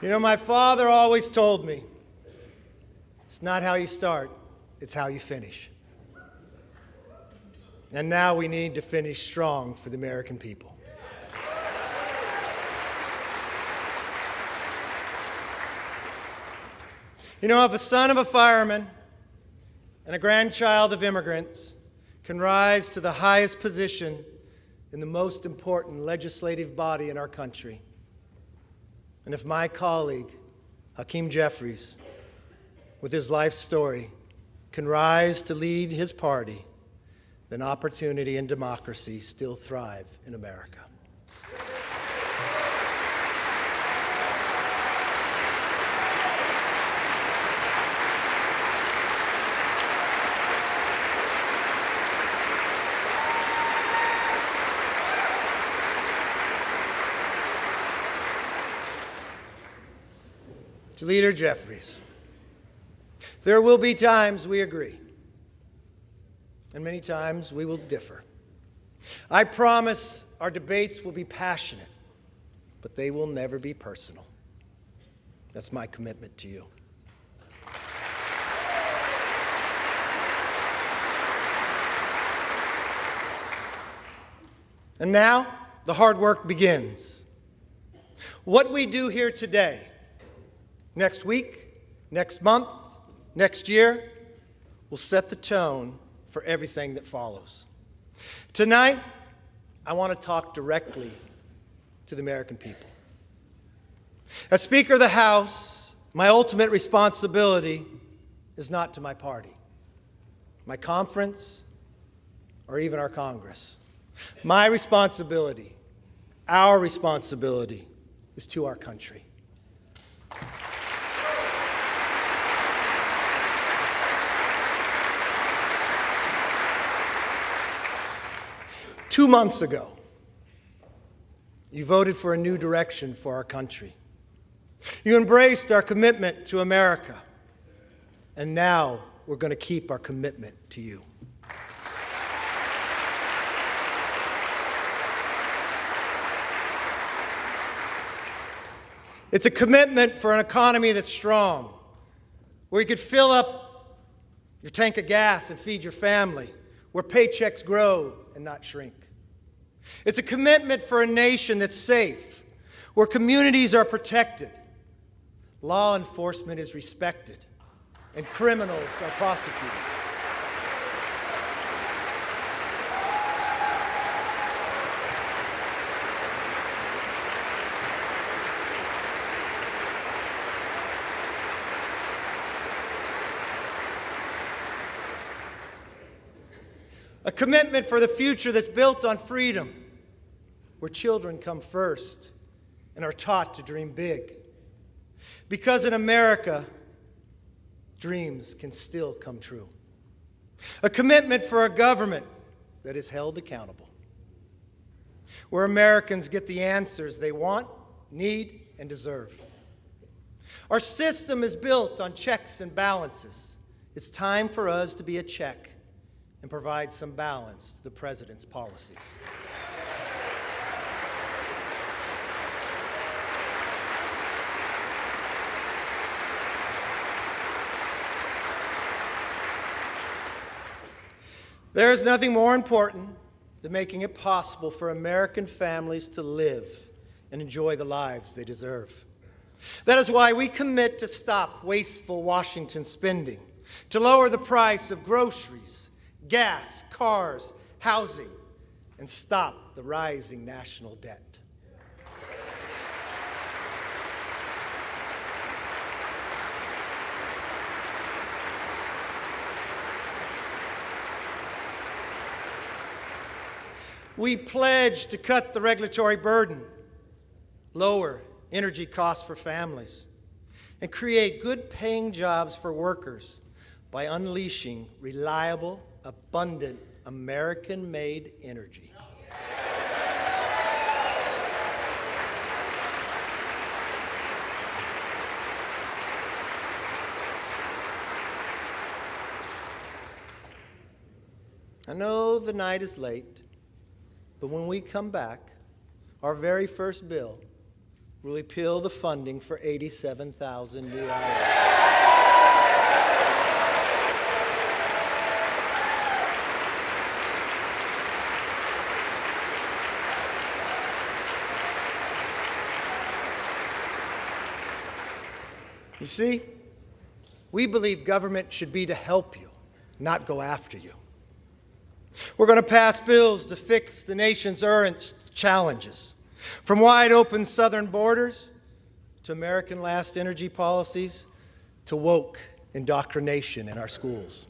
You know, my father always told me, it's not how you start, it's how you finish. And now we need to finish strong for the American people. You know, if a son of a fireman and a grandchild of immigrants can rise to the highest position in the most important legislative body in our country, And if my colleague, Hakeem Jeffries, with his life story, can rise to lead his party, then opportunity and democracy still thrive in America. To Leader Jeffries, there will be times we agree, and many times we will differ. I promise our debates will be passionate, but they will never be personal. That's my commitment to you. And now, the hard work begins. What we do here today, next week, next month, next year, will set the tone for everything that follows. Tonight, I want to talk directly to the American people. As Speaker of the House, my ultimate responsibility is not to my party, my conference, or even our Congress. My responsibility, our responsibility, is to our country. Two months ago, you voted for a new direction for our country. You embraced our commitment to America. And now we're going to keep our commitment to you. It's a commitment for an economy that's strong, where you could fill up your tank of gas and feed your family, where paychecks grow and not shrink. It's a commitment for a nation that's safe, where communities are protected, law enforcement is respected, and criminals are prosecuted. A commitment for the future that's built on freedom, where children come first and are taught to dream big. Because in America, dreams can still come true. A commitment for a government that is held accountable, where Americans get the answers they want, need, and deserve. Our system is built on checks and balances. It's time for us to be a check and provide some balance to the President's policies. There is nothing more important than making it possible for American families to live and enjoy the lives they deserve. That is why we commit to stop wasteful Washington spending, to lower the price of groceries, gas, cars, housing, and stop the rising national debt. We pledge to cut the regulatory burden, lower energy costs for families, and create good-paying jobs for workers by unleashing reliable, abundant, American-made energy. I know the night is late, but when we come back, our very first bill will repeal the funding for 87,000 new hours. You see, we believe government should be to help you, not go after you. We're going to pass bills to fix the nation's current challenges, from wide open southern borders to American last energy policies, to woke indoctrination in our schools.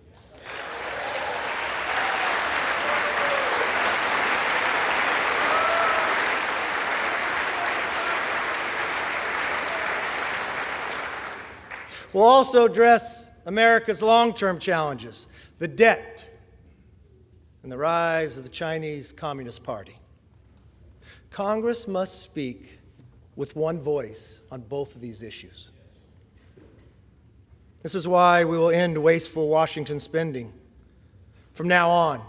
We'll also address America's long-term challenges, the debt and the rise of the Chinese Communist Party. Congress must speak with one voice on both of these issues. This is why we will end wasteful Washington spending. From now on,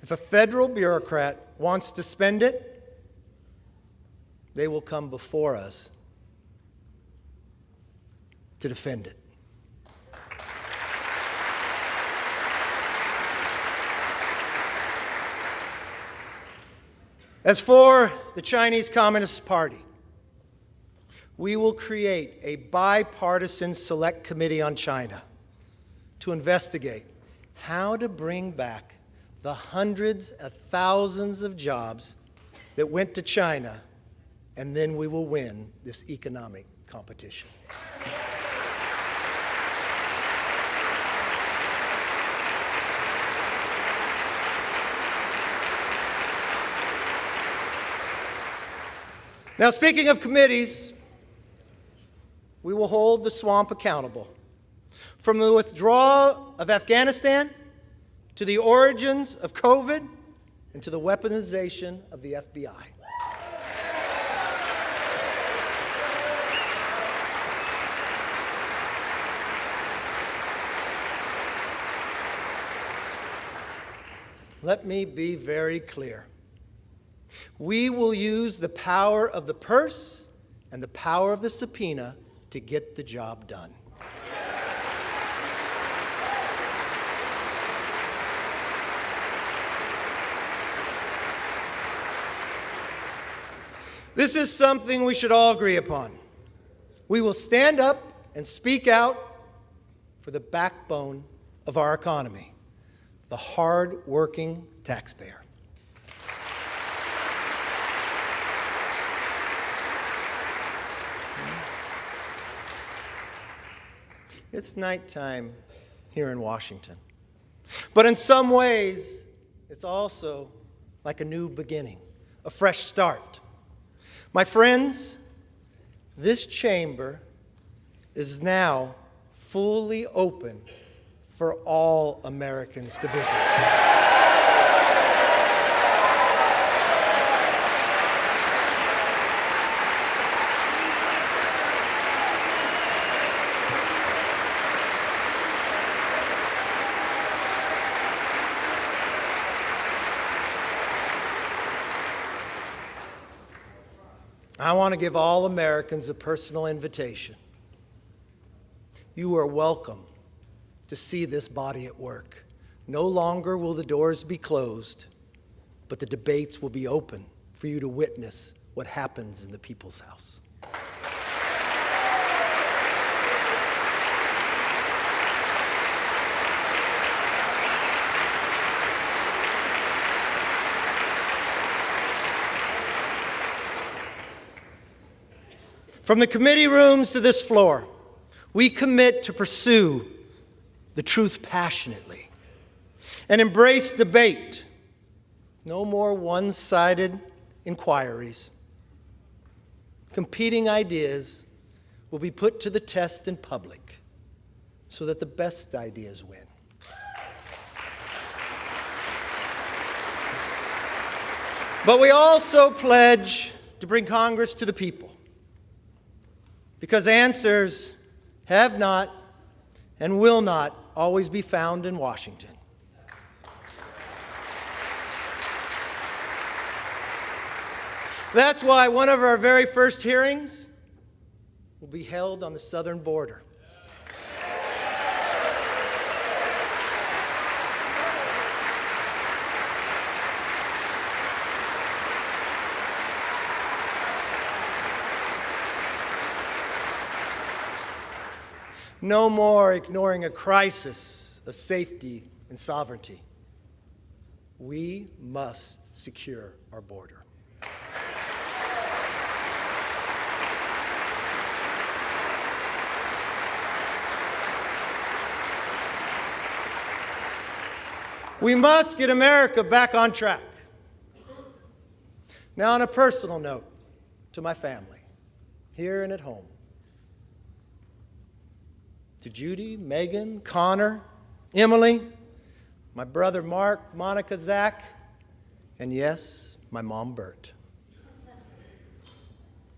if a federal bureaucrat wants to spend it, they will come before us to defend it. As for the Chinese Communist Party, we will create a bipartisan select committee on China to investigate how to bring back the hundreds of thousands of jobs that went to China, and then we will win this economic competition. Now, speaking of committees, we will hold the swamp accountable. From the withdrawal of Afghanistan to the origins of COVID and to the weaponization of the FBI. Let me be very clear. We will use the power of the purse and the power of the subpoena to get the job done. This is something we should all agree upon. We will stand up and speak out for the backbone of our economy, the hard-working taxpayer. It's nighttime here in Washington. But in some ways, it's also like a new beginning, a fresh start. My friends, this chamber is now fully open for all Americans to visit. I want to give all Americans a personal invitation. You are welcome to see this body at work. No longer will the doors be closed, but the debates will be open for you to witness what happens in the People's House. From the committee rooms to this floor, we commit to pursue the truth passionately and embrace debate. No more one-sided inquiries. Competing ideas will be put to the test in public so that the best ideas win. But we also pledge to bring Congress to the people, because answers have not and will not always be found in Washington. That's why one of our very first hearings will be held on the southern border. No more ignoring a crisis of safety and sovereignty. We must secure our border. We must get America back on track. Now, on a personal note, to my family, here and at home, to Judy, Megan, Connor, Emily, my brother Mark, Monica, Zach, and yes, my mom Bert.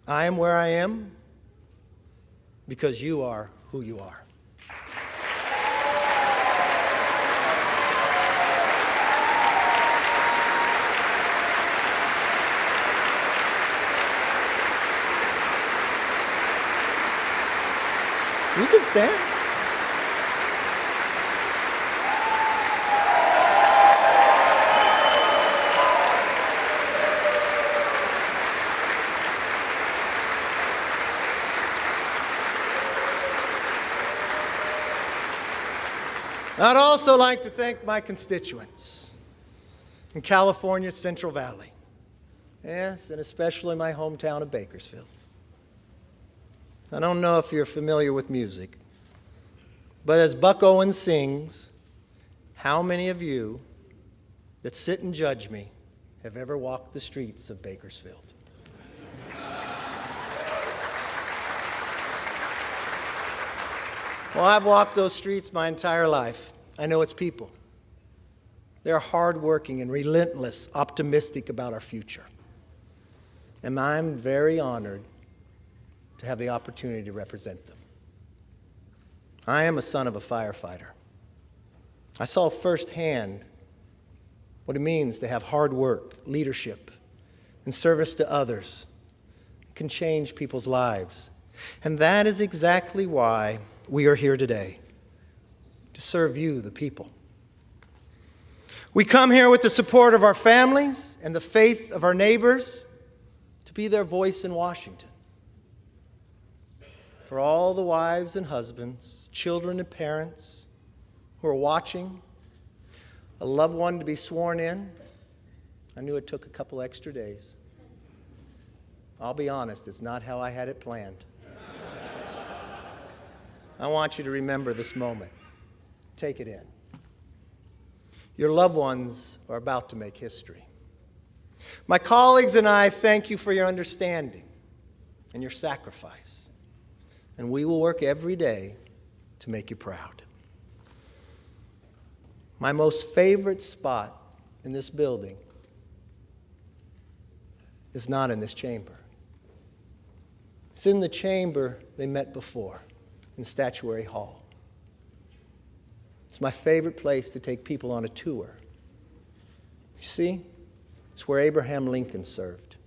I am where I am because you are who you are. You can stand. I'd also like to thank my constituents in California's Central Valley. Yes, and especially my hometown of Bakersfield. I don't know if you're familiar with music, but as Buck Owens sings, how many of you that sit and judge me have ever walked the streets of Bakersfield? Well, I've walked those streets my entire life. I know its people. They're hardworking and relentless, optimistic about our future. And I'm very honored to have the opportunity to represent them. I am a son of a firefighter. I saw firsthand what it means to have hard work, leadership, and service to others. It can change people's lives. And that is exactly why we are here today, to serve you, the people. We come here with the support of our families and the faith of our neighbors to be their voice in Washington. For all the wives and husbands, children and parents who are watching, a loved one to be sworn in, I knew it took a couple extra days. I'll be honest, it's not how I had it planned. I want you to remember this moment. Take it in. Your loved ones are about to make history. My colleagues and I thank you for your understanding and your sacrifice. And we will work every day to make you proud. My most favorite spot in this building is not in this chamber. It's in the chamber they met before, in Statuary Hall. It's my favorite place to take people on a tour. You see, it's where Abraham Lincoln served.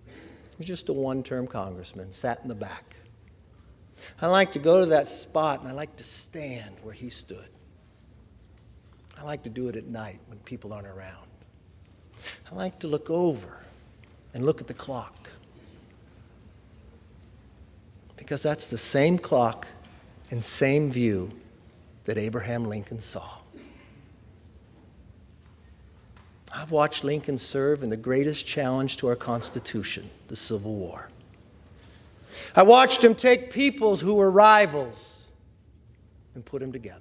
He was just a one-term congressman, sat in the back. I like to go to that spot and I like to stand where he stood. I like to do it at night when people aren't around. I like to look over and look at the clock. Because that's the same clock and same view that Abraham Lincoln saw. I've watched Lincoln serve in the greatest challenge to our Constitution, the Civil War. I watched him take peoples who were rivals and put them together.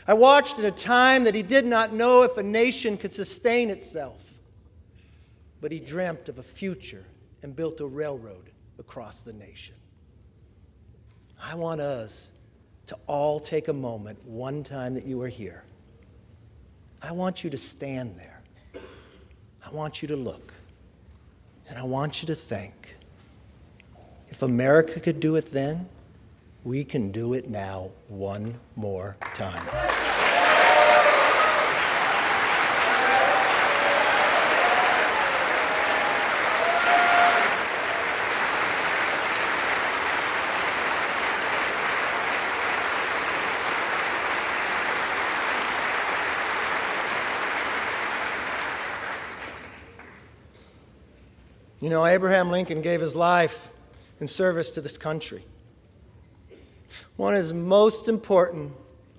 I watched in a time that he did not know if a nation could sustain itself, but he dreamt of a future and built a railroad across the nation. I want us to all take a moment one time that you are here. I want you to stand there. I want you to look. And I want you to think. If America could do it then, we can do it now one more time. You know, Abraham Lincoln gave his life in service to this country. One of his most important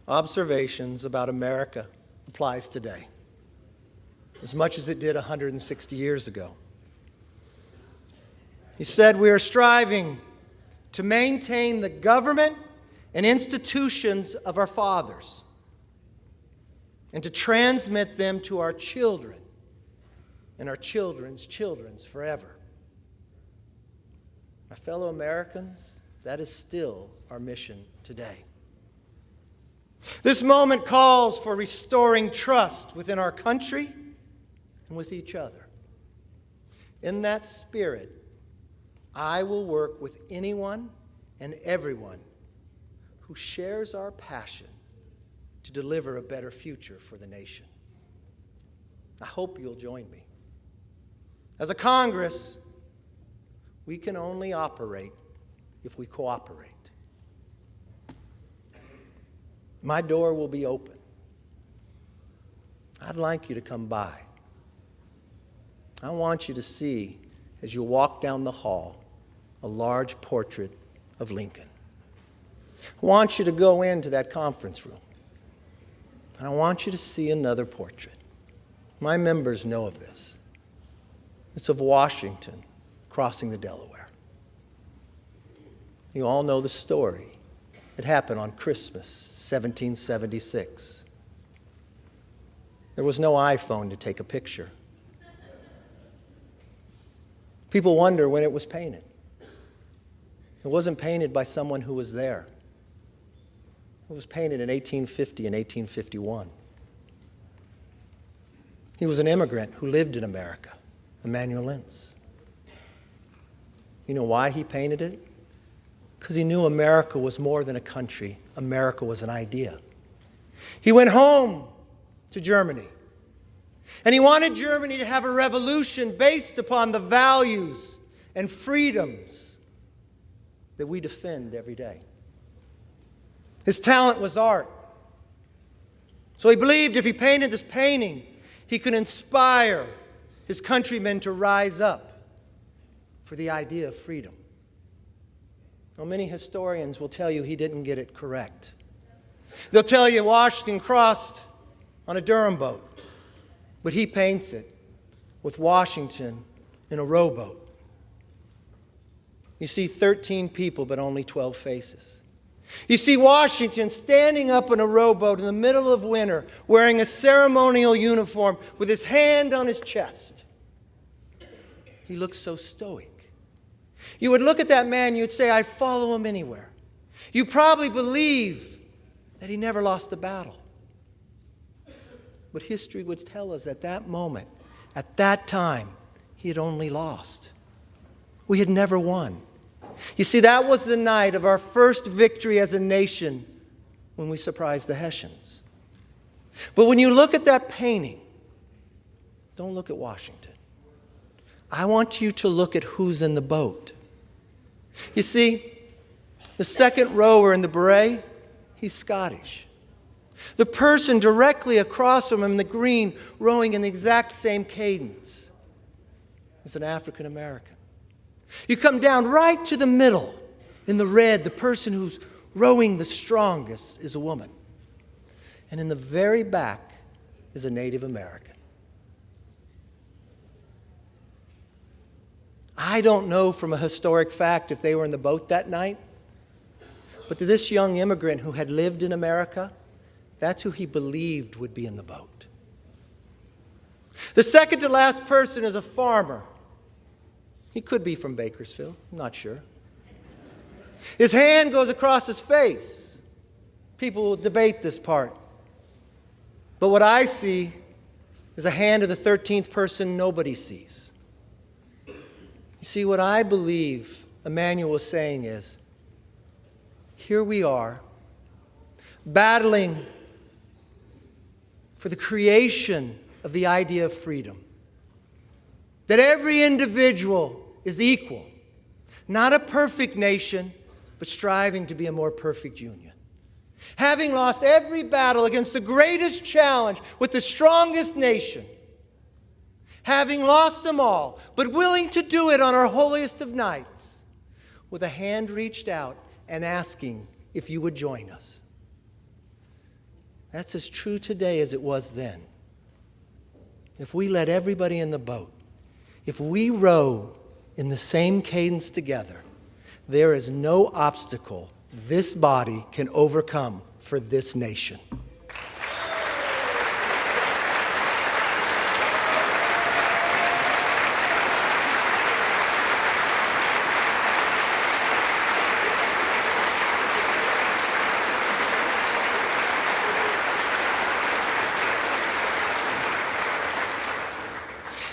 observations about America applies today, as much as it did 160 years ago. He said, "We are striving to maintain the government and institutions of our fathers, and to transmit them to our children and our children's children's forever. My fellow Americans, that is still our mission today. This moment calls for restoring trust within our country and with each other. In that spirit, I will work with anyone and everyone who shares our passion to deliver a better future for the nation. I hope you'll join me. As a Congress, we can only operate if we cooperate. My door will be open. I'd like you to come by. I want you to see, as you walk down the hall, a large portrait of Lincoln. I want you to go into that conference room. I want you to see another portrait. My members know of this. It's of Washington crossing the Delaware. You all know the story. It happened on Christmas, 1776. There was no iPhone to take a picture. People wonder when it was painted. It wasn't painted by someone who was there. It was painted in 1850 and 1851. He was an immigrant who lived in America, Emanuel Lentz. You know why he painted it? Because he knew America was more than a country. America was an idea. He went home to Germany, and he wanted Germany to have a revolution based upon the values and freedoms that we defend every day. His talent was art. So he believed if he painted this painting, he could inspire his countrymen to rise up for the idea of freedom. Well, many historians will tell you he didn't get it correct. They'll tell you Washington crossed on a Durham boat, but he paints it with Washington in a rowboat. You see 13 people, but only 12 faces. You see Washington standing up in a rowboat in the middle of winter, wearing a ceremonial uniform with his hand on his chest. He looks so stoic. You would look at that man, you'd say, I'd follow him anywhere. You probably believe that he never lost a battle. But history would tell us at that moment, at that time, he had only lost. We had never won. You see, that was the night of our first victory as a nation when we surprised the Hessians. But when you look at that painting, don't look at Washington. I want you to look at who's in the boat. You see, the second rower in the beret, he's Scottish. The person directly across from him in the green, rowing in the exact same cadence, is an African American. You come down right to the middle in the red, the person who's rowing the strongest is a woman. And in the very back is a Native American. I don't know from a historic fact if they were in the boat that night, but to this young immigrant who had lived in America, that's who he believed would be in the boat. The second to last person is a farmer. He could be from Bakersfield, I'm not sure. His hand goes across his face. People will debate this part. But what I see is a hand of the 13th person nobody sees. You see, what I believe Emmanuel was saying is, here we are, battling for the creation of the idea of freedom. That every individual is equal. Not a perfect nation, but striving to be a more perfect union. Having lost every battle against the greatest challenge with the strongest nation. Having lost them all, but willing to do it on our holiest of nights, with a hand reached out and asking if you would join us. That's as true today as it was then. If we let everybody in the boat, if we row in the same cadence together, there is no obstacle this body can overcome for this nation.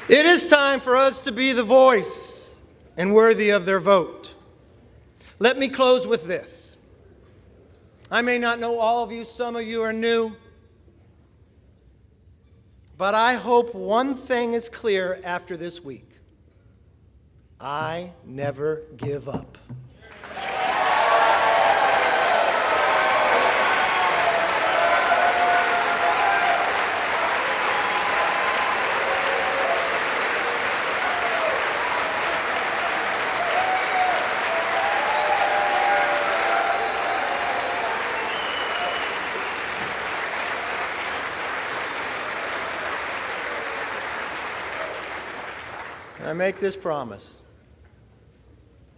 It is time for us to be the voice and worthy of their vote. Let me close with this. I may not know all of you, some of you are new, but I hope one thing is clear after this week. I never give up. I make this promise.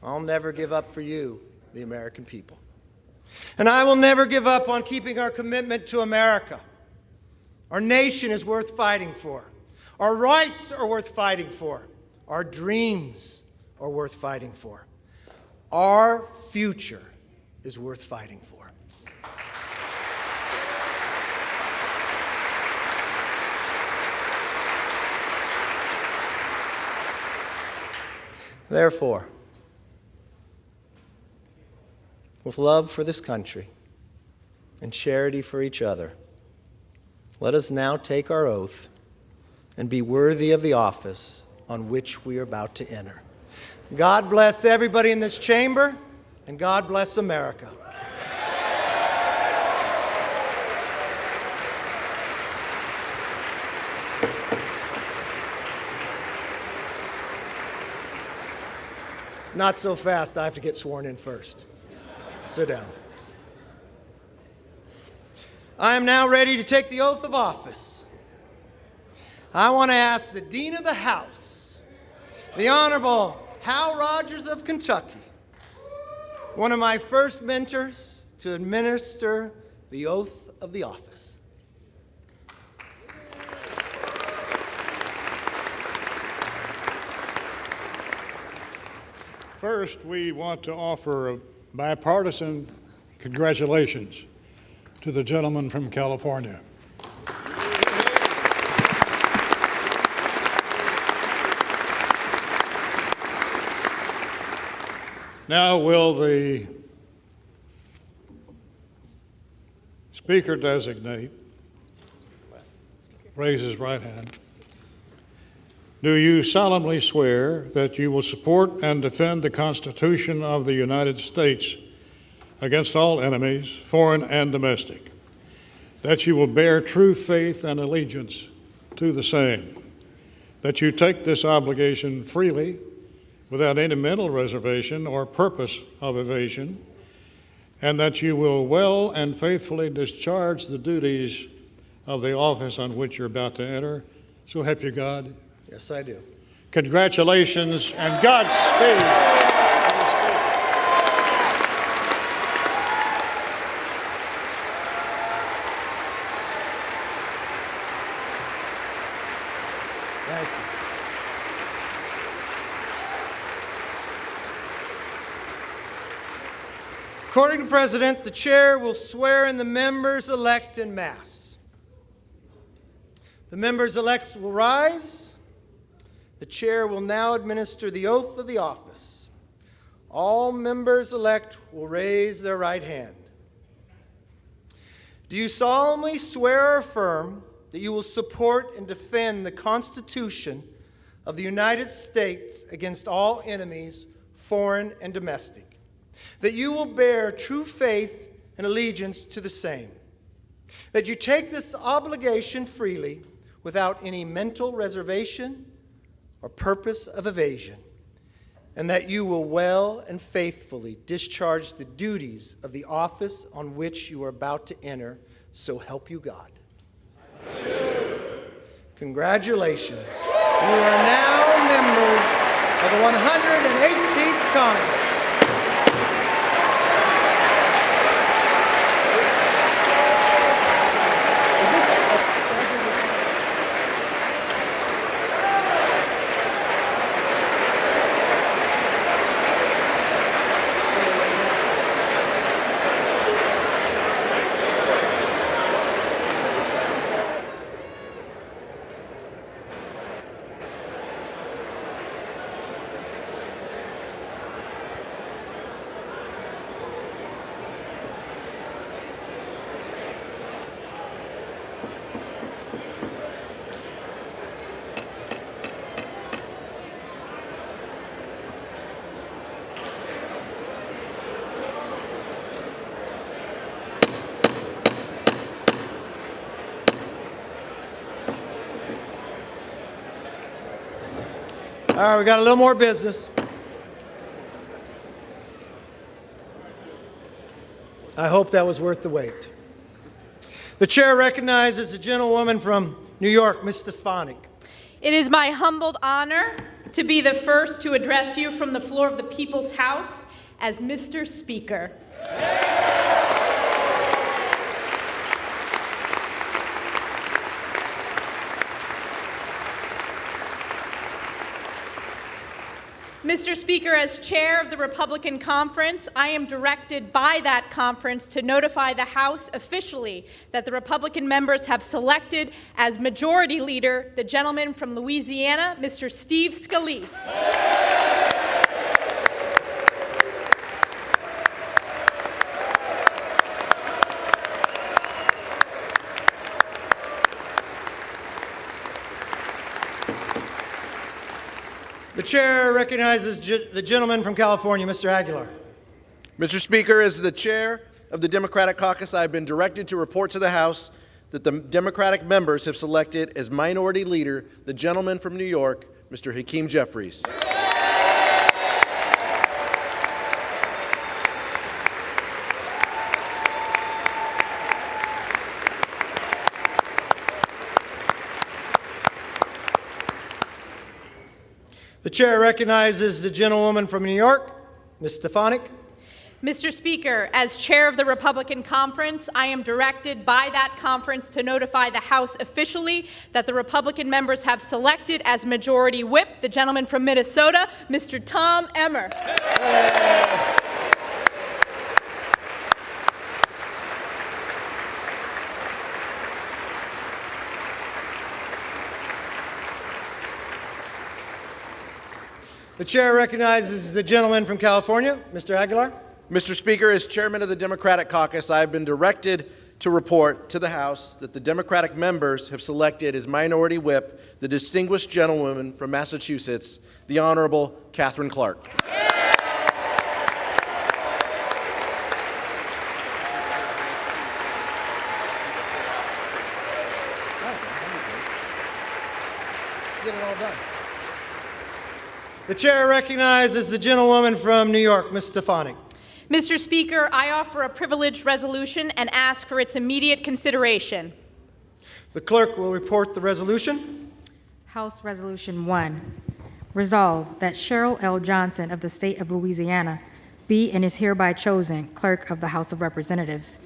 I'll never give up for you, the American people. And I will never give up on keeping our commitment to America. Our nation is worth fighting for. Our rights are worth fighting for. Our dreams are worth fighting for. Our future is worth fighting for. Therefore, with love for this country and charity for each other, let us now take our oath and be worthy of the office on which we are about to enter. God bless everybody in this chamber, and God bless America. Not so fast. I have to get sworn in first. Sit down. I am now ready to take the oath of office. I want to ask the Dean of the House, the Honorable Hal Rogers of Kentucky, one of my first mentors, to administer the oath of the office. First, we want to offer a bipartisan congratulations to the gentleman from California. Now, will the Speaker designate raise his right hand? Do you solemnly swear that you will support and defend the Constitution of the United States against all enemies, foreign and domestic, that you will bear true faith and allegiance to the same, that you take this obligation freely, without any mental reservation or purpose of evasion, and that you will well and faithfully discharge the duties of the office on which you're about to enter? So help you God. Yes, I do. Congratulations and Godspeed. Thank you. According to the President, the Chair will swear in the members-elect en masse. The members-elect will rise. The Chair will now administer the oath of the office. All members-elect will raise their right hand. Do you solemnly swear or affirm that you will support and defend the Constitution of the United States against all enemies, foreign and domestic, that you will bear true faith and allegiance to the same, that you take this obligation freely without any mental reservation or purpose of evasion, and that you will well and faithfully discharge the duties of the office on which you are about to enter, so help you God. Congratulations. You are now members of the 118th Congress. All right, we got a little more business. I hope that was worth the wait. The chair recognizes the gentlewoman from New York, Ms. Stefanik. It is my humbled honor to be the first to address you from the floor of the People's House as Mr. Speaker. Mr. Speaker, as chair of the Republican Conference, I am directed by that conference to notify the House officially that the Republican members have selected as Majority Leader the gentleman from Louisiana, Mr. Steve Scalise. The chair recognizes the gentleman from California, Mr. Aguilar. Mr. Speaker, as the chair of the Democratic Caucus, I have been directed to report to the House that the Democratic members have selected as Minority Leader the gentleman from New York, Mr. Hakeem Jeffries. The chair recognizes the gentlewoman from New York, Ms. Stefanik. Mr. Speaker, as chair of the Republican Conference, I am directed by that conference to notify the House officially that the Republican members have selected as Majority Whip the gentleman from Minnesota, Mr. Tom Emmer. The chair recognizes the gentleman from California, Mr. Aguilar. Mr. Speaker, as chairman of the Democratic Caucus, I have been directed to report to the House that the Democratic members have selected as Minority Whip the distinguished gentlewoman from Massachusetts, the Honorable Catherine Clark. Get it all done. The chair recognizes the gentlewoman from New York, Ms. Stefanik. Mr. Speaker, I offer a privileged resolution and ask for its immediate consideration. The clerk will report the resolution. House Resolution 1. Resolved that Cheryl L. Johnson of the state of Louisiana be and is hereby chosen Clerk of the House of Representatives.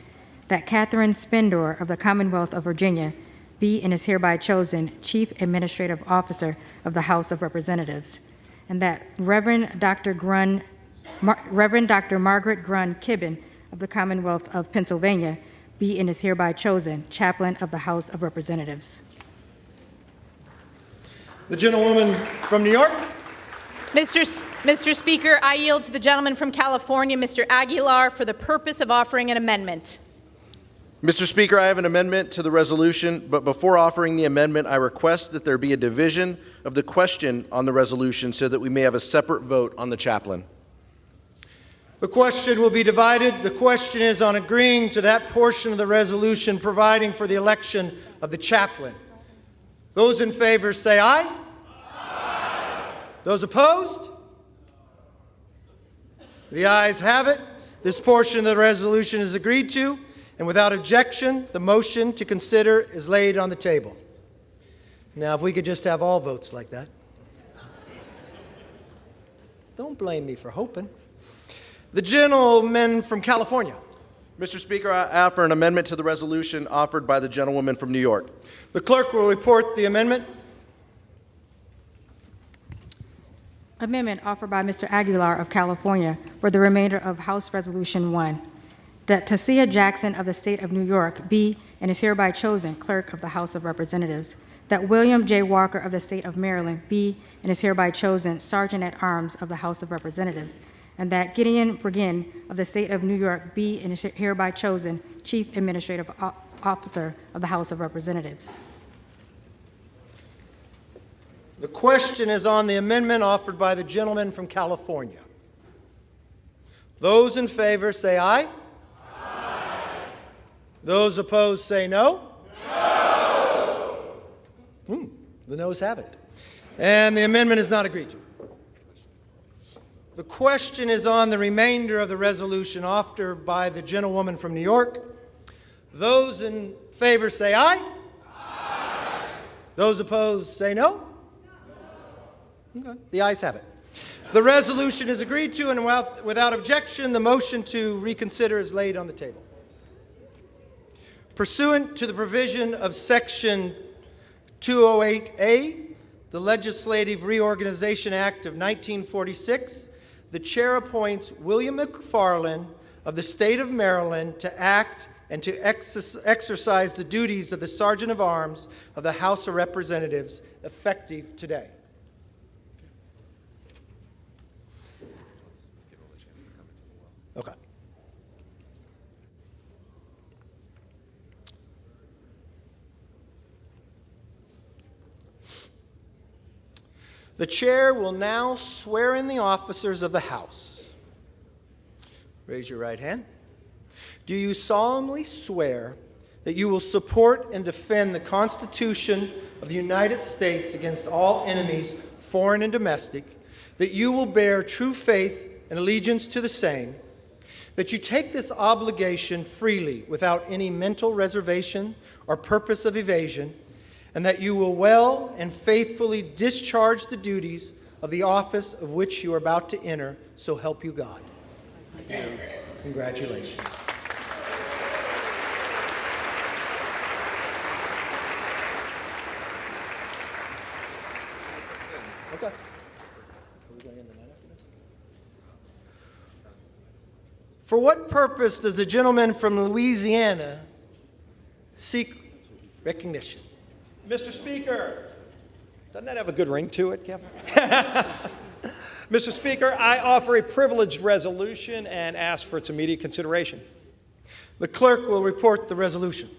That Catherine Spendor of the Commonwealth of Virginia be and is hereby chosen Chief Administrative Officer of the House of Representatives. And that Reverend Dr. Margaret Grun Kibben of the Commonwealth of Pennsylvania be and is hereby chosen Chaplain of the House of Representatives. The gentlewoman from New York. Mr. Speaker, I yield to the gentleman from California, Mr. Aguilar, for the purpose of offering an amendment. Mr. Speaker, I have an amendment to the resolution, but before offering the amendment, I request that there be a division of the question on the resolution so that we may have a separate vote on the chaplain. The question will be divided. The question is on agreeing to that portion of the resolution providing for the election of the chaplain. Those in favor say aye. Aye. Those opposed? The ayes have it. This portion of the resolution is agreed to, and without objection, the motion to consider is laid on the table. Now, if we could just have all votes like that. Don't blame me for hoping. The gentleman from California. Mr. Speaker, I offer an amendment to the resolution offered by the gentlewoman from New York. The clerk will report the amendment. Amendment offered by Mr. Aguilar of California for the remainder of House Resolution 1. That Tasia Jackson of the state of New York be and is hereby chosen Clerk of the House of Representatives. That William J. Walker of the state of Maryland be and is hereby chosen Sergeant-at-Arms of the House of Representatives. And that Gideon Bergen of the state of New York be and is hereby chosen Chief Administrative Officer of the House of Representatives. The question is on the amendment offered by the gentleman from California. Those in favor say aye. Aye. Those opposed say no. No. The noes have it. And the amendment is not agreed to. The question is on the remainder of the resolution offered by the gentlewoman from New York. Those in favor say aye. Aye. Those opposed say no. Okay. The ayes have it. The resolution is agreed to, and without objection, the motion to reconsider is laid on the table. Pursuant to the provision of Section 208A, the Legislative Reorganization Act of 1946, the chair appoints William McFarland of the state of Maryland to act and to exercise the duties of the Sergeant of Arms of the House of Representatives, effective today. Okay. The chair will now swear in the officers of the House. Raise your right hand. Do you solemnly swear that you will support and defend the Constitution of the United States against all enemies, foreign and domestic, that you will bear true faith and allegiance to the same, that you take this obligation freely without any mental reservation or purpose of evasion, and that you will well and faithfully discharge the duties of the office of which you are about to enter, so help you God? I do. Congratulations. Okay. Are we going in the night after this? For what purpose does the gentleman from Louisiana seek recognition? Mr. Speaker, doesn't that have a good ring to it, Kevin? Mr. Speaker, I offer a privileged resolution and ask for its immediate consideration. The clerk will report the resolution.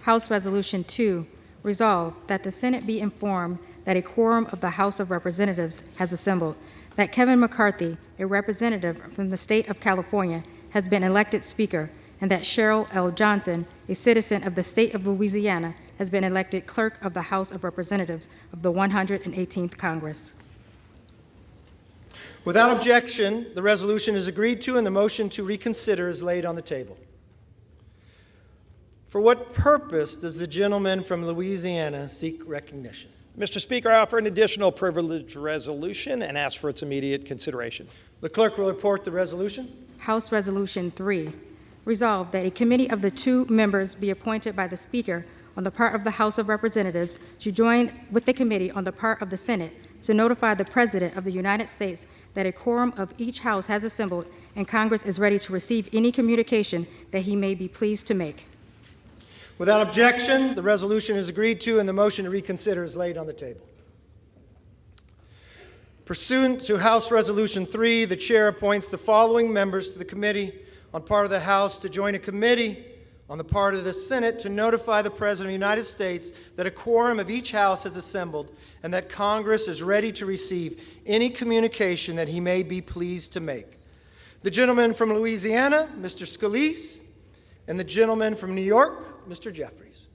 House Resolution 2, resolved that the Senate be informed that a quorum of the House of Representatives has assembled, that Kevin McCarthy, a representative from the state of California, has been elected Speaker, and that Cheryl L. Johnson, a citizen of the state of Louisiana, has been elected Clerk of the House of Representatives of the 118th Congress. Without objection, the resolution is agreed to, and the motion to reconsider is laid on the table. For what purpose does the gentleman from Louisiana seek recognition? Mr. Speaker, I offer an additional privileged resolution and ask for its immediate consideration. The clerk will report the resolution. House Resolution 3, resolved that a committee of the 2 members be appointed by the Speaker on the part of the House of Representatives to join with the committee on the part of the Senate to notify the President of the United States that a quorum of each House has assembled and Congress is ready to receive any communication that he may be pleased to make. Without objection, the resolution is agreed to, and the motion to reconsider is laid on the table. Pursuant to House Resolution 3, the chair appoints the following members to the committee on part of the House to join a committee on the part of the Senate to notify the President of the United States that a quorum of each House has assembled and that Congress is ready to receive any communication that he may be pleased to make. The gentleman from Louisiana, Mr. Scalise, and the gentleman from New York, Mr. Jeffries.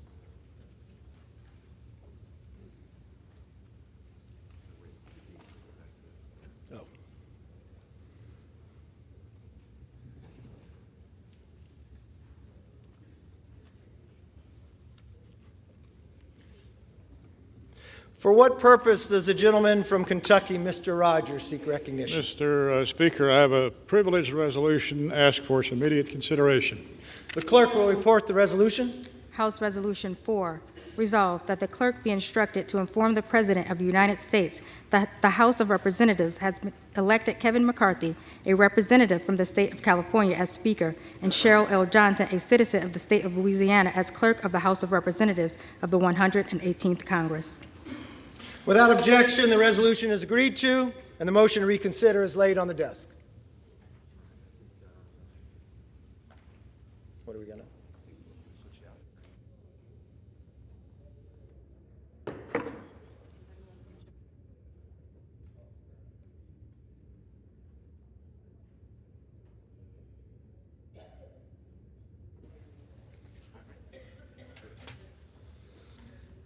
For what purpose does the gentleman from Kentucky, Mr. Rogers, seek recognition? Mr. Speaker, I have a privileged resolution, ask for its immediate consideration. The clerk will report the resolution. House Resolution 4, resolved that the clerk be instructed to inform the President of the United States that the House of Representatives has elected Kevin McCarthy, a representative from the state of California, as Speaker, and Cheryl L. Johnson, a citizen of the state of Louisiana, as Clerk of the House of Representatives of the 118th Congress. Without objection, the resolution is agreed to, and the motion to reconsider is laid on the desk. What are we going to?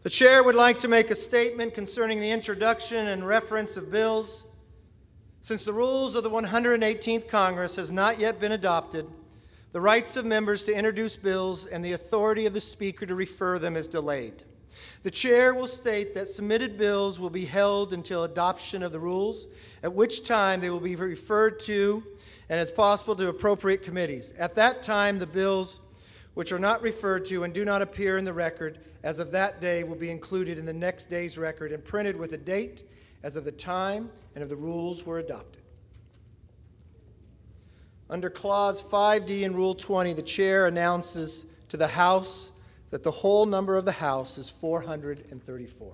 The chair would like to make a statement concerning the introduction and reference of bills. Since the rules of the 118th Congress has not yet been adopted, the rights of members to introduce bills and the authority of the Speaker to refer them is delayed. The chair will state that submitted bills will be held until adoption of the rules, at which time they will be referred to and, as possible, to appropriate committees. At that time, the bills which are not referred to and do not appear in the record as of that day will be included in the next day's record and printed with a date as of the time and of the rules were adopted. Under Clause 5D in Rule 20, the chair announces to the House that the whole number of the House is 434.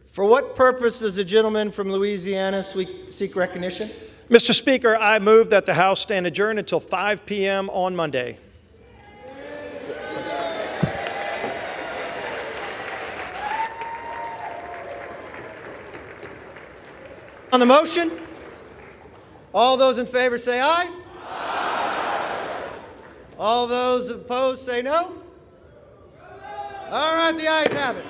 For what purpose does the gentleman from Louisiana seek recognition? Mr. Speaker, I move that the House stand adjourned until 5 p.m. on Monday. On the motion, all those in favor say aye. Aye. All those opposed say no. All right, the ayes have it.